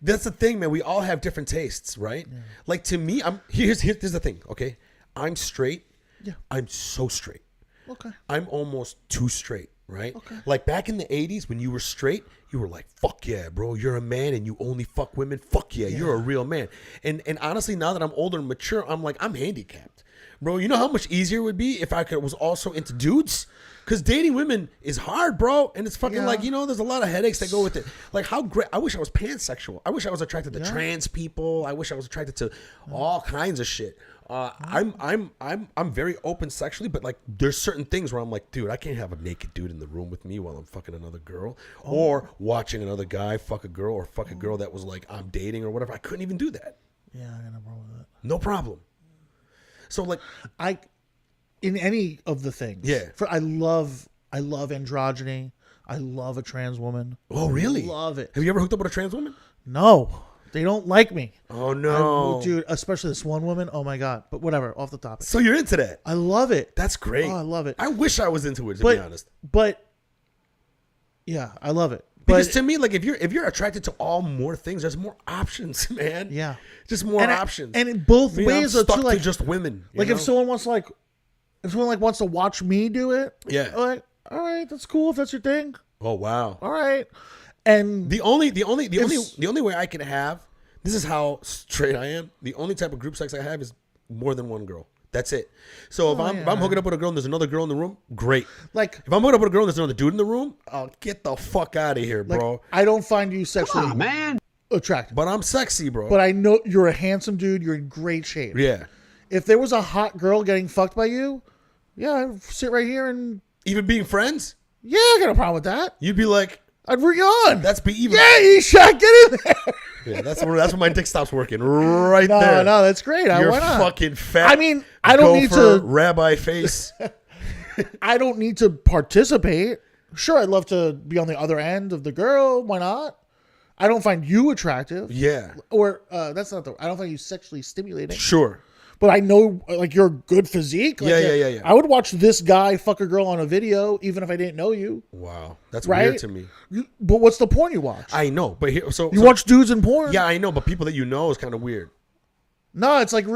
[SPEAKER 2] That's the thing, man. We all have different tastes, right? Yeah. Like to me, here's the thing, okay? I'm straight.
[SPEAKER 3] Yeah.
[SPEAKER 2] I'm so straight.
[SPEAKER 3] Okay.
[SPEAKER 2] I'm almost too straight, right?
[SPEAKER 3] Okay.
[SPEAKER 2] Like back in the 80s when you were straight, you were like, fuck yeah, bro. You're a man and you only fuck women. Fuck yeah, you're a real man. And honestly, now that I'm older and mature, I'm like, I'm handicapped. Bro, you know how much easier it would be if I was also into dudes? Because dating women is hard, bro. And it's fucking like, there's a lot of headaches that go with it. Like how great, I wish I was pansexual. I wish I was attracted to trans people. I wish I was attracted to all kinds of shit. I'm very open sexually, but like there's certain things where I'm like, dude, I can't have a naked dude in the room with me while I'm fucking another girl or watching another guy fuck a girl or fuck a girl that was like I'm dating or whatever. I couldn't even do that.
[SPEAKER 3] Yeah, I got no problem with that.
[SPEAKER 2] No problem. So like
[SPEAKER 3] in any of the things.
[SPEAKER 2] Yeah.
[SPEAKER 3] I love androgyny. I love a trans woman.
[SPEAKER 2] Oh, really?
[SPEAKER 3] I love it.
[SPEAKER 2] Have you ever hooked up with a trans woman?
[SPEAKER 3] No. They don't like me.
[SPEAKER 2] Oh, no.
[SPEAKER 3] Dude, especially this one woman. Oh, my God. But whatever. Off the topic.
[SPEAKER 2] So you're into that?
[SPEAKER 3] I love it.
[SPEAKER 2] That's great.
[SPEAKER 3] Oh, I love it.
[SPEAKER 2] I wish I was into it, to be honest.
[SPEAKER 3] But, yeah, I love it.
[SPEAKER 2] Because to me, like if you're attracted to all more things, there's more options, man.
[SPEAKER 3] Yeah.
[SPEAKER 2] Just more options.
[SPEAKER 3] And in both
[SPEAKER 2] I'm
[SPEAKER 3] ways, are
[SPEAKER 2] stuck
[SPEAKER 3] too, like
[SPEAKER 2] to just women.
[SPEAKER 3] Like if someone wants to watch me do it,
[SPEAKER 2] Yeah.
[SPEAKER 3] like, all right, that's cool if that's your thing.
[SPEAKER 2] Oh wow.
[SPEAKER 3] All right. And
[SPEAKER 2] The only way I can have, this is how straight I am. The only type of group sex I have is more than one girl. That's it. So if I'm hooking up with a girl and there's another girl in the room, great.
[SPEAKER 3] like,
[SPEAKER 2] If I'm hooking up with a girl and there's another dude in the room, oh, get the fuck out of here, bro.
[SPEAKER 3] I don't find you sexually attractive.
[SPEAKER 2] But I'm sexy, bro.
[SPEAKER 3] But I know you're a handsome dude. You're in great shape.
[SPEAKER 2] Yeah.
[SPEAKER 3] If there was a hot girl getting fucked by you, yeah, I'd sit right here and
[SPEAKER 2] Even being friends,
[SPEAKER 3] yeah, I got no problem with that.
[SPEAKER 2] you'd be like,
[SPEAKER 3] I'd root you on.
[SPEAKER 2] that's be even.
[SPEAKER 3] Yeah, Eshaq, get in there.
[SPEAKER 2] Yeah, that's when my dick stops working. Right
[SPEAKER 3] No,
[SPEAKER 2] there.
[SPEAKER 3] no, that's great.
[SPEAKER 2] You're
[SPEAKER 3] Why not?
[SPEAKER 2] fucking fat.
[SPEAKER 3] I mean, I don't need
[SPEAKER 2] gopher,
[SPEAKER 3] to.
[SPEAKER 2] rabbi face.
[SPEAKER 3] I don't need to participate. Sure, I'd love to be on the other end of the girl. Why not? I don't find you attractive.
[SPEAKER 2] Yeah.
[SPEAKER 3] Or that's not the. I don't find you sexually stimulating.
[SPEAKER 2] Sure.
[SPEAKER 3] But I know, like, you're good physique. Like,
[SPEAKER 2] Yeah.
[SPEAKER 3] I would watch this guy fuck a girl on a video, even if I didn't know you.
[SPEAKER 2] Wow. That's
[SPEAKER 3] Right?
[SPEAKER 2] weird to me.
[SPEAKER 3] But what's the porn you watch?
[SPEAKER 2] I know, but here, so
[SPEAKER 3] You watch dudes in porn?
[SPEAKER 2] Yeah, I know, but people that you know is kind of weird.
[SPEAKER 3] No, it's like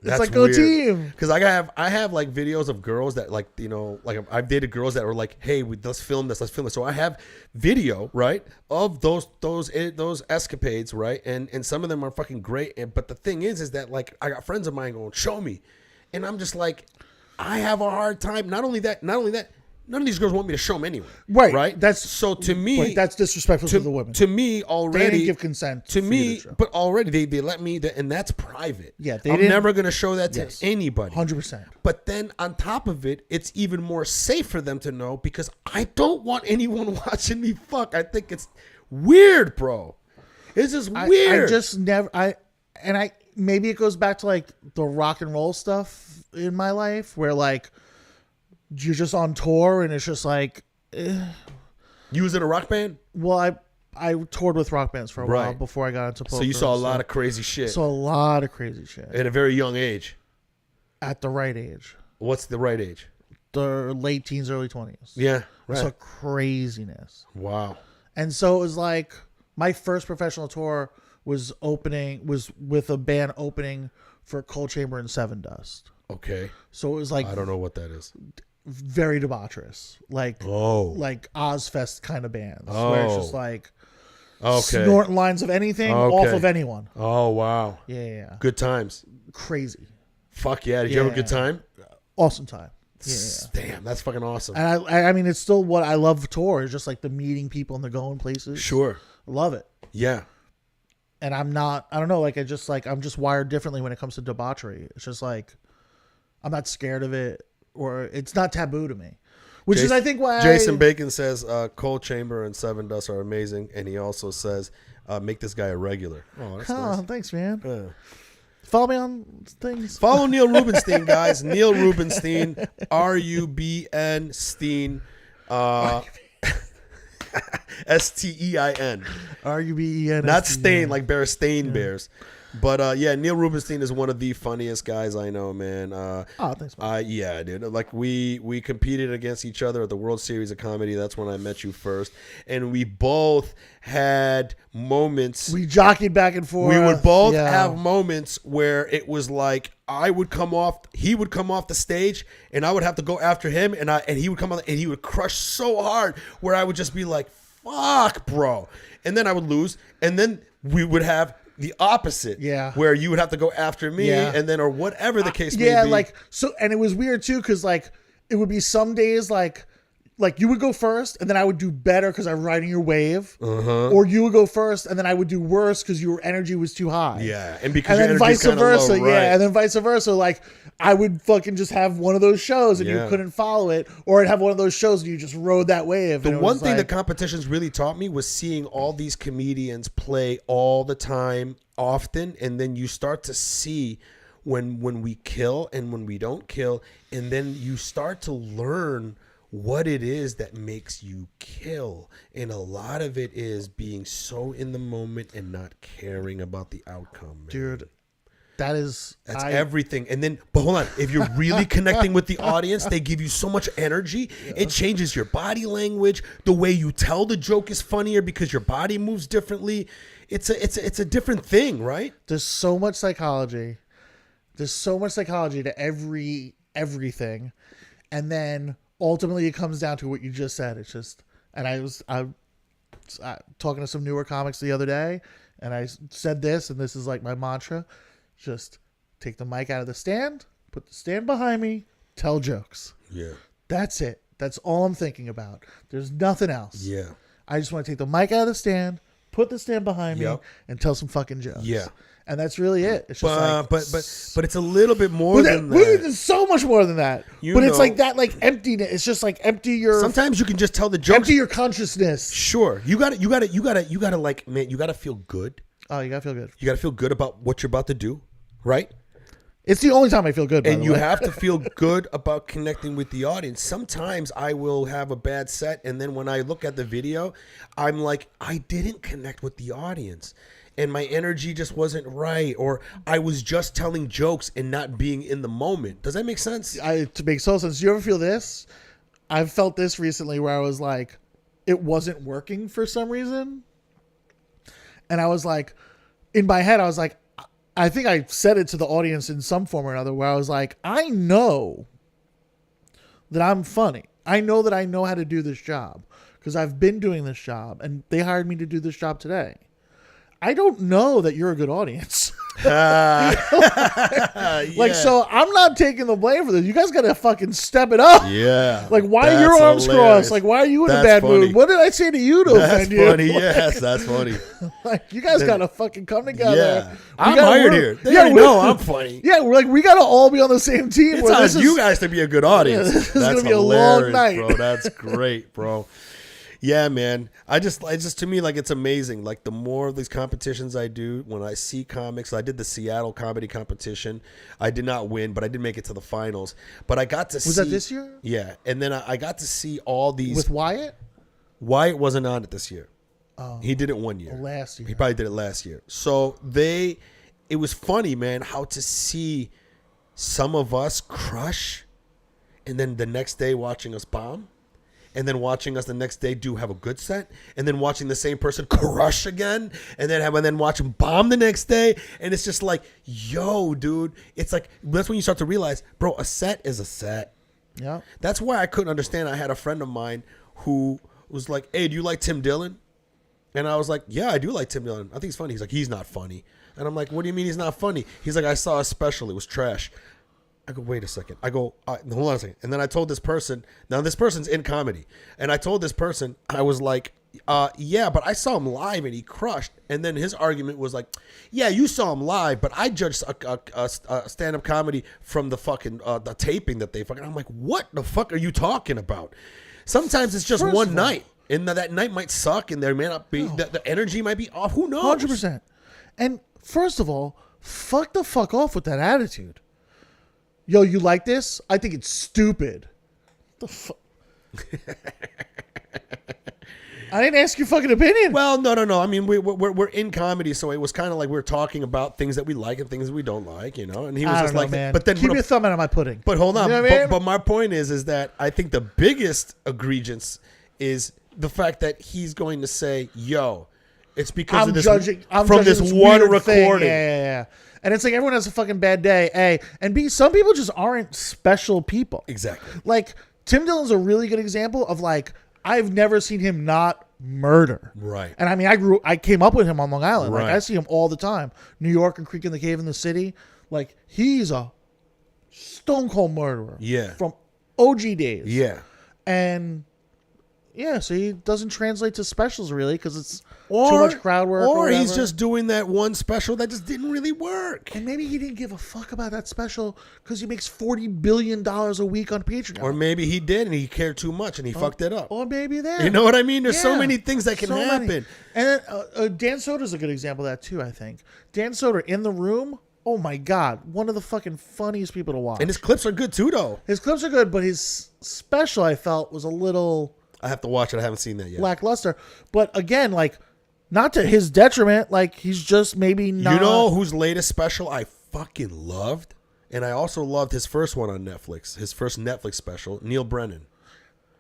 [SPEAKER 2] That's
[SPEAKER 3] go
[SPEAKER 2] weird.
[SPEAKER 3] team.
[SPEAKER 2] Because I have like videos of girls that like, you know, like I've dated girls that were like, hey, let's film this. So I have video, right, of those escapades, right, and some of them are fucking great. But the thing is that like I got friends of mine going, show me, and I'm just like, I have a hard time. Not only that. None of these girls want me to show them anyway.
[SPEAKER 3] Right.
[SPEAKER 2] Right.
[SPEAKER 3] That's
[SPEAKER 2] so to me.
[SPEAKER 3] Right, that's disrespectful to the women.
[SPEAKER 2] To me, already
[SPEAKER 3] They didn't give consent
[SPEAKER 2] To
[SPEAKER 3] for you
[SPEAKER 2] me,
[SPEAKER 3] to show.
[SPEAKER 2] but already they let me, and that's private.
[SPEAKER 3] Yeah, they
[SPEAKER 2] I'm
[SPEAKER 3] didn't-
[SPEAKER 2] never gonna show that to
[SPEAKER 3] Yes.
[SPEAKER 2] anybody.
[SPEAKER 3] 100%.
[SPEAKER 2] But then on top of it, it's even more safe for them to know because I don't want anyone watching me fuck. I think it's weird, bro. It's just weird.
[SPEAKER 3] I just never. Maybe it goes back to like the rock and roll stuff in my life, where like you're just on tour and it's just like,
[SPEAKER 2] You was in a rock band,
[SPEAKER 3] well, I toured with rock bands for a while
[SPEAKER 2] Right.
[SPEAKER 3] before I got into poker.
[SPEAKER 2] so you saw a lot of crazy shit
[SPEAKER 3] saw a lot of crazy shit
[SPEAKER 2] at a very young age.
[SPEAKER 3] at the right age,
[SPEAKER 2] What's the right age?
[SPEAKER 3] the late teens, early 20s.
[SPEAKER 2] Yeah,
[SPEAKER 3] I
[SPEAKER 2] right.
[SPEAKER 3] saw craziness,
[SPEAKER 2] Wow.
[SPEAKER 3] and so it was like my first professional tour was with a band opening for Cold Chamber and Seven Dust.
[SPEAKER 2] Okay.
[SPEAKER 3] So it was like
[SPEAKER 2] I don't know what that is.
[SPEAKER 3] very debaucherous, like Ozfest kind of bands, where it's just like snorting lines of anything off of anyone.
[SPEAKER 2] Oh wow.
[SPEAKER 3] Yeah.
[SPEAKER 2] Good times.
[SPEAKER 3] Crazy,
[SPEAKER 2] Fuck yeah. Did you have a good time?
[SPEAKER 3] awesome time. Yeah.
[SPEAKER 2] Damn, that's fucking awesome.
[SPEAKER 3] And I mean, it's still what I love tour is just like the meeting people and the going places.
[SPEAKER 2] Sure.
[SPEAKER 3] Love it.
[SPEAKER 2] Yeah.
[SPEAKER 3] And I don't know, like I'm just wired differently when it comes to debauchery. It's just like I'm not scared of it, or it's not taboo to me. Which is, I think, why
[SPEAKER 2] Jason Bacon says Cold Chamber and Seven Dust are amazing, and he also says make this guy a regular. Oh, that's nice.
[SPEAKER 3] Thanks, man.
[SPEAKER 2] Yeah.
[SPEAKER 3] Follow me on things.
[SPEAKER 2] Follow Neil Rubenstein, guys. Neil Rubenstein, RUBN Steen, STEIN.
[SPEAKER 3] RUBEN.
[SPEAKER 2] Not Stain like Bear Bears. But yeah, Neil Rubenstein is one of the funniest guys I know, man.
[SPEAKER 3] Thanks, man.
[SPEAKER 2] Yeah, dude. Like we competed against each other at the World Series of Comedy. That's when I met you first, and we both had moments.
[SPEAKER 3] We jockeyed back and forth.
[SPEAKER 2] We would both have moments where it was like he would come off the stage, and I would have to go after him, and he would come on, and he would crush so hard where I would just be like, "Fuck, bro," and then I would lose, and then we would have the opposite, where you would have to go after me, and then or whatever the case may be.
[SPEAKER 3] Yeah, like so, and it was weird too because like it would be some days like you would go first, and then I would do better because I'm riding your wave, or you would go first, and then I would do worse because your energy was too high.
[SPEAKER 2] Yeah, and because
[SPEAKER 3] and
[SPEAKER 2] your
[SPEAKER 3] then
[SPEAKER 2] energy's
[SPEAKER 3] vice versa,
[SPEAKER 2] low, right.
[SPEAKER 3] yeah, and then vice versa. Like I would fucking just have one of those shows, and you couldn't follow it, or I'd have one of those shows and you just rode that wave.
[SPEAKER 2] The one thing that competitions really taught me was seeing all these comedians play all the time, often, and then you start to see when we kill and when we don't kill, and then you start to learn what it is that makes you kill. And a lot of it is being so in the moment and not caring about the outcome, man.
[SPEAKER 3] Dude, That's
[SPEAKER 2] everything. And then, but hold on, if you're really connecting with the audience, they give you so much energy. It changes your body language. The way you tell the joke is funnier because your body moves differently. It's a different thing, right?
[SPEAKER 3] There's so much psychology. There's so much psychology to everything, and then ultimately it comes down to what you just said. It's just, and I was talking to some newer comics the other day, and I said this, and this is like my mantra: just take the mic out of the stand, put the stand behind me, tell jokes.
[SPEAKER 2] Yeah,
[SPEAKER 3] that's it. That's all I'm thinking about. There's nothing else.
[SPEAKER 2] Yeah,
[SPEAKER 3] I just want to take the mic out of the stand, put the stand behind me,
[SPEAKER 2] Yep.
[SPEAKER 3] and tell some fucking jokes.
[SPEAKER 2] Yeah.
[SPEAKER 3] And that's really it. It's just like,
[SPEAKER 2] but it's a little bit more than that.
[SPEAKER 3] It's so much more than that. But it's like that, like emptiness. It's just like empty your.
[SPEAKER 2] Sometimes you can just tell the jokes.
[SPEAKER 3] Empty your consciousness.
[SPEAKER 2] Sure, you gotta like, man, you gotta feel good.
[SPEAKER 3] Oh, you gotta feel good.
[SPEAKER 2] You gotta feel good about what you're about to do, right?
[SPEAKER 3] It's the only time I feel good.
[SPEAKER 2] And you have to feel good about connecting with the audience. Sometimes I will have a bad set, and then when I look at the video, I'm like, I didn't connect with the audience. And my energy just wasn't right, or I was just telling jokes and not being in the moment. Does that make sense?
[SPEAKER 3] To make so sense. Do you ever feel this? I've felt this recently where I was like, it wasn't working for some reason. And I was like, in my head, I was like, I think I said it to the audience in some form or another, where I was like, I know that I'm funny. I know that I know how to do this job because I've been doing this job and they hired me to do this job today. I don't know that you're a good audience. So I'm not taking the blame for this. You guys got to fucking step it up.
[SPEAKER 2] Yeah.
[SPEAKER 3] Like, why are your arms crossed? Like, why are you in a bad mood? What did I say to you to offend you?
[SPEAKER 2] That's funny. Yes, that's funny.
[SPEAKER 3] Like, you guys got to fucking come together.
[SPEAKER 2] Yeah. I'm hired here. They already know I'm funny.
[SPEAKER 3] Yeah, we're like, we got to all be on the same team.
[SPEAKER 2] It's on you guys to be a good audience.
[SPEAKER 3] Yeah, this is
[SPEAKER 2] that's
[SPEAKER 3] going to be a long night.
[SPEAKER 2] Bro. That's great, bro. Yeah, man. I just to me, like, it's amazing. Like, the more of these competitions I do, when I see comics, I did the Seattle comedy competition. I did not win, but I did make it to the finals. But I got to see.
[SPEAKER 3] Was that this year?
[SPEAKER 2] Yeah. And then I got to see all these.
[SPEAKER 3] With Wyatt?
[SPEAKER 2] Wyatt wasn't on it this year.
[SPEAKER 3] Oh.
[SPEAKER 2] He did it 1 year.
[SPEAKER 3] Last year.
[SPEAKER 2] He probably did it last year. So it was funny, man, how to see some of us crush and then the next day watching us bomb. And then watching us the next day have a good set, and then watching the same person crush again, and then watch him bomb the next day, and it's just like, yo, dude, it's like that's when you start to realize, bro, a set is a set.
[SPEAKER 3] Yeah.
[SPEAKER 2] That's why I couldn't understand. I had a friend of mine who was like, "Hey, do you like Tim Dillon?" And I was like, "Yeah, I do like Tim Dillon. I think he's funny." He's like, "He's not funny," and I'm like, "What do you mean he's not funny?" He's like, "I saw a special. It was trash." I go, wait a second. I go, hold on a second. And then I told this person, now this person's in comedy. And I told this person, I was like, yeah, but I saw him live and he crushed. And then his argument was like, yeah, you saw him live, but I judged a stand-up comedy from the fucking, the taping that they fucking, I'm like, what the fuck are you talking about? Sometimes it's just one night. And that night might suck and there may not be, the energy might be off. Who knows?
[SPEAKER 3] 100%. And first of all, fuck off with that attitude. Yo, you like this? I think it's stupid. The fuck? I didn't ask your fucking opinion.
[SPEAKER 2] Well, no. I mean, we're in comedy, so it was kind of like we were talking about things that we like and things that we don't like, you know. And he was just like,
[SPEAKER 3] man.
[SPEAKER 2] But then
[SPEAKER 3] keep your thumb out of my pudding.
[SPEAKER 2] But hold on,
[SPEAKER 3] you know what I mean?
[SPEAKER 2] but my point is that I think the biggest egregious is the fact that he's going to say, "Yo, it's because of this from this one recording."
[SPEAKER 3] Yeah. And it's like everyone has a fucking bad day, A. And B, some people just aren't special people.
[SPEAKER 2] Exactly.
[SPEAKER 3] Like, Tim Dillon's a really good example of, like, I've never seen him not murder.
[SPEAKER 2] Right.
[SPEAKER 3] And I mean, I came up with him on Long Island.
[SPEAKER 2] Right.
[SPEAKER 3] Like, I see him all the time. New York and Creek in the Cave in the City. Like, he's a stone cold murderer.
[SPEAKER 2] Yeah.
[SPEAKER 3] From OG days.
[SPEAKER 2] Yeah.
[SPEAKER 3] And yeah, so he doesn't translate to specials really because it's too much crowd work.
[SPEAKER 2] Or he's just doing that one special that just didn't really work.
[SPEAKER 3] And maybe he didn't give a fuck about that special because he makes $40 billion a week on Patreon.
[SPEAKER 2] Or maybe he did and he cared too much and he fucked it up.
[SPEAKER 3] Or maybe that.
[SPEAKER 2] You know what I mean? There's so many things that can happen.
[SPEAKER 3] And Dan Soder's a good example of that too, I think. Dan Soder in the room, oh my God, one of the fucking funniest people to watch.
[SPEAKER 2] And his clips are good too, though.
[SPEAKER 3] His clips are good, but his special, I felt, was a little...
[SPEAKER 2] I have to watch it. I haven't seen that yet.
[SPEAKER 3] Lackluster. But again, like, not to his detriment. Like, he's just maybe not...
[SPEAKER 2] You know whose latest special I fucking loved, and I also loved his first one on Netflix, his first Netflix special, Neil Brennan.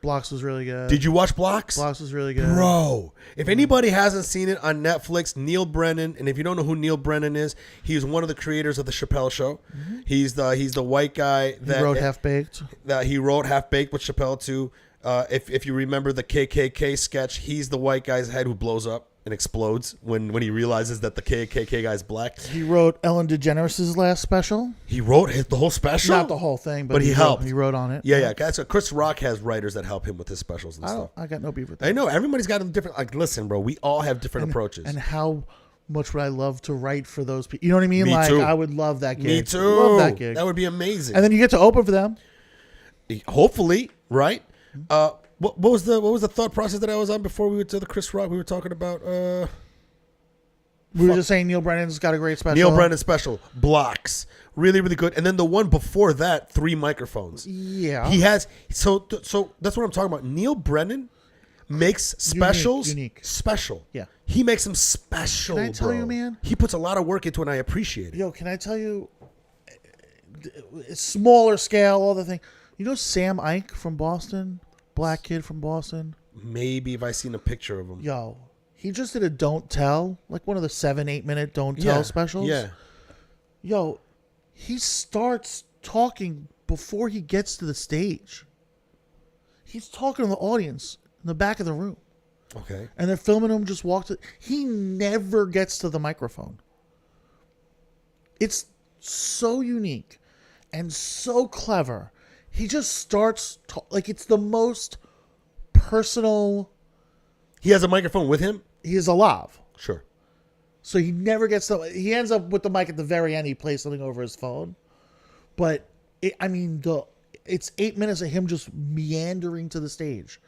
[SPEAKER 3] Blocks was really good.
[SPEAKER 2] Did you watch Blocks?
[SPEAKER 3] Blocks was really good.
[SPEAKER 2] Bro, if anybody hasn't seen it on Netflix, Neil Brennan, and if you don't know who Neil Brennan is, he's one of the creators of the Chappelle Show. Mm-hmm. He's the white guy that
[SPEAKER 3] he wrote Half Baked.
[SPEAKER 2] That he wrote Half Baked with Chappelle too. If you remember the KKK sketch, he's the white guy's head who blows up and explodes when he realizes that the KKK guy's black.
[SPEAKER 3] He wrote Ellen DeGeneres' last special.
[SPEAKER 2] He wrote the whole special?
[SPEAKER 3] Not the whole thing, but
[SPEAKER 2] he helped.
[SPEAKER 3] He wrote on it.
[SPEAKER 2] Yeah. That's what Chris Rock has writers that help him with his specials and stuff.
[SPEAKER 3] I got no beef with that.
[SPEAKER 2] I know. Everybody's got a different... Like, listen, bro, we all have different approaches.
[SPEAKER 3] And how much would I love to write for those people? You know what I mean?
[SPEAKER 2] Me too.
[SPEAKER 3] I would love that gig.
[SPEAKER 2] Me too.
[SPEAKER 3] Love that gig.
[SPEAKER 2] That would be amazing.
[SPEAKER 3] And then you get to open for them.
[SPEAKER 2] Hopefully, right? What was the thought process that I was on before we went to the Chris Rock? We were talking about...
[SPEAKER 3] We were just saying Neil Brennan's got a great special.
[SPEAKER 2] Neil Brennan special, Blocks, really, really good. And then the one before that, 3 microphones.
[SPEAKER 3] Yeah,
[SPEAKER 2] he has. So that's what I'm talking about. Neil Brennan makes specials
[SPEAKER 3] unique.
[SPEAKER 2] Special.
[SPEAKER 3] Yeah,
[SPEAKER 2] he makes them special.
[SPEAKER 3] Can I tell you, man?
[SPEAKER 2] He puts a lot of work into it, and I appreciate it.
[SPEAKER 3] Yo, can I tell you? Smaller scale, all the thing. You know Sam Ike from Boston, black kid from Boston.
[SPEAKER 2] Maybe if I seen a picture of him.
[SPEAKER 3] Yo. He just did a Don't Tell, like one of the 7-8 minute Don't Tell specials.
[SPEAKER 2] Yeah.
[SPEAKER 3] Yo, he starts talking before he gets to the stage. He's talking to the audience in the back of the room.
[SPEAKER 2] Okay.
[SPEAKER 3] And they're filming him just walk to... He never gets to the microphone. It's so unique and so clever. He just starts... like, it's the most personal...
[SPEAKER 2] He has a microphone with him?
[SPEAKER 3] He is alive.
[SPEAKER 2] Sure.
[SPEAKER 3] So he never gets the... He ends up with the mic at the very end. He plays something over his phone. But, it's 8 minutes of him just meandering to the stage.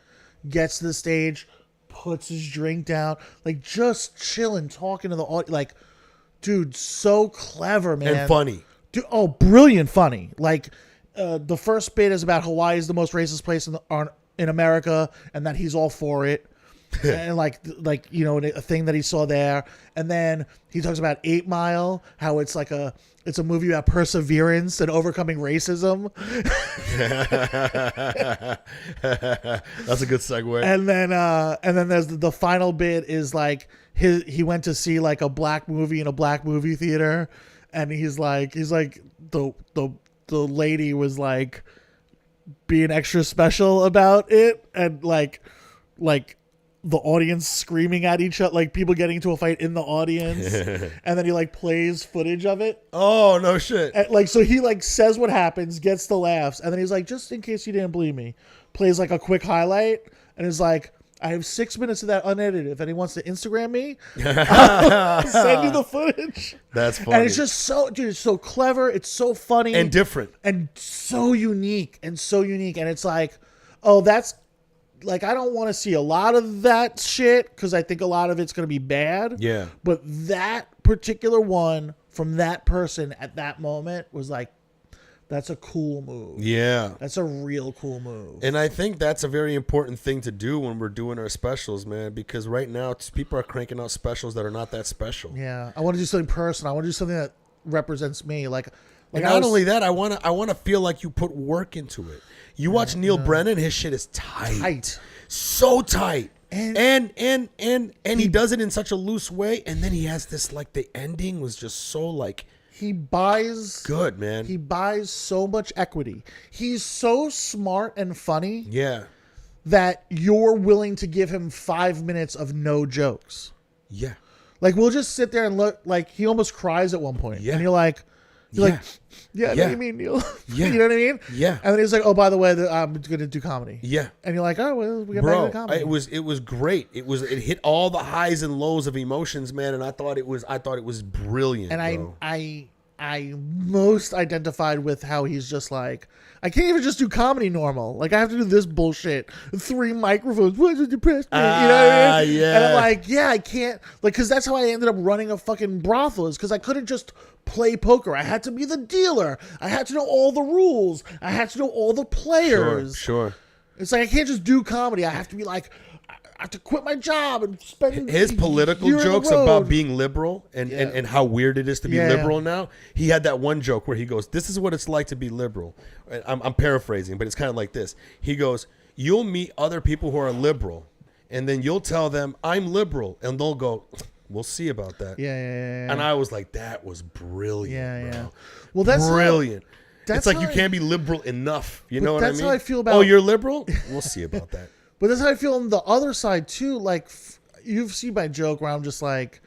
[SPEAKER 3] Gets to the stage, puts his drink down. Like, just chilling, talking to the audience. Like, dude, so clever, man.
[SPEAKER 2] And funny.
[SPEAKER 3] Dude, brilliant funny. Like, the first bit is about Hawaii is the most racist place in America, and that he's all for it. And like a thing that he saw there, and then he talks about 8 Mile, how it's a movie about perseverance and overcoming racism.
[SPEAKER 2] That's a good segue.
[SPEAKER 3] And then there's the final bit is like he went to see like a black movie in a black movie theater, and he's like the lady was like being extra special about it, and like the audience screaming at each other, like people getting into a fight in the audience. And then he like plays footage of it.
[SPEAKER 2] Oh, no shit.
[SPEAKER 3] And, so he like says what happens, gets the laughs. And then he's like, just in case you didn't believe me, plays like a quick highlight. And is like, I have 6 minutes of that unedited. If anyone wants to Instagram me, I'll send you the footage.
[SPEAKER 2] That's funny.
[SPEAKER 3] And it's just it's so clever. It's so funny.
[SPEAKER 2] And different.
[SPEAKER 3] And so unique. And it's like, oh, that's, like, I don't want to see a lot of that shit because I think a lot of it's going to be bad.
[SPEAKER 2] Yeah.
[SPEAKER 3] But that particular one from that person at that moment was like, that's a cool move.
[SPEAKER 2] Yeah.
[SPEAKER 3] That's a real cool move.
[SPEAKER 2] And I think that's a very important thing to do when we're doing our specials, man, because right now people are cranking out specials that are not that special.
[SPEAKER 3] Yeah. I want to do something personal. I want to do something that represents me. Like
[SPEAKER 2] not only that, I want to feel like you put work into it. You watch Neil Brennan, his shit is tight. So tight. And he does it in such a loose way, and then he has this, like, the ending was just so, like,
[SPEAKER 3] he buys
[SPEAKER 2] good, man.
[SPEAKER 3] He buys so much equity. He's so smart and funny.
[SPEAKER 2] Yeah.
[SPEAKER 3] That you're willing to give him 5 minutes of no jokes.
[SPEAKER 2] Yeah.
[SPEAKER 3] Like, we'll just sit there and look, like, he almost cries at one point.
[SPEAKER 2] Yeah.
[SPEAKER 3] And you're like, yeah, what do you mean, Neil?
[SPEAKER 2] Yeah.
[SPEAKER 3] You know what I mean?
[SPEAKER 2] Yeah.
[SPEAKER 3] And then he's like, oh, by the way, I'm going to do comedy.
[SPEAKER 2] Yeah.
[SPEAKER 3] And you're like, oh, well, we got back to comedy.
[SPEAKER 2] It was great. It hit all the highs and lows of emotions, man, and I thought it was brilliant.
[SPEAKER 3] And I most identified with how he's just like, I can't even just do comedy normal. Like, I have to do this bullshit. 3 microphones. What's it depressed me? You know what I mean?
[SPEAKER 2] Yeah.
[SPEAKER 3] And I'm like, yeah, I can't. Like, because that's how I ended up running a fucking brothel, is because I couldn't just play poker. I had to be the dealer. I had to know all the rules. I had to know all the players.
[SPEAKER 2] Sure.
[SPEAKER 3] It's like, I can't just do comedy. I have to be like, have to quit my job and spend
[SPEAKER 2] his political
[SPEAKER 3] year on the
[SPEAKER 2] jokes
[SPEAKER 3] road."
[SPEAKER 2] about being liberal and how weird it is to be liberal now. He had that one joke where he goes, "This is what it's like to be liberal." I'm paraphrasing, but it's kind of like this. He goes, "You'll meet other people who are liberal, and then you'll tell them I'm liberal, and they'll go, 'We'll see about that.'"
[SPEAKER 3] Yeah.
[SPEAKER 2] And I was like, "That was brilliant, bro."
[SPEAKER 3] Well, that's
[SPEAKER 2] brilliant.
[SPEAKER 3] That's
[SPEAKER 2] it's like
[SPEAKER 3] how
[SPEAKER 2] you
[SPEAKER 3] I-
[SPEAKER 2] can't be liberal enough. You know what I mean?
[SPEAKER 3] that's how I feel about-
[SPEAKER 2] Oh, you're liberal? We'll see about that.
[SPEAKER 3] But that's how I feel on the other side too. Like you've seen my joke where I'm just like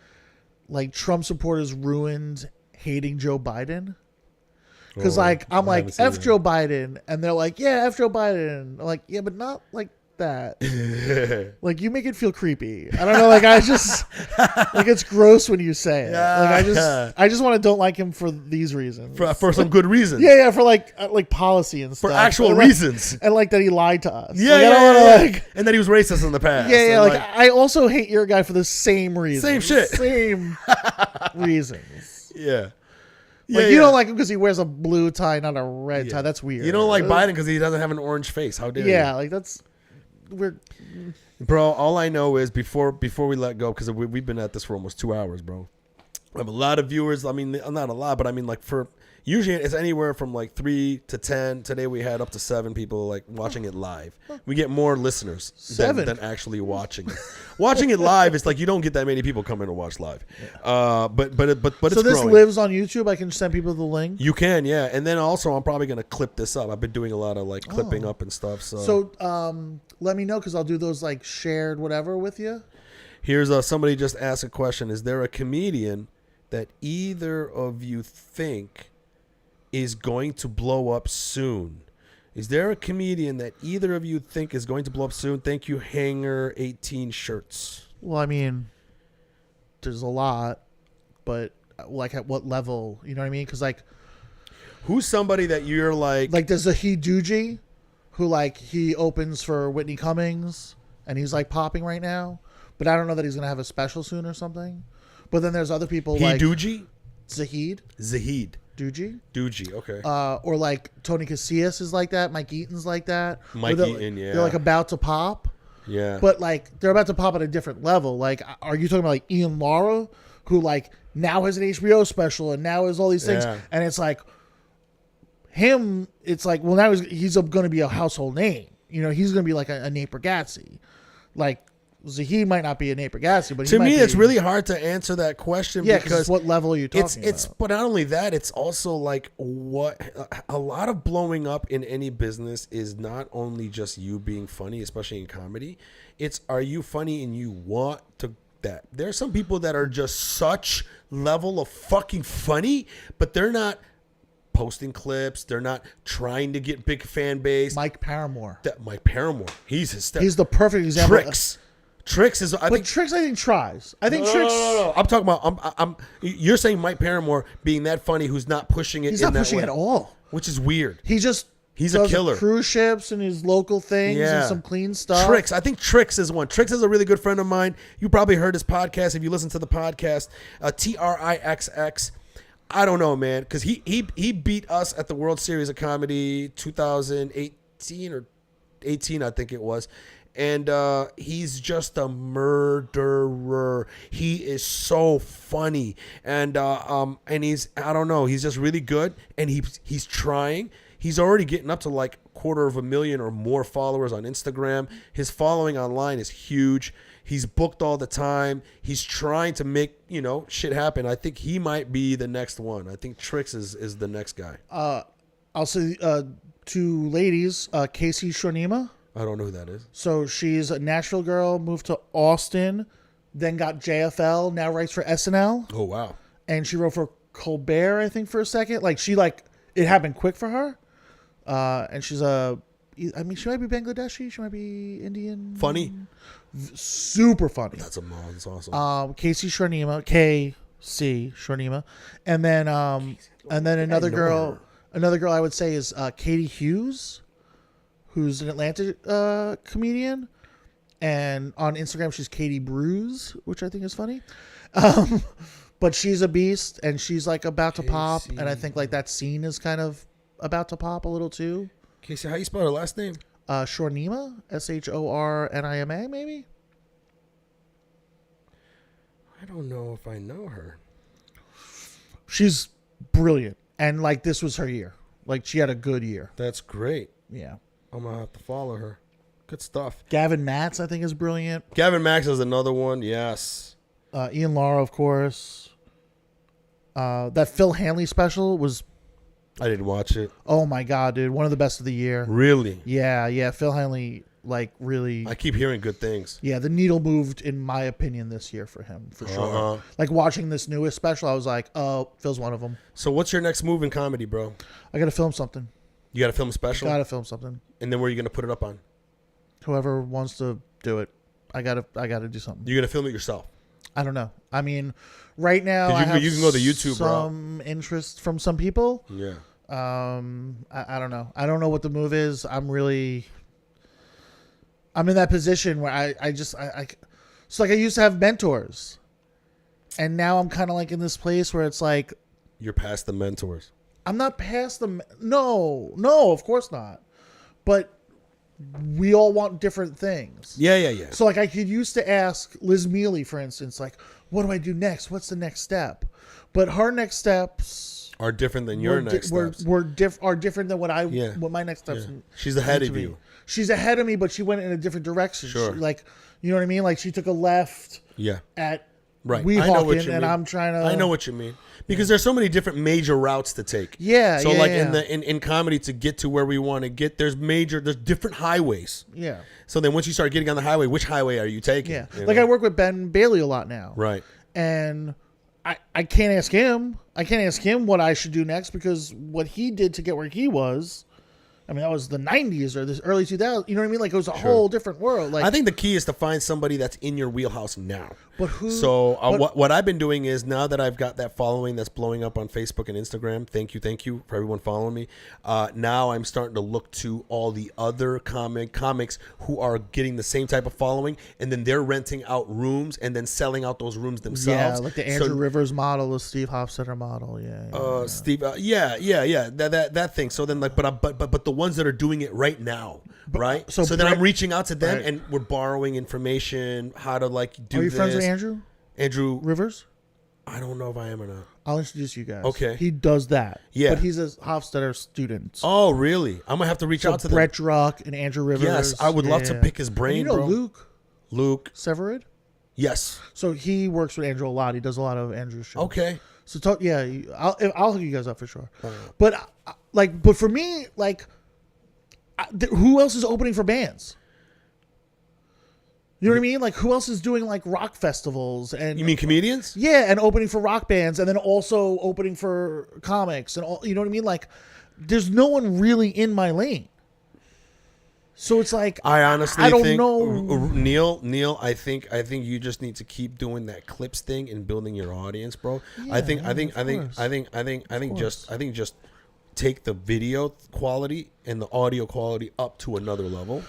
[SPEAKER 3] Trump supporters ruined hating Joe Biden. Because I'm
[SPEAKER 2] I
[SPEAKER 3] like
[SPEAKER 2] haven't seen
[SPEAKER 3] F
[SPEAKER 2] that.
[SPEAKER 3] Joe Biden, and they're like, yeah, F Joe Biden. I'm like, yeah, but not like that. Like you make it feel creepy. I don't know. Like I just like it's gross when you say it. Like I just want to don't like him for these reasons.
[SPEAKER 2] For some good reasons.
[SPEAKER 3] Yeah, for like policy and stuff.
[SPEAKER 2] For actual
[SPEAKER 3] And, like-
[SPEAKER 2] reasons.
[SPEAKER 3] and like that he lied to us.
[SPEAKER 2] Yeah,
[SPEAKER 3] Like,
[SPEAKER 2] yeah,
[SPEAKER 3] I don't
[SPEAKER 2] yeah.
[SPEAKER 3] wanna, like,
[SPEAKER 2] And that he was racist in the past.
[SPEAKER 3] yeah,
[SPEAKER 2] And,
[SPEAKER 3] like I also hate your guy for the same reason.
[SPEAKER 2] Same shit.
[SPEAKER 3] Same reasons.
[SPEAKER 2] yeah.
[SPEAKER 3] Like you don't like him because he wears a blue tie, not a red tie. That's weird.
[SPEAKER 2] You don't like Biden because he doesn't have an orange face. How dare you?
[SPEAKER 3] Yeah, like that's weird.
[SPEAKER 2] Bro, all I know is before we let go, because we've been at this for almost 2 hours, bro. I have a lot of viewers. I mean, not a lot, but I mean, like usually it's anywhere from like 3 to 10. Today we had up to 7 people like watching it live. We get more listeners than actually watching it. Watching it live, it's like you don't get that many people coming to watch live. But it's
[SPEAKER 3] So this
[SPEAKER 2] growing.
[SPEAKER 3] lives on YouTube. I can send people the link.
[SPEAKER 2] You can, yeah. And then also I'm probably gonna clip this up. I've been doing a lot of like clipping up and stuff. So
[SPEAKER 3] Let me know because I'll do those like shared whatever with you.
[SPEAKER 2] here's somebody just asked a question. Is there a comedian that either of you think is going to blow up soon? Is there a comedian that either of you think is going to blow up soon? Thank you, Hanger 18 Shirts.
[SPEAKER 3] Well, I mean, there's a lot, but like at what level? You know what I mean? Because like
[SPEAKER 2] Who's somebody that you're like
[SPEAKER 3] there's a Hiduji who like he opens for Whitney Cummings and he's like popping right now, but I don't know that he's gonna have a special soon or something. But then there's other people like
[SPEAKER 2] Hiduji?
[SPEAKER 3] Zahid Duji.
[SPEAKER 2] Duji, okay.
[SPEAKER 3] Or like Tony Casillas is like that. Mike Eaton's like that.
[SPEAKER 2] Mike
[SPEAKER 3] Where
[SPEAKER 2] Eaton, yeah.
[SPEAKER 3] They're like about to pop,
[SPEAKER 2] Yeah.
[SPEAKER 3] but like they're about to pop at a different level. Like, are you talking about like Ian Lara, who like now has an HBO special and now has all these things,
[SPEAKER 2] Yeah.
[SPEAKER 3] and it's like him. It's like, well, now he's going to be a household name. You know, he's going to be like a Nate Bargatze. Like Zahid might not be a Nate Bargatze, but
[SPEAKER 2] to me, it's
[SPEAKER 3] be,
[SPEAKER 2] really hard to answer that question
[SPEAKER 3] because what level are you talking
[SPEAKER 2] it's
[SPEAKER 3] about?
[SPEAKER 2] but not only that, it's also like what a lot of blowing up in any business is not only just you being funny, especially in comedy. It's are you funny and you want to that. There are some people that are just such level of fucking funny, but they're not posting clips. They're not trying to get big fan base.
[SPEAKER 3] Mike Paramore.
[SPEAKER 2] Mike Paramore, he's hysterical.
[SPEAKER 3] He's the perfect example.
[SPEAKER 2] Tricks is. I think
[SPEAKER 3] Tricks, I think tries. I think
[SPEAKER 2] no,
[SPEAKER 3] Tricks.
[SPEAKER 2] No. I'm talking about. I'm. You're saying Mike Paramore being that funny, who's not pushing it.
[SPEAKER 3] He's
[SPEAKER 2] in
[SPEAKER 3] not
[SPEAKER 2] that
[SPEAKER 3] pushing
[SPEAKER 2] way,
[SPEAKER 3] at all.
[SPEAKER 2] which is weird.
[SPEAKER 3] He's
[SPEAKER 2] a
[SPEAKER 3] does
[SPEAKER 2] killer.
[SPEAKER 3] Cruise ships and his local things
[SPEAKER 2] Yeah.
[SPEAKER 3] and some clean stuff.
[SPEAKER 2] Tricks. I think Tricks is one. Tricks is a really good friend of mine. You probably heard his podcast if you listen to the podcast. TRIXX. I don't know, man, because he beat us at the World Series of Comedy 2018 or 18, I think it was. And he's just a murderer. He is so funny, and he's, I don't know, he's just really good, and he's trying. He's already getting up to like 250,000 or more followers on Instagram. His following online is huge. He's booked all the time. He's trying to make shit happen. I think he might be the next one. I think Tricks is the next guy.
[SPEAKER 3] I'll say 2 ladies, Casey Shornima.
[SPEAKER 2] I don't know who that is.
[SPEAKER 3] So she's a Nashville girl, moved to Austin, then got JFL, now writes for SNL.
[SPEAKER 2] Oh, wow.
[SPEAKER 3] And she wrote for Colbert, I think, for a second. Like, it happened quick for her. And she's she might be Bangladeshi. She might be Indian.
[SPEAKER 2] Funny.
[SPEAKER 3] Super funny.
[SPEAKER 2] That's awesome.
[SPEAKER 3] Casey Shornima, KC Shornima. And then another girl I would say is Katie Hughes, who's an Atlanta comedian, and on Instagram she's Katie Brews, which I think is funny. But she's a beast, and she's like about to pop, and I think like that scene is kind of about to pop a little too.
[SPEAKER 2] Casey, how you spell her last name?
[SPEAKER 3] Shornima, Shornima, maybe.
[SPEAKER 2] I don't know if I know her.
[SPEAKER 3] She's brilliant, and like this was her year. Like she had a good year.
[SPEAKER 2] That's great.
[SPEAKER 3] Yeah.
[SPEAKER 2] I'm gonna have to follow her. Good stuff.
[SPEAKER 3] Gavin Matz, I think, is brilliant.
[SPEAKER 2] Gavin Max is another one. Yes.
[SPEAKER 3] Ian Lara, of course. That Phil Hanley special was,
[SPEAKER 2] I didn't watch it.
[SPEAKER 3] oh my god, dude, one of the best of the year.
[SPEAKER 2] Really?
[SPEAKER 3] Yeah. Phil Hanley, like really.
[SPEAKER 2] I keep hearing good things.
[SPEAKER 3] Yeah, the needle moved, in my opinion, this year for him, for sure.
[SPEAKER 2] Uh-huh.
[SPEAKER 3] Like watching this newest special, I was like, oh, Phil's one of them.
[SPEAKER 2] So what's your next move in comedy, bro?
[SPEAKER 3] I got to film something.
[SPEAKER 2] You got to film a special?
[SPEAKER 3] Got to film something.
[SPEAKER 2] And then where are you going to put it up on?
[SPEAKER 3] Whoever wants to do it, I gotta do something.
[SPEAKER 2] You're going to film it yourself?
[SPEAKER 3] I don't know. I mean, right now
[SPEAKER 2] You can go to YouTube, bro.
[SPEAKER 3] some interest from some people.
[SPEAKER 2] Yeah.
[SPEAKER 3] I don't know. I don't know what the move is. I'm in that position where I so like I used to have mentors, and now I'm kind of like in this place where it's like
[SPEAKER 2] You're past the mentors.
[SPEAKER 3] I'm not past them. No, of course not. But we all want different things.
[SPEAKER 2] Yeah.
[SPEAKER 3] So like I could used to ask Liz Mealy, for instance, like, what do I do next? What's the next step? But her next steps
[SPEAKER 2] Are different than your next steps.
[SPEAKER 3] are different than what my next steps.
[SPEAKER 2] Yeah. She's ahead
[SPEAKER 3] need
[SPEAKER 2] of
[SPEAKER 3] to be.
[SPEAKER 2] you.
[SPEAKER 3] She's ahead of me, but she went in a different direction.
[SPEAKER 2] Sure.
[SPEAKER 3] She, like, you know what I mean? Like she took a left
[SPEAKER 2] Yeah.
[SPEAKER 3] at
[SPEAKER 2] Right.
[SPEAKER 3] Weehawken, and I'm trying to.
[SPEAKER 2] I know what you mean. Because there's so many different major routes to take.
[SPEAKER 3] Yeah.
[SPEAKER 2] So
[SPEAKER 3] yeah,
[SPEAKER 2] like
[SPEAKER 3] yeah.
[SPEAKER 2] in comedy to get to where we want to get, there's different highways.
[SPEAKER 3] Yeah.
[SPEAKER 2] So then once you start getting on the highway, which highway are you taking?
[SPEAKER 3] Yeah.
[SPEAKER 2] You
[SPEAKER 3] Like
[SPEAKER 2] know?
[SPEAKER 3] I work with Ben Bailey a lot now.
[SPEAKER 2] Right.
[SPEAKER 3] And I can't ask him. I can't ask him what I should do next, because what he did to get where he was, I mean, that was the 90s or the early 2000s. You know what I mean? Like it was a whole different world. Like
[SPEAKER 2] I think the key is to find somebody that's in your wheelhouse now.
[SPEAKER 3] But who?
[SPEAKER 2] So what I've been doing is, now that I've got that following that's blowing up on Facebook and Instagram, thank you for everyone following me. Now I'm starting to look to all the other comics who are getting the same type of following, and then they're renting out rooms and then selling out those rooms themselves.
[SPEAKER 3] Yeah, like the Andrew Rivers model, the Steve Hofstetter model. Yeah.
[SPEAKER 2] Steve, that thing. So then, like, but the ones that are doing it right now, right?
[SPEAKER 3] so
[SPEAKER 2] So then
[SPEAKER 3] Brett-
[SPEAKER 2] I'm reaching out to them,
[SPEAKER 3] Right.
[SPEAKER 2] and we're borrowing information, how to like do.
[SPEAKER 3] Are you
[SPEAKER 2] this.
[SPEAKER 3] friends with Andrew
[SPEAKER 2] Andrew
[SPEAKER 3] Rivers?
[SPEAKER 2] I don't know if I am or not.
[SPEAKER 3] I'll introduce you guys.
[SPEAKER 2] Okay.
[SPEAKER 3] He does that.
[SPEAKER 2] Yeah.
[SPEAKER 3] But he's a Hofstetter student.
[SPEAKER 2] Oh, really? I'm gonna have to reach
[SPEAKER 3] So
[SPEAKER 2] out to them.
[SPEAKER 3] Brett Druck and Andrew Rivers.
[SPEAKER 2] Yes, I would love to
[SPEAKER 3] Yeah.
[SPEAKER 2] pick his brain,
[SPEAKER 3] You know
[SPEAKER 2] bro. Luke.
[SPEAKER 3] Severid?
[SPEAKER 2] Yes.
[SPEAKER 3] So he works with Andrew a lot. He does a lot of Andrew's shows.
[SPEAKER 2] Okay.
[SPEAKER 3] So talk. Yeah, I'll hook you guys up for sure. But but for me, like, who else is opening for bands? You know what I mean? Like, who else is doing like rock festivals and?
[SPEAKER 2] You mean comedians?
[SPEAKER 3] Yeah, and opening for rock bands, and then also opening for comics, and all. You know what I mean? Like, there's no one really in my lane. So it's like
[SPEAKER 2] I honestly
[SPEAKER 3] I don't
[SPEAKER 2] think
[SPEAKER 3] know.
[SPEAKER 2] Neil, I think you just need to keep doing that clips thing and building your audience, bro. I think just take the video quality and the audio quality up to another level.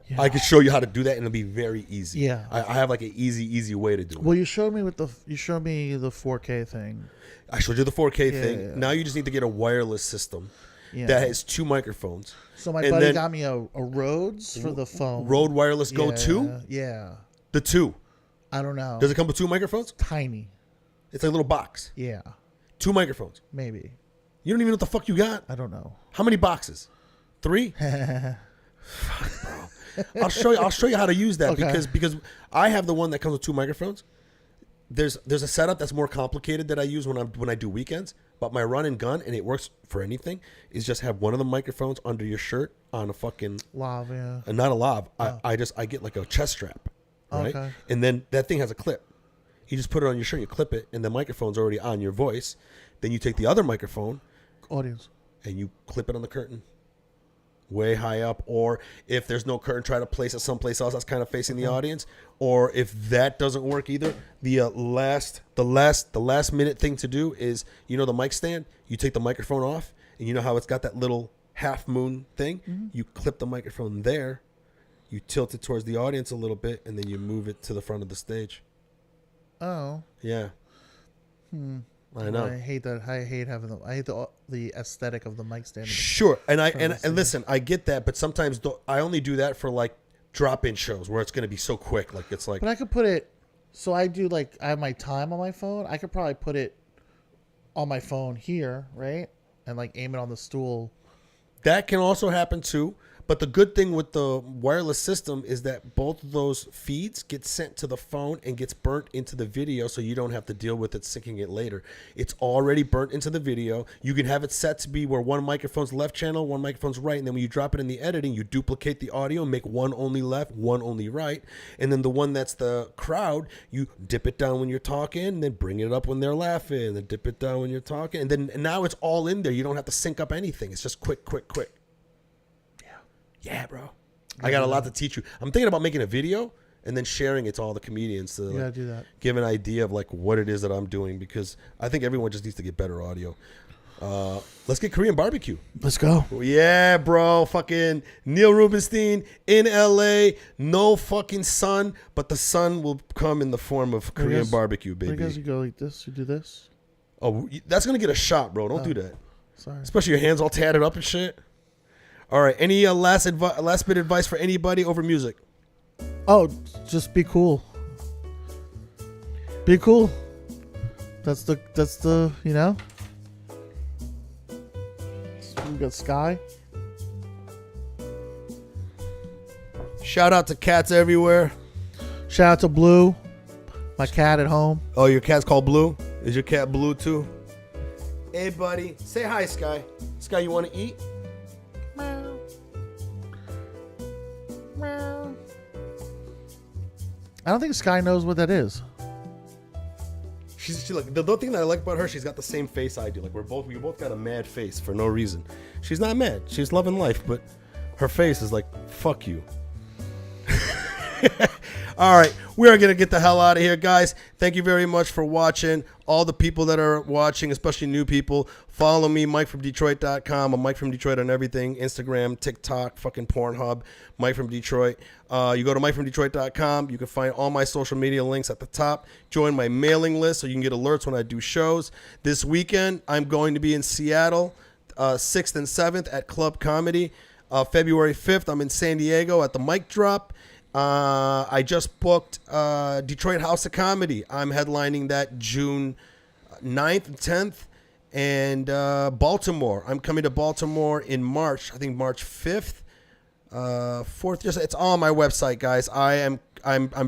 [SPEAKER 2] Yeah. I can show you how to do that, and it'll be very easy.
[SPEAKER 3] Yeah.
[SPEAKER 2] I have like an easy way to do it.
[SPEAKER 3] Well, you showed me the 4K thing.
[SPEAKER 2] I showed you the 4K thing.
[SPEAKER 3] Yeah.
[SPEAKER 2] Now you just need to get a wireless system
[SPEAKER 3] Yeah.
[SPEAKER 2] that has 2 microphones.
[SPEAKER 3] So my
[SPEAKER 2] And
[SPEAKER 3] buddy
[SPEAKER 2] then-
[SPEAKER 3] got me a Rhodes for the phone.
[SPEAKER 2] Rode Wireless Go 2?
[SPEAKER 3] Yeah.
[SPEAKER 2] The 2.
[SPEAKER 3] I don't know.
[SPEAKER 2] Does it come with 2 microphones?
[SPEAKER 3] Tiny.
[SPEAKER 2] It's like a little box.
[SPEAKER 3] Yeah.
[SPEAKER 2] 2 microphones.
[SPEAKER 3] Maybe.
[SPEAKER 2] You don't even know what the fuck you got.
[SPEAKER 3] I don't know.
[SPEAKER 2] How many boxes? 3? Fuck, bro. I'll show you how to use that.
[SPEAKER 3] Okay.
[SPEAKER 2] because I have the one that comes with 2 microphones. There's a setup that's more complicated that I use when I do weekends, but my run and gun, and it works for anything, is just have one of the microphones under your shirt on a fucking
[SPEAKER 3] Lav, yeah.
[SPEAKER 2] not a lav. I get like a chest strap, right?
[SPEAKER 3] Okay.
[SPEAKER 2] And then that thing has a clip. You just put it on your shirt, you clip it, and the microphone's already on your voice. Then you take the other microphone
[SPEAKER 3] Audience.
[SPEAKER 2] and you clip it on the curtain, way high up. Or if there's no curtain, try to place it someplace else that's kind of facing the audience. Or if that doesn't work either, the last minute thing to do is, you know, the mic stand. You take the microphone off, and you know how it's got that little half moon thing. Mm-hmm. You clip the microphone there, you tilt it towards the audience a little bit, and then you move it to the front of the stage.
[SPEAKER 3] Oh.
[SPEAKER 2] Yeah. I know.
[SPEAKER 3] I hate that. I hate having the aesthetic of the mic stand.
[SPEAKER 2] Sure, and listen, I get that, but sometimes I only do that for like drop-in shows where it's going to be so quick. Like it's like,
[SPEAKER 3] But I could put it So I do like I have my time on my phone. I could probably put it on my phone here, right, and like aim it on the stool.
[SPEAKER 2] That can also happen too. But the good thing with the wireless system is that both of those feeds get sent to the phone and gets burnt into the video, so you don't have to deal with it syncing it later. It's already burnt into the video. You can have it set to be where one microphone's left channel, one microphone's right, and then when you drop it in the editing, you duplicate the audio, make one only left, one only right, and then the one that's the crowd, you dip it down when you're talking, and then bring it up when they're laughing, and then dip it down when you're talking, and now it's all in there. You don't have to sync up anything. It's just quick. Yeah, bro. I got a lot to teach you. I'm thinking about making a video and then sharing it to all the comedians to like,
[SPEAKER 3] do that.
[SPEAKER 2] give an idea of like what it is that I'm doing, because I think everyone just needs to get better audio. Let's get Korean barbecue.
[SPEAKER 3] Let's go.
[SPEAKER 2] Yeah, bro. Fucking Neil Rubenstein in LA. No fucking sun, but the sun will come in the form of Korean barbecue, baby.
[SPEAKER 3] I guess you go like this. You do this.
[SPEAKER 2] Oh, that's going to get a shot, bro. Don't do that.
[SPEAKER 3] Sorry.
[SPEAKER 2] Especially your hands all tatted up and shit. All right. Any last bit of advice for anybody over music?
[SPEAKER 3] Oh, just be cool. Be cool. That's the you know. We got Sky.
[SPEAKER 2] Shout out to cats everywhere.
[SPEAKER 3] Shout out to Blue, my cat at home.
[SPEAKER 2] Oh, your cat's called Blue? Is your cat blue too? Hey, buddy. Say hi, Sky. Sky, you want to eat?
[SPEAKER 3] Meow. Meow. I don't think Sky knows what that is.
[SPEAKER 2] She like the thing that I like about her, she's got the same face I do. Like we both got a mad face for no reason. She's not mad. She's loving life, but her face is like, fuck you. All right, we are going to get the hell out of here, guys. Thank you very much for watching. All the people that are watching, especially new people, follow me, MikeFromDetroit.com. I'm Mike from Detroit on everything. Instagram, TikTok, fucking Pornhub, Mike from Detroit. You go to MikeFromDetroit.com. You can find all my social media links at the top. Join my mailing list so you can get alerts when I do shows. This weekend, I'm going to be in Seattle, 6th and 7th at Club Comedy. February 5th, I'm in San Diego at the Mic Drop. I just booked Detroit House of Comedy. I'm headlining that June 9th and 10th. And Baltimore. I'm coming to Baltimore in March. I think March 5th, 4th. Just it's all on my website, guys. I'm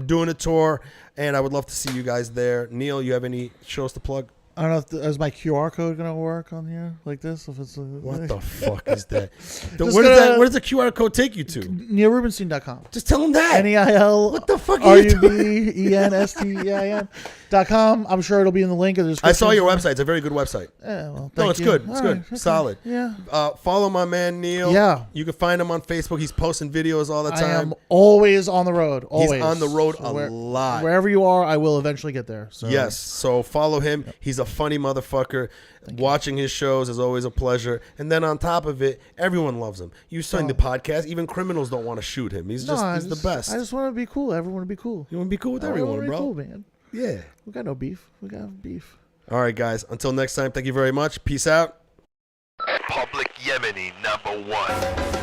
[SPEAKER 2] doing a tour, and I would love to see you guys there. Neil, you have any shows to plug?
[SPEAKER 3] I don't know if is my QR code gonna work on here like this. If it's
[SPEAKER 2] What the fuck is that?
[SPEAKER 3] Just
[SPEAKER 2] Where does the QR code take you to?
[SPEAKER 3] NeilRubenstein.com.
[SPEAKER 2] Just tell them that.
[SPEAKER 3] NEIL.
[SPEAKER 2] What the fuck are you doing?
[SPEAKER 3] RUBENSTEIN.com. I'm sure it'll be in the link.
[SPEAKER 2] I saw your website. It's a very good website.
[SPEAKER 3] Yeah, well,
[SPEAKER 2] No,
[SPEAKER 3] thank
[SPEAKER 2] it's
[SPEAKER 3] you.
[SPEAKER 2] good. It's
[SPEAKER 3] All
[SPEAKER 2] good.
[SPEAKER 3] right, okay.
[SPEAKER 2] Solid.
[SPEAKER 3] Yeah.
[SPEAKER 2] Follow my man Neil.
[SPEAKER 3] Yeah.
[SPEAKER 2] You can find him on Facebook. He's posting videos all the
[SPEAKER 3] I
[SPEAKER 2] time.
[SPEAKER 3] am always on the road. Always.
[SPEAKER 2] He's on the road
[SPEAKER 3] So
[SPEAKER 2] a lot.
[SPEAKER 3] Wherever you are, I will eventually get there. So.
[SPEAKER 2] Yes. So follow him. He's a funny motherfucker. Watching his shows is always a pleasure. And then on top of it, everyone loves him. You signed the podcast. Even criminals don't want to shoot him. He's the best.
[SPEAKER 3] I just want to be cool. Everyone to be cool.
[SPEAKER 2] You want to be cool with
[SPEAKER 3] I
[SPEAKER 2] everyone,
[SPEAKER 3] wanna be
[SPEAKER 2] bro.
[SPEAKER 3] cool, man.
[SPEAKER 2] Yeah.
[SPEAKER 3] We got no beef. We got beef.
[SPEAKER 2] All right, guys. Until next time, thank you very much. Peace out.
[SPEAKER 1] Public Yemeni #1.